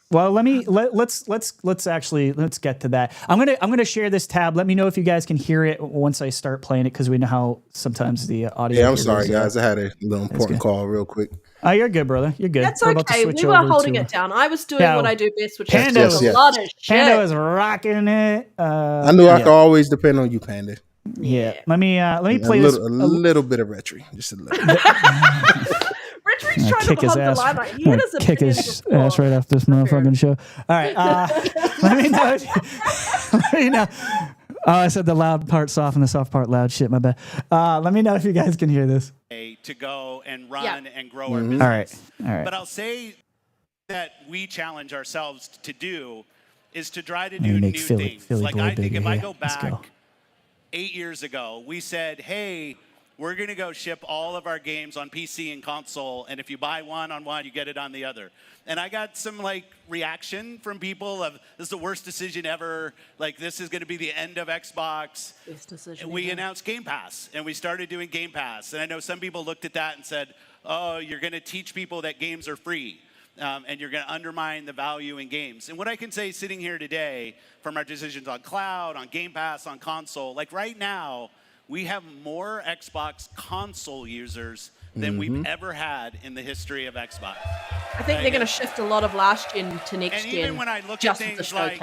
Well, let's get to that. I'm gonna share this tab. Let me know if you guys can hear it once I start playing it, because we know how sometimes the audio. Yeah, I'm sorry, guys. I had a little important call real quick. Oh, you're good, brother. You're good. That's okay. We were holding it down. I was doing what I do best, which is a lot of shit. Panda was rocking it. I knew I could always depend on you, Panda. Yeah. Let me play this. A little bit of Rhetri, just a little. Rhetri's trying to hold the line. Like, he had his kick his ass right off this motherfucking show. All right. Let me know. Let me know. Oh, I said the loud part soft and the soft part loud. Shit, my bad. Let me know if you guys can hear this. To go and run and grow our business. All right. But I'll say that we challenge ourselves to do is to try to do new things. Like I think if I go back 8 years ago, we said, hey, we're going to go ship all of our games on PC and console, and if you buy one on one, you get it on the other. And I got some like reaction from people of, this is the worst decision ever, like this is going to be the end of Xbox. And we announced Game Pass, and we started doing Game Pass. And I know some people looked at that and said, oh, you're going to teach people that games are free, and you're going to undermine the value in games. And what I can say sitting here today, from our decisions on cloud, on Game Pass, on console, like right now, we have more Xbox console users than we've ever had in the history of Xbox. I think they're going to shift a lot of last gen to next gen. And even when I look at things like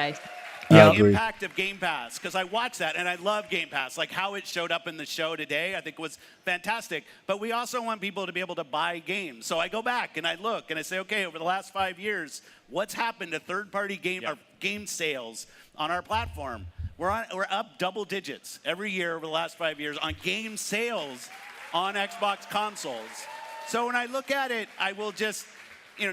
the impact of Game Pass, because I watch that and I love Game Pass, like how it showed up in the show today, I think was fantastic. But we also want people to be able to buy games. So I go back and I look and I say, okay, over the last 5 years, what's happened to third-party game sales on our platform? We're up double digits every year over the last 5 years on game sales on Xbox consoles. So when I look at it, I will just,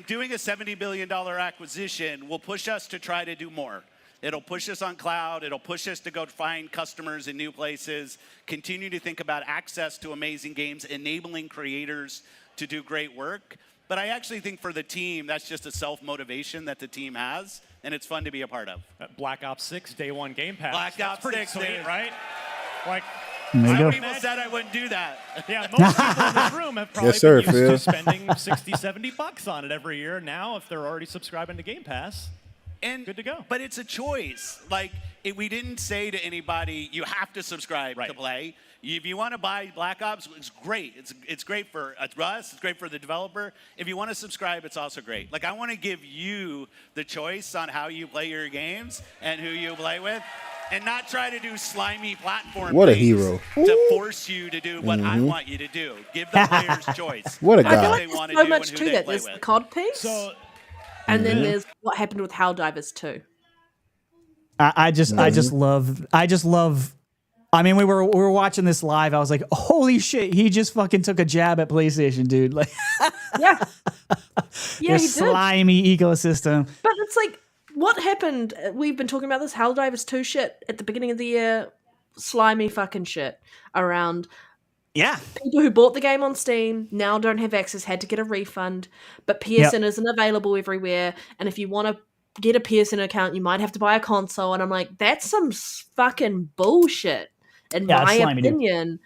doing a $70 billion acquisition will push us to try to do more. It'll push us on cloud. It'll push us to go find customers in new places, continue to think about access to amazing games, enabling creators to do great work. But I actually think for the team, that's just a self-motivation that the team has, and it's fun to be a part of. Black Ops 6 Day 1 Game Pass. Black Ops 6, sweet, right? Like, some people said I wouldn't do that. Yeah, most people in this room have probably been used to spending $60, $70 on it every year. Now, if they're already subscribing to Game Pass, good to go. But it's a choice. Like, we didn't say to anybody, you have to subscribe to play. If you want to buy Black Ops, it's great. It's great for us. It's great for the developer. If you want to subscribe, it's also great. Like, I want to give you the choice on how you play your games and who you play with, and not try to do slimy platform what a things hero to force you to do what I want you to do. Give the players choice. What a guy. I feel like there's so much to that. There's the COD piece, and then there's what happened with Helldivers 2. I just love. I mean, we were watching this live. I was like, "Holy shit!" He just fucking took a jab at PlayStation, dude. Like, yeah, he did. Slimy ecosystem. But it's like, what happened? We've been talking about this Helldivers 2 shit at the beginning of the year. Slimy fucking shit around. Yeah, people who bought the game on Steam now don't have access, had to get a refund. But PSN isn't available everywhere, and if you want to get a PSN account, you might have to buy a console. And I'm like, that's some fucking bullshit. In my opinion.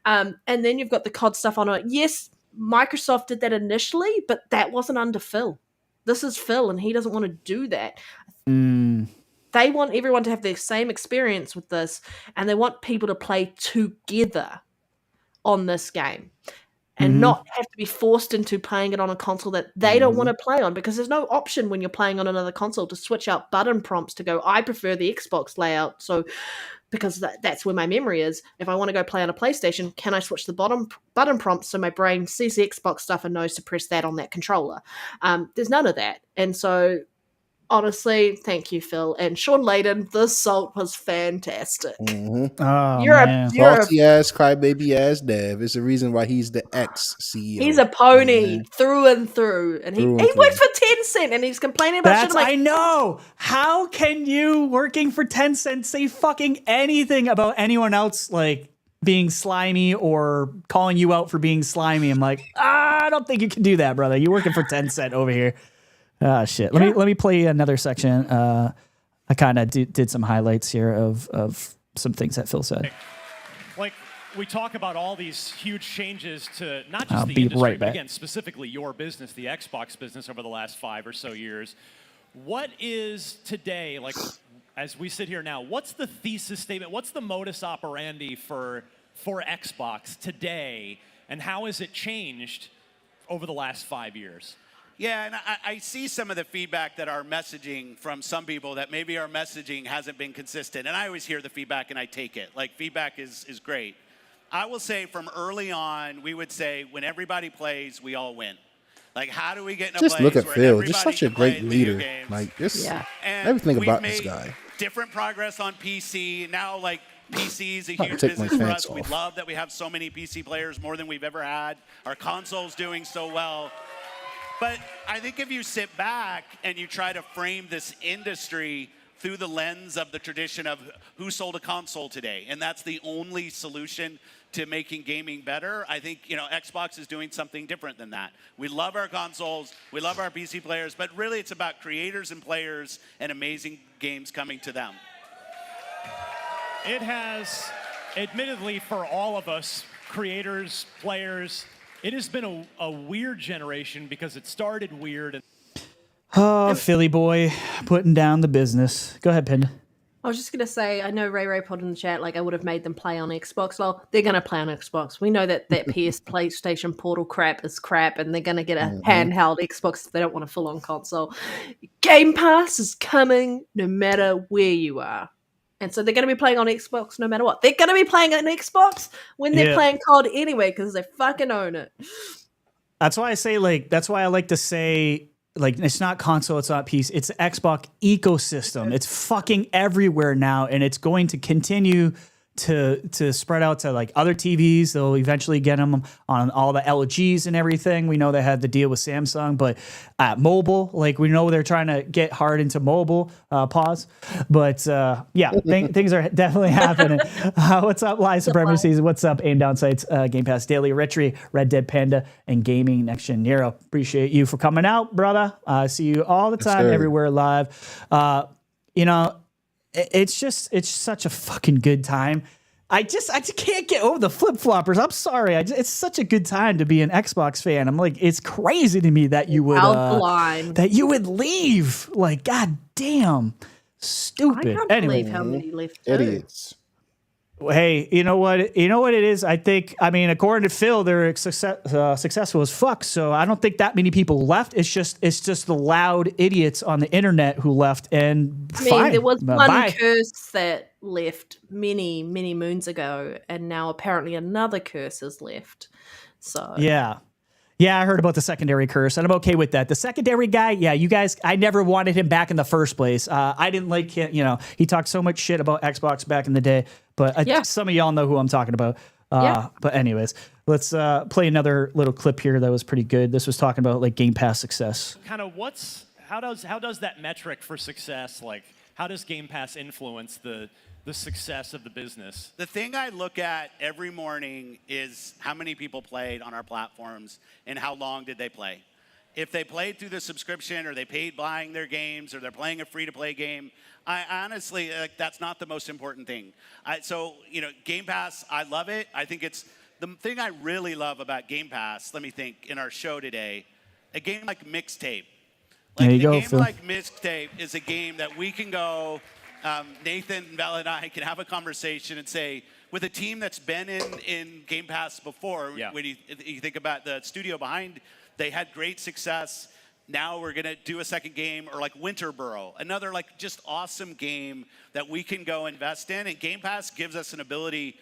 And then you've got the COD stuff on it. Yes, Microsoft did that initially, but that wasn't under Phil. This is Phil, and he doesn't want to do that. They want everyone to have the same experience with this, and they want people to play together on this game and not have to be forced into playing it on a console that they don't want to play on, because there's no option when you're playing on another console to switch out button prompts to go, I prefer the Xbox layout, so because that's where my memory is. If I want to go play on a PlayStation, can I switch the button prompts so my brain sees the Xbox stuff and knows to press that on that controller? There's none of that. And so honestly, thank you, Phil. And Sean Layden, the salt was fantastic. Oh, You're man. Salty ass, crybaby ass Dev. It's the reason why he's the ex-CEO. He's a pony through and through. And he works for Tencent and he's complaining about shit. I know. How can you, working for Tencent, say fucking anything about anyone else, like, being slimy or calling you out for being slimy? I'm like, I don't think you can do that, brother. You're working for Tencent over here. Ah, shit. Let me play another section. I kind of did some highlights here of some things that Phil said. Like, we talk about all these huge changes to not just the industry, but again, specifically your business, the Xbox business over the last 5 or so years. What is today, like, as we sit here now, what's the thesis statement? What's the modus operandi for Xbox today, and how has it changed over the last 5 years? Yeah, and I see some of the feedback that our messaging from some people that maybe our messaging hasn't been consistent. And I always hear the feedback and I take it. Like, feedback is great. I will say from early on, we would say when everybody plays, we all win. Like, how do we get in a place Just look at where Phil, just everybody such a can play great leader. games? Like, this, And everything we've about this made guy. different progress on PC. Now, like, PC is a huge business for us. We love that we have so many PC players, more than we've ever had. Our console's doing so well. But I think if you sit back and you try to frame this industry through the lens of the tradition of who sold a console today, and that's the only solution to making gaming better, I think, you know, Xbox is doing something different than that. We love our consoles, we love our PC players, but really it's about creators and players and amazing games coming to them. It has, admittedly, for all of us, creators, players, it has been a weird generation because it started weird. Oh, Philly boy, putting down the business. Go ahead, Panda. I was just going to say, I know Ray put in the chat, like, I would have made them play on Xbox. Well, they're going to play on Xbox. We know that PS PlayStation Portal crap is crap, and they're going to get a handheld Xbox if they don't want a full-on console. Game Pass is coming no matter where you are. And so they're going to be playing on Xbox no matter what. They're going to be playing on Xbox when they're playing COD anyway, because they fucking own it. That's why I say, like, that's why I like to say, like, it's not console, it's not PC, it's the Xbox ecosystem. It's fucking everywhere now, and it's going to continue to spread out to, like, other TVs. They'll eventually get them on all the LGs and everything. We know they had the deal with Samsung, but mobile, like, we know they're trying to get hard into mobile. Pause. But yeah, things are definitely happening. What's up, Live Supremacies? What's up, Aim Down Sights, Game Pass Daily, Rhetri, Red Dead Panda, and Gaming Next Gen Nero. Appreciate you for coming out, brother. See you all the time, everywhere live. You know, it's such a fucking good time. I just can't get over the flip-floppers. I'm sorry. It's such a good time to be an Xbox fan. I'm like, it's crazy to me that you would leave. Like, god damn, stupid. I can't believe how many left. Idiots. Hey, you know what it is? I mean, according to Phil, they're successful as fuck. So I don't think that many people left. It's just the loud idiots on the internet who left. And there was one curse that left many moons ago, and now apparently another curse has left. So yeah, I heard about the secondary curse, and I'm okay with that. The secondary guy, yeah, you guys, I never wanted him back in the first place. I didn't like him. You know, he talked so much shit about Xbox back in the day, but some of y'all know who I'm talking about. But anyways, let's play another little clip here that was pretty good. This was talking about, like, Game Pass success. Kind of how does that metric for success, like, how does Game Pass influence the success of the business? The thing I look at every morning is how many people played on our platforms and how long did they play. If they played through the subscription, or they paid buying their games, or they're playing a free-to-play game, I honestly, that's not the most important thing. So, you know, Game Pass, I love it. I think it's the thing I really love about Game Pass. Let me think, in our show today, a game like Mixtape. Like, a game like Mixtape is a game that we can go. Nathan, Val, and I can have a conversation and say, with a team that's been in Game Pass before, when you think about the studio behind, they had great success. Now we're going to do a second game, or like Winterborough, another, like, just awesome game that we can go invest in. And Game Pass gives us an ability.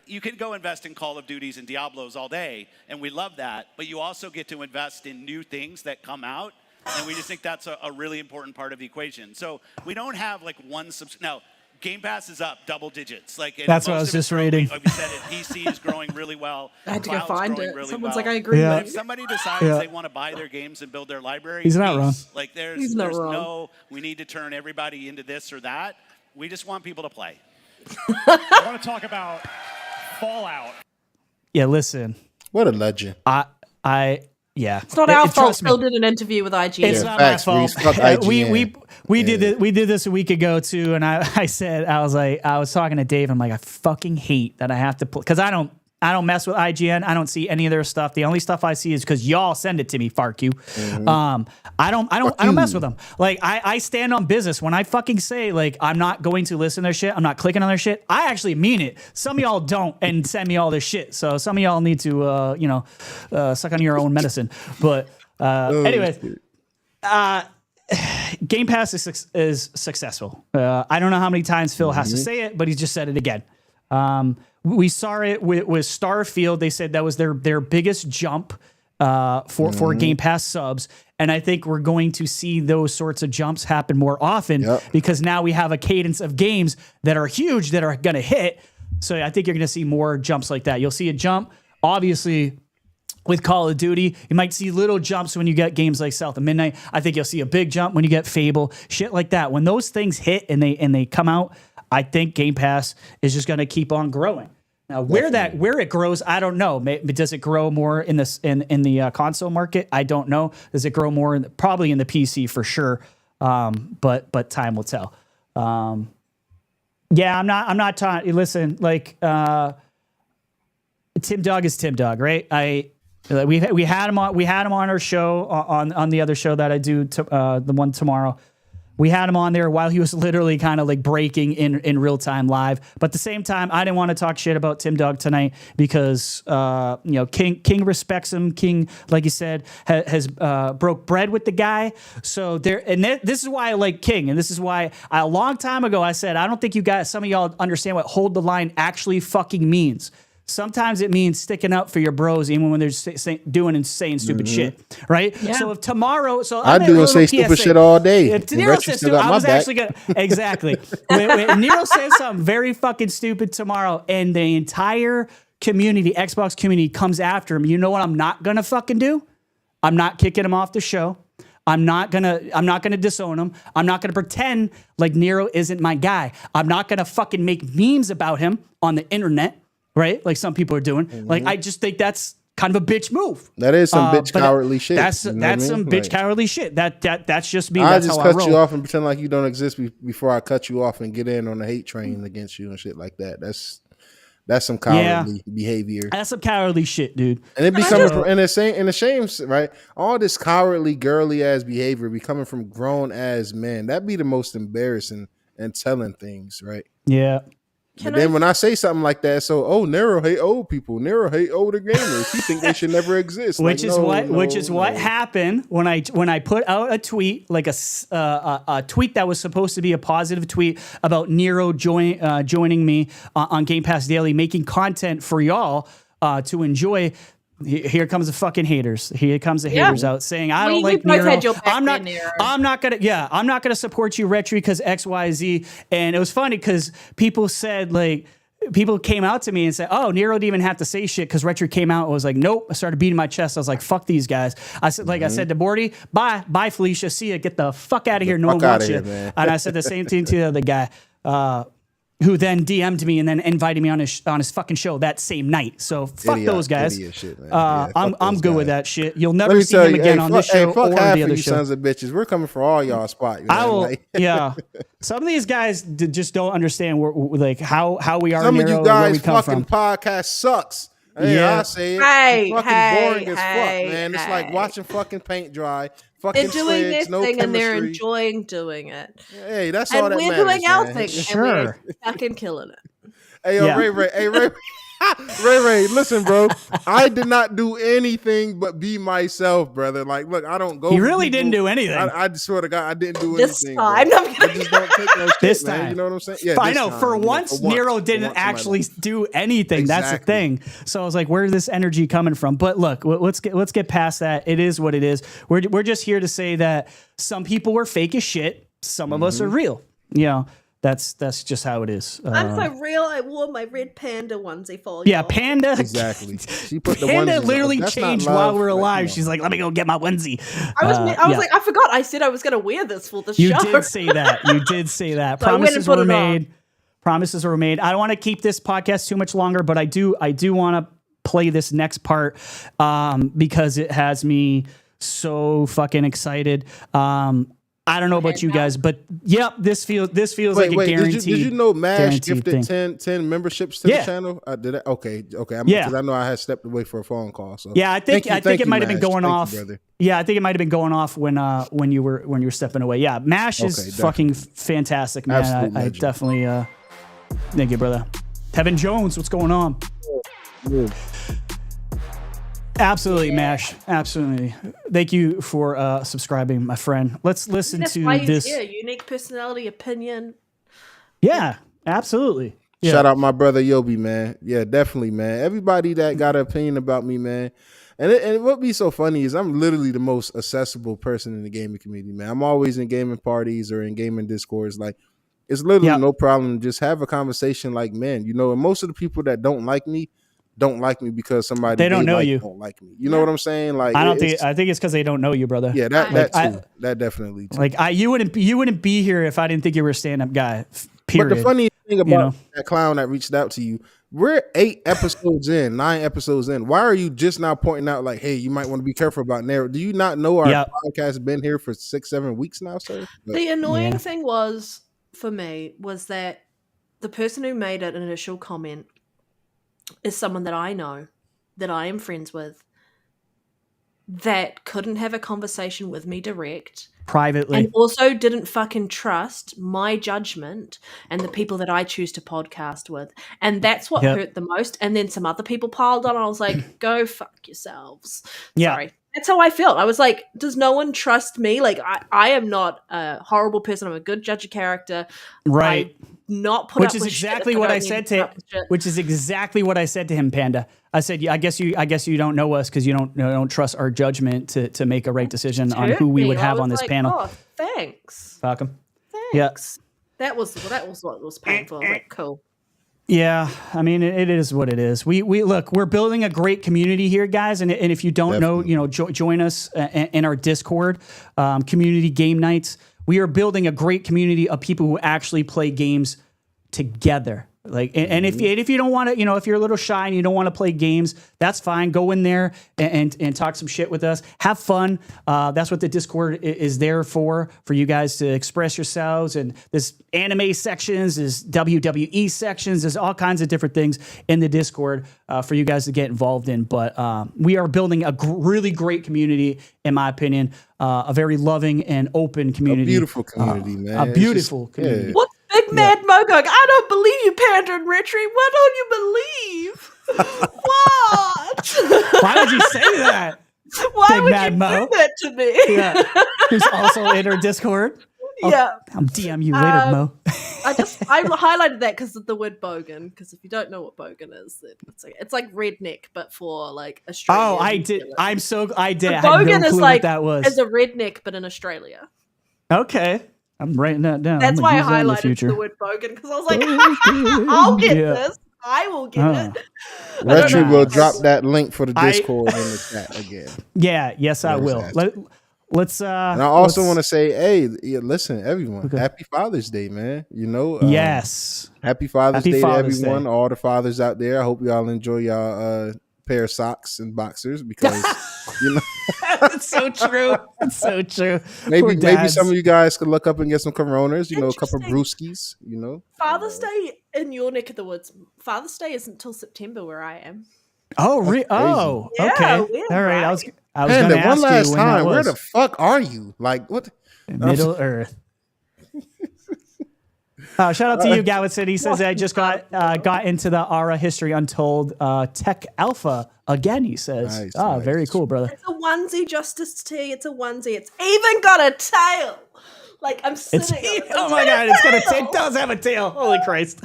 You can go invest in Call of Duties and Diablos all day, and we love that. But you also get to invest in new things that come out And we just think that's a really important part of the equation. So we don't have like one now. Game Pass is up double digits. Like that's what I was just reading. Like we said, PC is growing really well. I had to go find it. Really Someone's well. like, I agree. Yeah. But if somebody decides they want to buy their games and build their library, he's not wrong. Like there's no, we need to turn everybody into this or that. We just want people to play. I want to talk about Fallout. Yeah, listen. What a legend. Yeah. It's not our fault. Phil did an interview with IGN. It's not my fault. We did this a week ago too, and I was talking to Dave. I'm like, I fucking hate that I have to play because I don't mess with IGN. I don't see any of their stuff. The only stuff I see is because y'all send it to me. Fark you. I don't mess with them. Like I stand on business when I fucking say like I'm not going to listen to their shit. I'm not clicking on their shit. I actually mean it. Some of y'all don't and send me all this shit. So some of y'all need to suck on your own medicine. But anyways, Game Pass is successful. I don't know how many times Phil has to say it, but he just said it again. We saw it with Starfield. They said that was their biggest jump for Game Pass subs. And I think we're going to see those sorts of jumps happen more often because now we have a cadence of games that are huge that are going to hit. So I think you're going to see more jumps like that. You'll see a jump, obviously, with Call of Duty. You might see little jumps when you get games like South of Midnight. I think you'll see a big jump when you get Fable, shit like that. When those things hit and they come out, I think Game Pass is just going to keep on growing. Now, where it grows, I don't know. Does it grow more in the console market? I don't know. Does it grow more probably in the PC for sure? But time will tell. Yeah, I'm not talking. Listen, like Tim Dog is Tim Dog, right? We had him on our show on the other show that I do the one tomorrow. We had him on there while he was literally kind of like breaking in real time live. But at the same time, I didn't want to talk shit about Tim Dog tonight because King respects him. King, like you said, has broke bread with the guy. So this is why I like King, and this is why a long time ago I said I don't think some of y'all understand what hold the line actually fucking means. Sometimes it means sticking up for your bros, even when they're doing and saying stupid shit, right? Yeah. So if tomorrow, I do say stupid shit all day. If Nero says stupid, I was actually gonna exactly. when Nero says something very fucking stupid tomorrow, and the entire community, Xbox community, comes after him, you know what I'm not gonna fucking do? I'm not kicking him off the show. I'm not gonna disown him. I'm not gonna pretend like Nero isn't my guy. I'm not gonna fucking make memes about him on the internet. Right? Like some people are doing. Like, I just think that's kind of a bitch move. That is some bitch cowardly shit. That's some bitch cowardly shit. That's just me. That's how I roll. I just cut you off and pretend like you don't exist before I cut you off and get in on the hate train against you and shit like that. That's some cowardly behavior. That's some cowardly shit, dude. And it be coming from and the shame, right? All this cowardly, girly ass behavior be coming from grown ass men. That'd be the most embarrassing and telling things, right? Yeah. But then when I say something like that, Nero hate old people. Nero hate older gamers. He think they should never exist. Which is what happened when I put out a tweet, like a tweet that was supposed to be a positive tweet about Nero joining me on Game Pass Daily, making content for y'all to enjoy. Here comes the fucking haters. Here comes the haters out saying I don't like Nero. I'm not gonna support you, Rhetri, because XYZ. And it was funny because people came out to me and said, "Oh, Nero didn't even have to say shit because Rhetri came out and was like, nope." I started beating my chest. I was like, "Fuck these guys." I said, I said to Morty, "Bye, Felicia. See ya. Get the fuck out of here. No one wants you." And I said the same thing to the other guy. Who then DM'd me and then invited me on his fucking show that same night. So fuck those guys. Shit, I'm good with that shit. You'll never see him again on this show or the other show. Sons of bitches. We're coming for all y'all spot. Yeah. Some of these guys just don't understand how we are. Some of you guys fucking podcast sucks. I say it. Fucking boring as fuck, man. It's like watching fucking paint dry. They're doing their thing and they're enjoying doing it. Hey, that's all that matters. And we're doing our thing and we're fucking killing it. Hey, yo, Ray. Hey, Ray. Ray, listen, bro. I did not do anything but be myself, brother. Like, look, I don't go. You really didn't do anything. I swear to God, I didn't do this anything. Time, I just don't take no shit, this man. time. You know what I'm saying? Yeah, I know. For once, Nero didn't actually do anything. Exactly. That's the thing. So I was like, where's this energy coming from? But look, let's get past that. It is what it is. We're just here to say that some people are fake as shit. Some of us are real. You know. That's just how it is. I'm so real. I wore my red Panda onesie for you. Yeah, Panda. Exactly. She put Panda the literally changed while we were alive. She's like, "Let me go get my onesie." I was like, I forgot. I said I was going to wear this for the show. You did say that. You did say that. Promises were made. Promises were made. I don't want to keep this podcast too much longer, but I do want to play this next part because it has me so fucking excited. I don't know about you guys, but yep, this feels like a guaranteed. Did you know Mash gifted 10 memberships to the channel? Did I? Okay. Because I know I had stepped away for a phone call. So yeah, I think it might have been going off. Yeah, I think it might have been going off when you were stepping away. Yeah, Mash is fucking fantastic, man. I definitely thank you, brother. Kevin Jones, what's going on? Yeah. Absolutely, Mash. Absolutely. Thank you for subscribing, my friend. Let's listen to this. Yeah, unique personality, opinion. Yeah, absolutely. Yeah. Shout out my brother Yobi, man. Yeah, definitely, man. Everybody that got an opinion about me, man. And what be so funny is I'm literally the most accessible person in the gaming community, man. I'm always in gaming parties or in gaming discourse. Like, it's literally no problem. Just have a conversation like, man, you know, and most of the people that don't like me because somebody they don't know you don't like me. You know what I'm saying? Like, I think it's because they don't know you, brother. Yeah, that definitely too. Like you wouldn't be here if I didn't think you were a stand-up guy. Period. But the funny thing about that clown that reached out to you, we're 9 episodes in. Why are you just now pointing out like, hey, you might want to be careful about Nero? Do you not know our podcast has been here for 6-7 weeks now, sir? The annoying thing for me was that the person who made an initial comment is someone that I know, that I am friends with, that couldn't have a conversation with me direct. Privately. And also didn't fucking trust my judgment and the people that I choose to podcast with. And that's what hurt the most. And then some other people piled on and I was like, go fuck yourselves. Yeah. Sorry. That's how I felt. I was like, does no one trust me? Like, I am not a horrible person. I'm a good judge of character. Right. Not put which up is with exactly shit what I said to which is exactly what I said to him, Panda. I said, I guess you don't know us because you don't trust our judgment to make a right decision on who we would have on this panel. Oh, thanks. Falcon. Thanks. Yeah. That was what was painful. Like, cool. Yeah, I mean, it is what it is. We look, we're building a great community here, guys. And if you don't know, you know, join us in our Discord, community game nights. We are building a great community of people who actually play games together. Like, and if you don't want to, you know, if you're a little shy and you don't want to play games, that's fine. Go in there and talk some shit with us. Have fun. That's what the Discord is there for you guys to express yourselves. And there's anime sections, there's WWE sections, there's all kinds of different things in the Discord for you guys to get involved in. But we are building a really great community, in my opinion, a very loving and open community. A beautiful community, man. A beautiful community. Yeah. What's Big Mad Mogog? I don't believe you, Panda and Rhetri. What don't you believe? What? Why would you say that? Why Big would Mad you Mo? do that to me? Yeah. Who's also in our Discord. Yeah. I'll DM you later, Mo. I highlighted that because of the word bogan. Because if you don't know what bogan is, it's like redneck, but for like Australia. Oh, I did. I did. So I had bogan no is clue like what that was. as a redneck, but in Australia. Okay. I'm writing that down. That's why I highlighted the word bogan because I was like, I'll get this. I will get it. Rhetri will drop that link for the Discord in the chat again. Yeah. Yes, I will. Let's. And I also want to say, hey, listen, everyone, happy Father's Day, man. You know, yes, happy Father's Day to everyone, all the fathers out there. I hope y'all enjoy y'all pair of socks and boxers because you know. It's so true. It's so true. Maybe some of you guys could look up and get some Coronas. You know, a couple of brewskis. You know, Father's Day in your neck of the woods. Father's Day isn't until September where I am. Oh, okay. Yeah, all right. I was Panda, going to ask one last you time. Where the fuck are you? Like what? Middle Earth. Shout out to you, Gallitson. He says, I just got into the Ara History Untold Tech Alpha again, he says. Nice. Very cool, brother. It's a onesie, Justice T. It's a onesie. It's even got a tail. Like, I'm sitting on it. Oh, my God. It does have a tail. Holy Christ.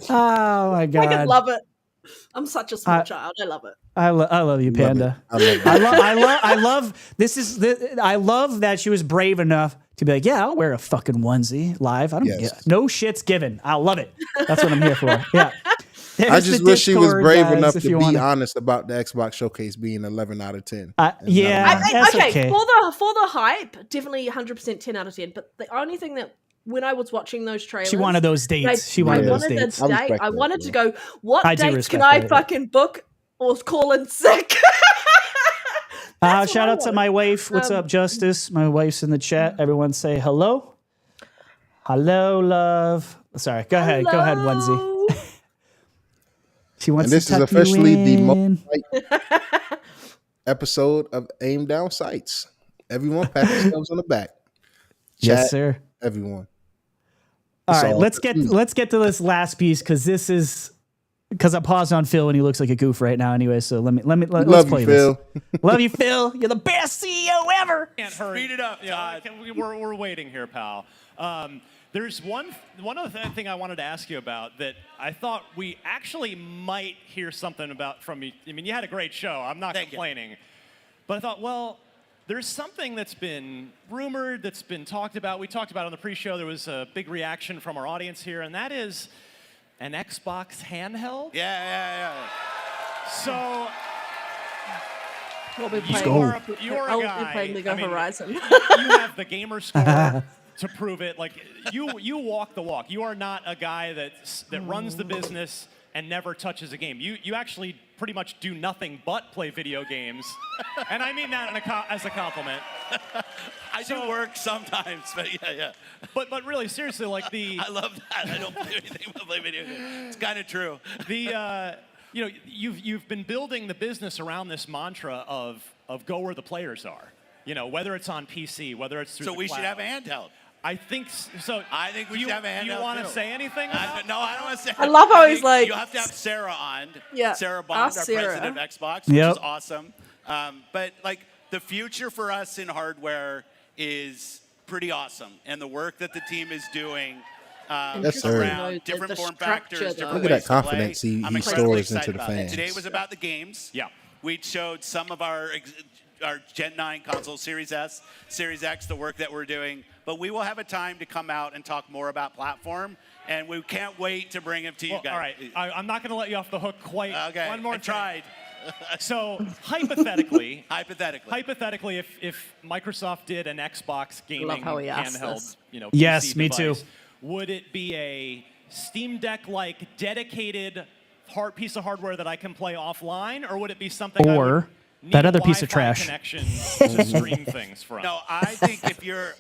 Oh, my God. I love it. I'm such a small child. I love it. I love you, Panda. I love that she was brave enough to be like, yeah, I'll wear a fucking onesie live. I don't get no shit's given. I love it. That's what I'm here for. Yeah. I just wish she was brave enough to be honest about the Xbox Showcase being 11 out of 10. That's okay. For the hype, definitely 100% 10 out of 10. But the only thing that when I was watching those trailers, she wanted those dates. She wanted those dates. I wanted to go, what dates can I fucking book or call in sick? Shout out to my wife. What's up, Justice? My wife's in the chat. Everyone say hello. Hello, love. Sorry, go ahead. Go ahead, Onesie. She wants and this to is officially the most episode of Aim Down Sights. Everyone pat themselves on the back. Chat, yes, sir. Everyone. All right, let's get to this last piece because I paused on Phil and he looks like a goof right now anyway. So let's play Phil. this. Love you, Phil. You're the best CEO ever. Can't hurry. Speed it up. Yeah, we're waiting here, pal. There's one other thing I wanted to ask you about that I thought we actually might hear something about from you. I mean, you had a great show. I'm not complaining, but I thought, well, there's something that's been rumored, that's been talked about. We talked about it on the pre-show. There was a big reaction from our audience here, and that is an Xbox handheld. Yeah. So we'll be playing, you're a guy. Be playing League Horizon. You have the gamer score to prove it. Like you walk the walk. You are not a guy that runs the business and never touches a game. You actually pretty much do nothing but play video games. And I mean that as a compliment. I do work sometimes, but yeah. But really, seriously, like I love that. I don't do anything but play video games. It's kind of true. You've been building the business around this mantra of go where the players are. Whether it's on PC, whether it's through So the we cloud. should have a handheld. I think so. I think we should have a handheld. Do you want to say anything? No, I don't want to say. I love how he's like. You have to have Sarah on. Yeah, Sarah Bond, our president of Xbox, which is awesome. But like the future for us in hardware is pretty awesome, and the work that the team is doing around different form factors. Look at that confidence he stores into the fans. Today was about the games. Yeah, we showed some of our Gen 9 console, Series S, Series X, the work that we're doing. But we will have a time to come out and talk more about platform, and we can't wait to bring it to you guys. All right, I'm not going to let you off the hook quite. Okay. One more I tried. So hypothetically, if Microsoft did an Xbox gaming handheld, yes, PC me device, too. Would it be a Steam Deck-like dedicated piece of hardware that I can play offline, or would it be something that other piece of trash connection to stream things from? No, I think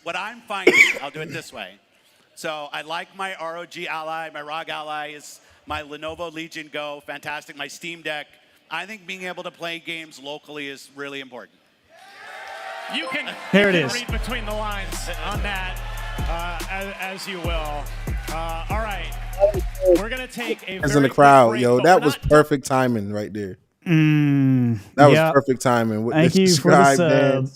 what I'm finding, I'll do it this way. So I like my ROG Ally, my ROG Ally is my Lenovo Legion Go, fantastic. My Steam Deck. I think being able to play games locally is really important. You can is. read between the lines on that, as you will. All right, we're gonna take a. As in the crowd, break, that was perfect timing right there. That was perfect timing. Thank you for the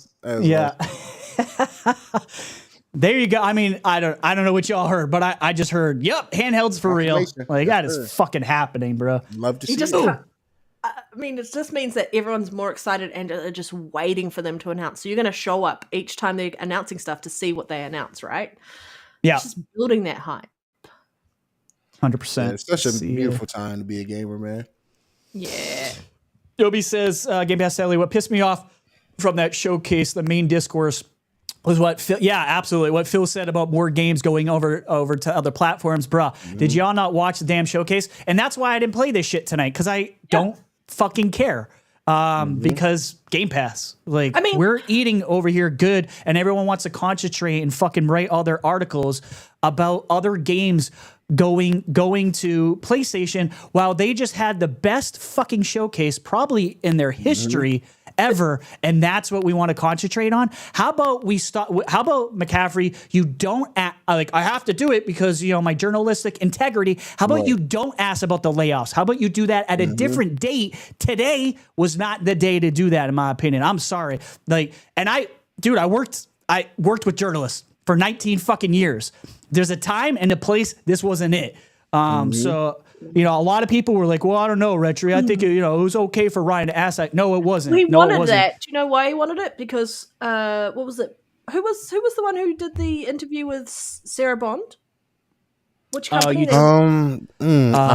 There you go. I mean, I don't know what y'all heard, but I just heard, yep, handhelds for real. Like that is fucking happening, bro. Love to see it. I mean, it just means that everyone's more excited and are just waiting for them to announce. So you're going to show up each time they're announcing stuff to see what they announce, right? Yeah. It's just building that hype. 100%. It's such a beautiful time to be a gamer, man. Yeah. Yobi says, Game Pass Sally, what pissed me off from that showcase, the main discourse, was what Phil, absolutely, what Phil said about more games going over to other platforms, bruh. Did y'all not watch the damn showcase? And that's why I didn't play this shit tonight, because I don't fucking care. Because Game Pass, we're eating over here good, and everyone wants to concentrate and fucking write all their articles about other games going to PlayStation while they just had the best fucking showcase probably in their history ever, and that's what we want to concentrate on. How about we stop? How about McCaffrey? You don't I have to do it because, my journalistic integrity. How about you don't ask about the layoffs? How about you do that at a different date? Today was not the day to do that, in my opinion. I'm sorry. I worked with journalists for 19 fucking years. There's a time and a place. This wasn't it. So, a lot of people were like, well, I don't know, Rhetri. I think, it was okay for Ryan to ask that. No, it wasn't. He no, wanted it wasn't. that. Do you know why he wanted it? Because, what was it? Who was the one who did the interview with Sarah Bond? Which company?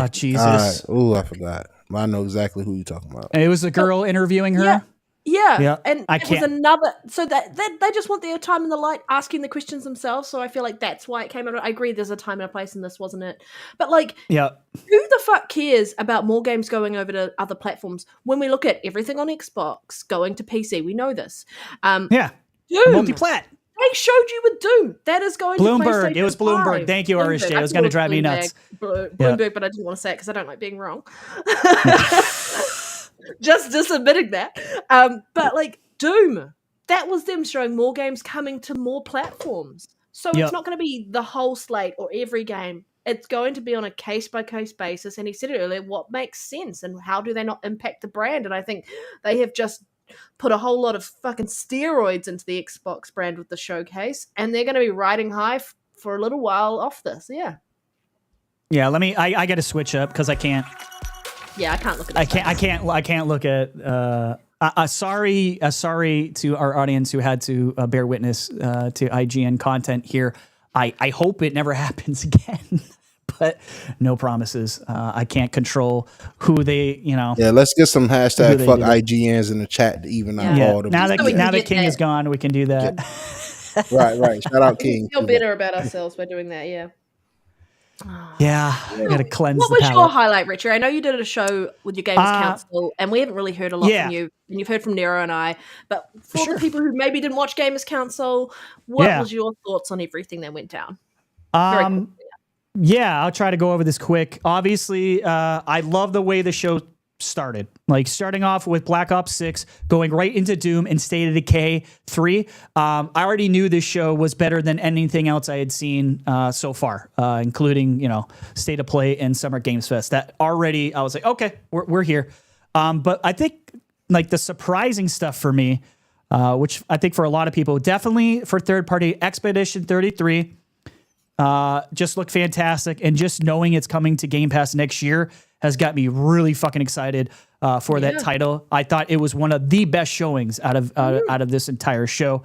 Jesus. I forgot. I know exactly who you're talking about. It was the girl interviewing her. Yeah. And it was another. So that they just want their time in the light, asking the questions themselves. So I feel like that's why it came out. I agree. There's a time and a place, and this wasn't it. But who the fuck cares about more games going over to other platforms when we look at everything on Xbox going to PC? We know this. Doom. Multi-plat. They showed you with Doom. That is going Bloomberg. to PlayStation It was Bloomberg. 5. Thank you, RSJ. It was going to drive me nuts. Bloomberg, but I didn't want to say it because I don't like being wrong. Just admitting that. But Doom, that was them showing more games coming to more platforms. So it's not going to be the whole slate or every game. It's going to be on a case-by-case basis. And he said it earlier, what makes sense and how do they not impact the brand? And I think they have just put a whole lot of fucking steroids into the Xbox brand with the showcase, and they're going to be riding high for a little while off this. I got to switch up because I can't. Yeah, I can't look at. I can't look at. Sorry to our audience who had to bear witness to IGN content here. I hope it never happens again. But no promises. I can't control who they, Yeah, let's get some hashtag fuck IGNs in the chat to even out all them. Now that King is gone, we can do that. Right. Shout out King. Feel better about ourselves by doing that. Yeah. We got to cleanse. What was your highlight, Rhetri? I know you did a show with your Games Council, and we haven't really heard a lot from you. And you've heard from Nero and I. But for the people who maybe didn't watch Gamers Council, what was your thoughts on everything that went down? I'll try to go over this quick. Obviously, I love the way the show started. Starting off with Black Ops 6, going right into Doom and State of Decay 3. I already knew this show was better than anything else I had seen so far, including, State of Play and Summer Games Fest. That already, I was like, okay, we're here. But I think, the surprising stuff for me, which I think for a lot of people, definitely for third-party, Expedition 33, just looked fantastic, and just knowing it's coming to Game Pass next year has got me really fucking excited for that title. I thought it was one of the best showings out of this entire show.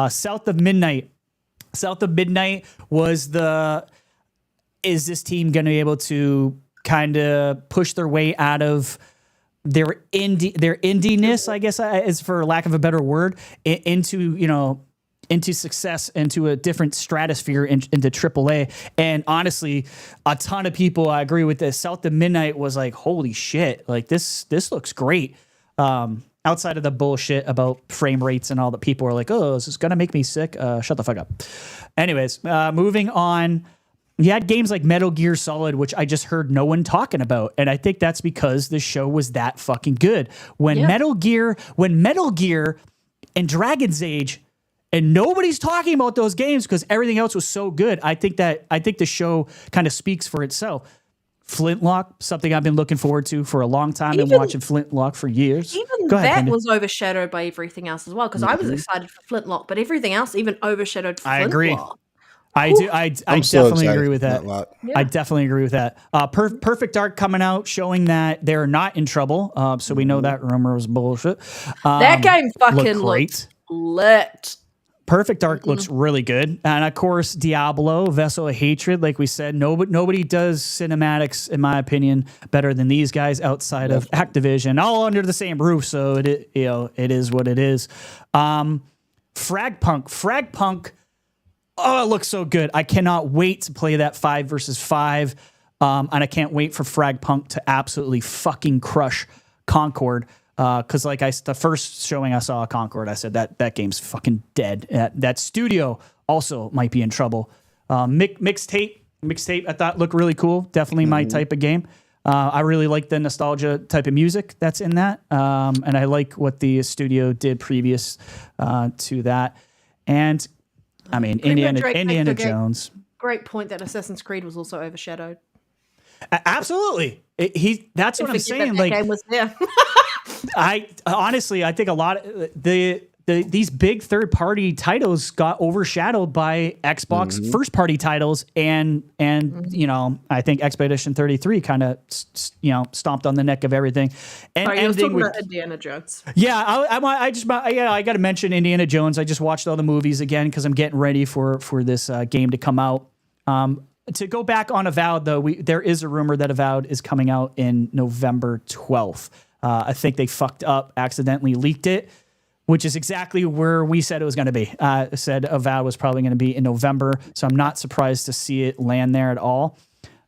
South of Midnight was is this team going to be able to kind of push their way out of their indiness, I guess, is for lack of a better word, into success, into a different stratosphere, into AAA. And honestly, a ton of people, I agree with this. South of Midnight was like, holy shit, this looks great. Outside of the bullshit about frame rates and all, that people are like, oh, is this gonna make me sick? Shut the fuck up. Anyways, moving on. You had games like Metal Gear Solid, which I just heard no one talking about. And I think that's because the show was that fucking good. When Metal Gear and Dragon's Age, and nobody's talking about those games because everything else was so good. I think the show kind of speaks for itself. Flintlock, something I've been looking forward to for a long time. I've been watching Flintlock for years. Even that was overshadowed by everything else as well, because I was excited for Flintlock, but everything else even overshadowed Flintlock. I agree. I definitely agree with that. I definitely agree with that. Perfect Dark coming out, showing that they're not in trouble. So we know that rumor was bullshit. That game fucking looked lit. Perfect Dark looks really good. And of course, Diablo, Vessel of Hatred, like we said, nobody does cinematics, in my opinion, better than these guys outside of Activision, all under the same roof. So it is what it is. Fragpunk. Oh, it looks so good. I cannot wait to play that 5 versus 5. And I can't wait for Fragpunk to absolutely fucking crush Concord. Because the first showing I saw Concord, I said that game's fucking dead. That studio also might be in trouble. Mixtape, I thought looked really cool. Definitely my type of game. I really like the nostalgia type of music that's in that. And I like what the studio did previous to that. And I mean, Indiana Jones. great point that Assassin's Creed was also overshadowed. Absolutely. That's what I'm saying. That game was there. I honestly, I think a lot of these big third-party titles got overshadowed by Xbox first-party titles, and you know, I think Expedition 33 kind of stomped on the neck of everything. And you were talking about Indiana Jones. Yeah, I got to mention Indiana Jones. I just watched all the movies again because I'm getting ready for this game to come out. To go back on Avowed, though, there is a rumor that Avowed is coming out in November 12th. I think they fucked up, accidentally leaked it, which is exactly where we said it was going to be. Said Avowed was probably going to be in November, so I'm not surprised to see it land there at all.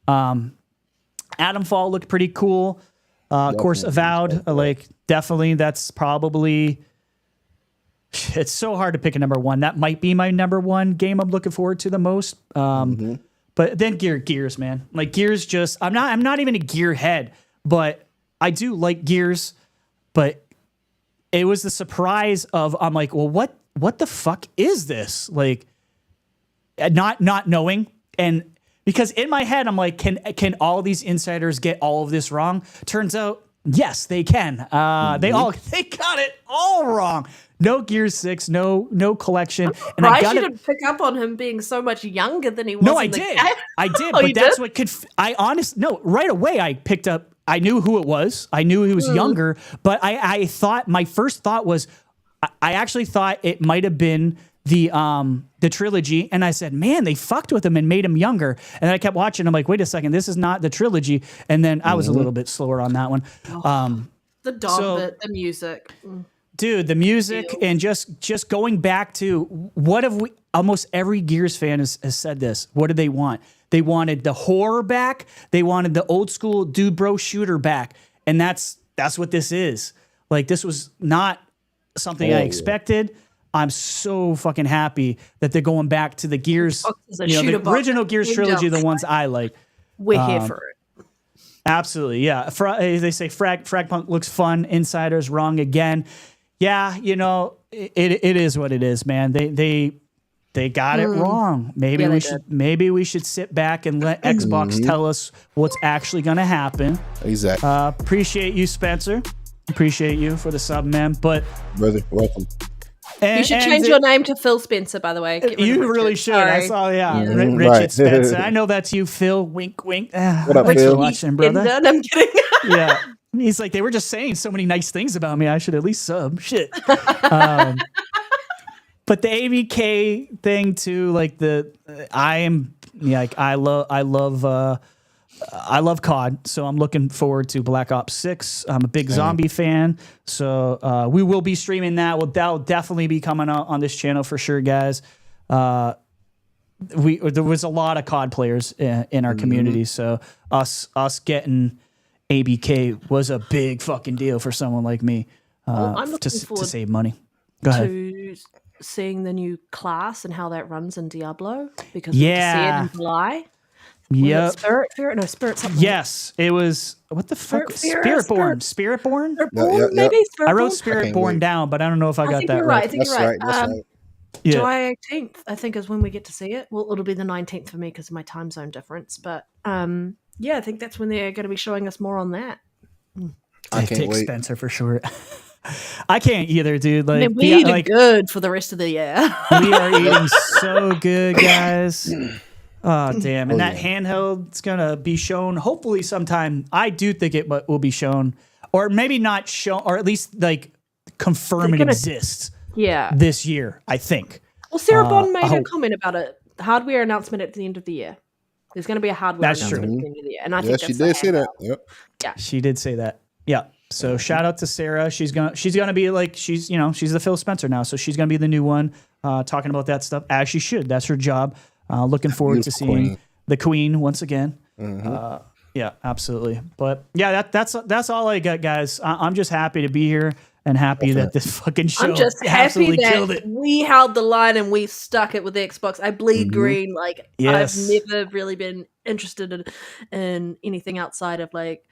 Atomfall looked pretty cool. Of course, Avowed, definitely that's probably... It's so hard to pick a number one. That might be my number one game I'm looking forward to the most. But then Gears, man. Like Gears just... I'm not even a gear head, but I do like Gears, but it was the surprise of, I'm like, well, what the fuck is this? Like, not knowing. And because in my head, I'm like, can all these insiders get all of this wrong? Turns out, yes, they can. They got it all wrong. No Gears 6, no collection. And I didn't pick up on him being so much younger than he was. No, I did. But that's what could... right away I picked up. I knew who it was. I knew he was younger, but I thought, my first thought was, I actually thought it might have been the trilogy, and I said, man, they fucked with him and made him younger. And then I kept watching. I'm like, wait a second, this is not the trilogy. And then I was a little bit slower on that one. The dog bit, the music. Dude, the music and just going back to what have we... Almost every Gears fan has said this. What did they want? They wanted the horror back. They wanted the old school dude bro shooter back. And that's what this is. Like, this was not something I expected. I'm so fucking happy that they're going back to the Gears, the original Gears trilogy, the ones I like. We're here for it. Absolutely, yeah. They say FragPunk looks fun. Insiders wrong again. Yeah, it is what it is, man. They got it wrong. Maybe we should sit back and let Xbox tell us what's actually going to happen. Exactly. Appreciate you, Spencer. Appreciate you for the sub, man. But brother, welcome. You should change your name to Phil Spencer, by the way. You really should. Sorry. I saw, Richard Spencer. I know that's you, Phil. Wink, wink. What up, Phil? Watching, brother. I'm kidding. Yeah. He's like, they were just saying so many nice things about me. I should at least sub. Shit. But the ABK thing too, like I love COD, so I'm looking forward to Black Ops 6. I'm a big zombie fan, so we will be streaming that. That'll definitely be coming out on this channel for sure, guys. There was a lot of COD players in our community, so us getting ABK was a big fucking deal for someone like me to save money. Go ahead. Seeing the new class and how that runs in Diablo, because we get to see it in July. Yeah. Spirit something. Yes, it was. What the fuck? Spiritborn. Spiritborn? Maybe Spiritborn? I wrote Spiritborn down, but I don't know if I got that right. I think you're right. That's right. July 18th, I think, is when we get to see it. Well, it'll be the 19th for me because of my time zone difference. But I think that's when they're going to be showing us more on that. I can't wait. Spencer for sure. I can't either, dude. Like, we eat good for the rest of the year. We are eating so good, guys. Oh, damn. And that handheld is going to be shown hopefully sometime. I do think it will be shown, or maybe not shown, or at least like confirm it exists this year, I think. Well, Sarah Bond made a comment about it. The hardware announcement at the end of the year. There's going to be a hardware announcement at the end of the year. And I think that's she did say that. Yep. Yeah. She did say that. Yeah. So shout out to Sarah. She's gonna be like, she's the Phil Spencer now. So she's gonna be the new one talking about that stuff, as she should. That's her job. Looking forward to seeing the Queen once again. Yeah, absolutely. But yeah, that's all I got, guys. I'm just happy to be here and happy that this fucking show I'm just happy killed that it. we held the line and we stuck it with the Xbox. I bleed green. Like, yes. I've never really been interested in anything outside of like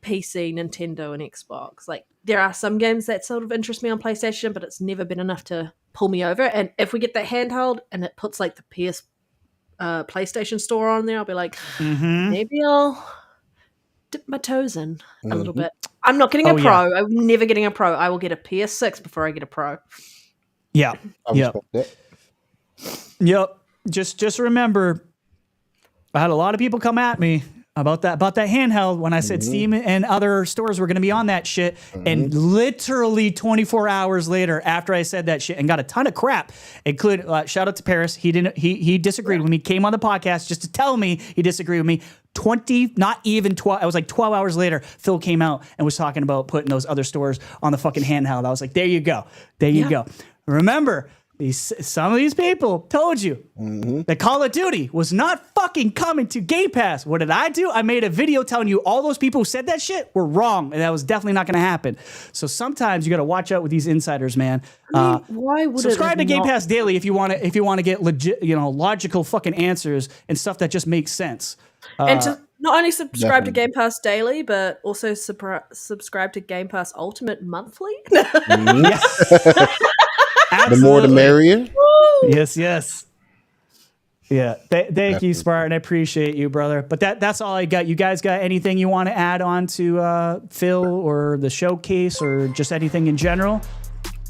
PC, Nintendo, and Xbox. Like, there are some games that sort of interest me on PlayStation, but it's never been enough to pull me over. And if we get that handheld and it puts like the PlayStation Store on there, I'll be like, maybe I'll dip my toes in a little bit. I'm not getting a Pro. Yeah. I'm never getting a Pro. I will get a PS6 before I get a Pro. Yeah. Yep. Just remember, I had a lot of people come at me about that handheld when I said Steam and other stores were going to be on that shit, and literally 24 hours later after I said that shit and got a ton of crap, including shout out to Paris, he disagreed with me, came on the podcast just to tell me he disagreed with me. 20, not even 12, I was like 12 hours later, Phil came out and was talking about putting those other stores on the fucking handheld. I was like, there you go. Remember, some of these people told you that Call of Duty was not fucking coming to Game Pass. What did I do? I made a video telling you all those people who said that shit were wrong, and that was definitely not going to happen. So sometimes you got to watch out with these insiders, man. Why would subscribe to Game Pass Daily if you want to get legit, logical fucking answers and stuff that just makes sense. And to not only subscribe to Game Pass Daily, but also subscribe to Game Pass Ultimate Monthly. The more the merrier. Yes. Yeah. Thank you, Spartan. I appreciate you, brother. But that's all I got. You guys got anything you want to add on to Phil or the showcase or just anything in general?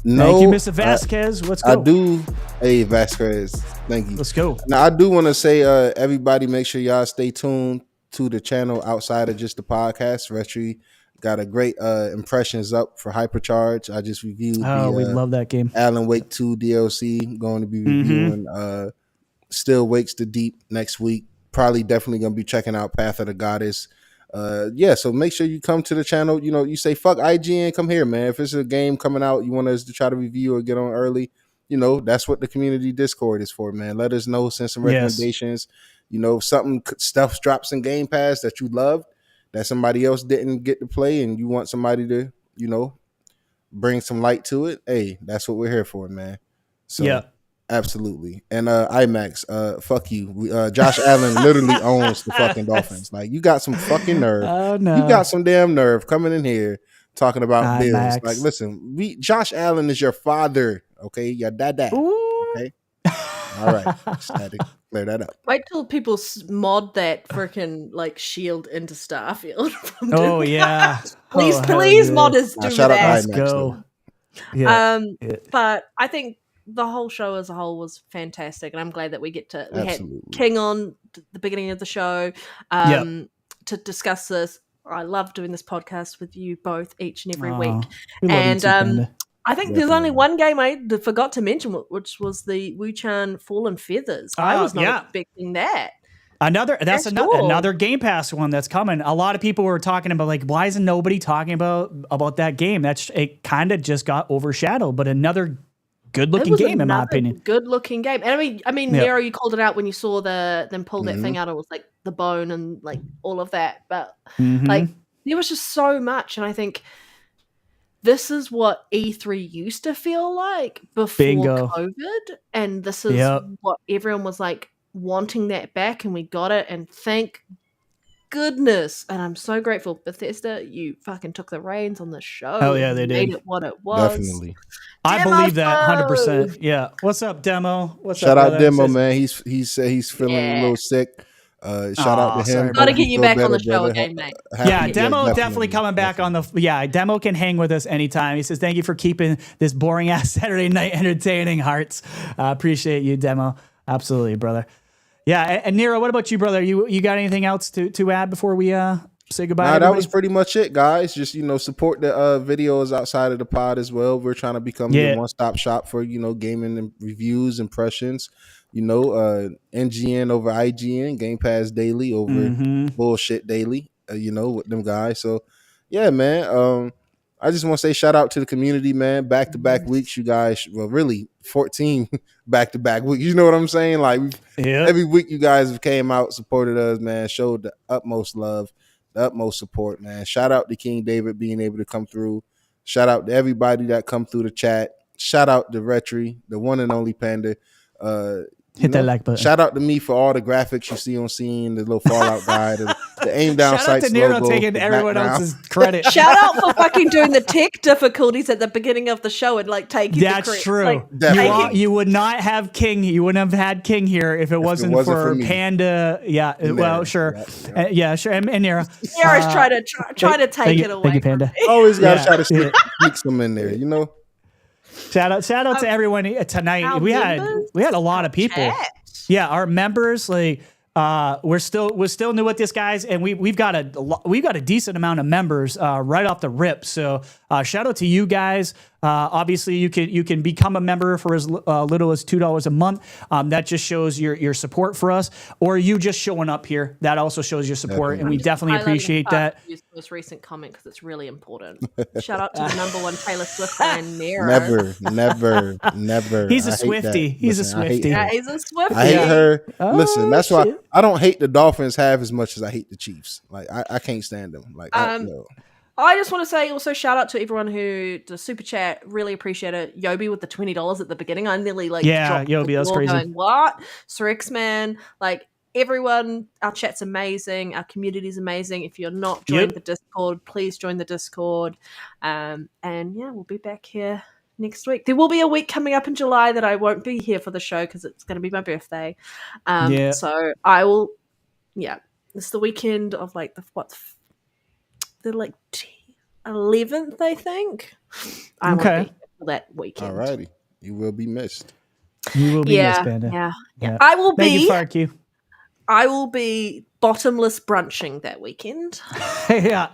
No. Thank you, Mr. Vasquez. Let's go. I do. Hey, Vasquez. Thank you. Let's go. Now, I do want to say, everybody, make sure y'all stay tuned to the channel outside of just the podcast. Rhetri got a great impressions up for Hypercharge. I just reviewed we love that game. Alan Wake 2 DLC. Going to be reviewing Still Wakes the Deep next week. Probably definitely going to be checking out Path of the Goddess. So make sure you come to the channel. You say, fuck IGN, come here, man. If it's a game coming out you want us to try to review or get on early, that's what the community Discord is for, man. Let us know, send some recommendations. Stuff drops in Game Pass that you loved, that somebody else didn't get to play, and you want somebody to, bring some light to it. Hey, that's what we're here for, man. So absolutely. And IMAX, fuck you. Josh Allen literally owns the fucking Dolphins. Like, you got some fucking nerve. Oh, no. You got some damn nerve coming in here talking about Bills. IMAX. Like, listen, Josh Allen is your father, okay? Your dada. Okay? All right. Just had to clear that up. Wait till people mod that freaking shield into Starfield. Oh yeah. Please modders do shout that. Let's go. But I think the whole show as a whole was fantastic, and I'm glad that we had King on the beginning of the show to discuss this. I love doing this podcast with you both each and every week. And I think there's only one game I forgot to mention, which was the Wu-Chan Fallen Feathers. I was not expecting that. Another Game Pass one that's coming. A lot of people were talking about why isn't nobody talking about that game? It kind of just got overshadowed, but another good-looking game in my opinion. Good-looking game. And I mean, Nero, you called it out when you saw them pull that thing out. It was like the bone and all of that, but there was just so much, and I think this is what E3 used to feel like before COVID, and this is what everyone was wanting that back, and we got it, and thank goodness. And I'm so grateful. Bethesda, you fucking took the reins on the show. Hell yeah, they did. Made it what it was. Definitely. I believe that 100%. Yeah. What's up, Demo? Shout out Demo, man. He said he's feeling a little sick. Shout out to him. Got to get you back on the show again, mate. Demo definitely coming back on the. Yeah, Demo can hang with us anytime. He says, "Thank you for keeping this boring ass Saturday night entertaining, Hearts." Appreciate you, Demo. Absolutely, brother. Yeah, and Nero, what about you, brother? You got anything else to add before we say goodbye? Nah, that was pretty much it, guys. Just support the videos outside of the pod as well. We're trying to become the one-stop shop for gaming and reviews, impressions. NGN over IGN, Game Pass Daily over Bullshit Daily. With them guys. So yeah, man. I just want to say shout out to the community, man. Back-to-back weeks, you guys. Well, really 14 back-to-back weeks. You know what I'm saying? Every week you guys have came out, supported us, man. Showed the utmost love, the utmost support, man. Shout out to King David being able to come through. Shout out to everybody that come through the chat. Shout out to Rhetri, the one and only Panda. Hit that like button. Shout out to me for all the graphics you see on scene, the little Fallout guy, the aim down Shout sights out to Nero logo, taking everyone else's credit. Shout out for fucking doing the tech difficulties at the beginning of the show and like taking That's true. You would not have King. You wouldn't have had King here if it wasn't for Panda. Yeah. Well, sure. Yeah, sure. And Nero. Nero's trying to take it away. Thank you, Panda. Always got to try to sneak some in there, you know. Shout out to everyone tonight. We had a lot of people. Yeah, our members, like we're still new with this, guys, and we've got a decent amount of members right off the rip. So shout out to you guys. Obviously, you can become a member for as little as $2 a month. That just shows your support for us, or you just showing up here. That also shows your support, and we definitely appreciate that. Use the most recent comment because it's really important. Shout out to the #1 Taylor Swift fan, Nero. Never. He's a Swiftie. He's a Swiftie. Yeah, he's a Swiftie. I hate her. Listen, that's why I don't hate the Dolphins half as much as I hate the Chiefs. Like I can't stand them. Like I just want to say also shout out to everyone who does super chat. Really appreciate it. Yobi with the $20 at the beginning. I nearly dropped Yobi, that's crazy. Going, what? Sir man, like everyone, our chat's amazing. Our community's amazing. If you're not joining the Discord, please join the Discord. And yeah, we'll be back here next week. There will be a week coming up in July that I won't be here for the show because it's going to be my birthday. So I will. Yeah, it's the weekend of like the 11th, I think. I won't be here for that weekend. Alrighty, you will be missed. You will be missed, Panda. Yeah. I will be. Thank you, I will be bottomless brunching that weekend. Yeah,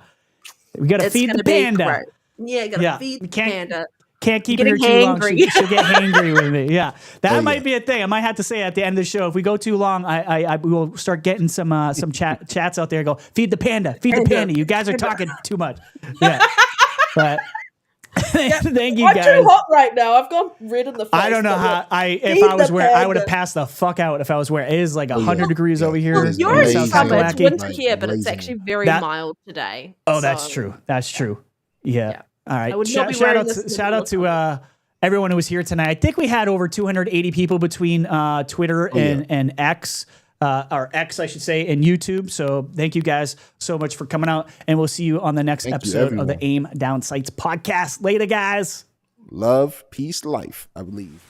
we got to feed the panda. Yeah, got to feed the panda. Can't keep her too long. She'll get hangry with me. Yeah, that might be a thing. I might have to say at the end of the show, if we go too long, I will start getting some chats out there. Go feed the panda. You guys are talking too much. Yeah, but thank you guys. I'm too hot right now. I've gone red in the face. I don't know how. If I was where I would have passed the fuck out if I was where it is like 100 degrees over here. Well, you're in summer. It's winter here, but it's actually very mild today. Oh, that's true. That's true. Yeah. All right. Shout out to everyone who was here tonight. I think we had over 280 people between Twitter and X, or X, I should say, and YouTube. So thank you guys so much for coming out, and we'll see you on the next episode of the Aim Down Sights podcast. Later, guys. Love, peace, life, I believe.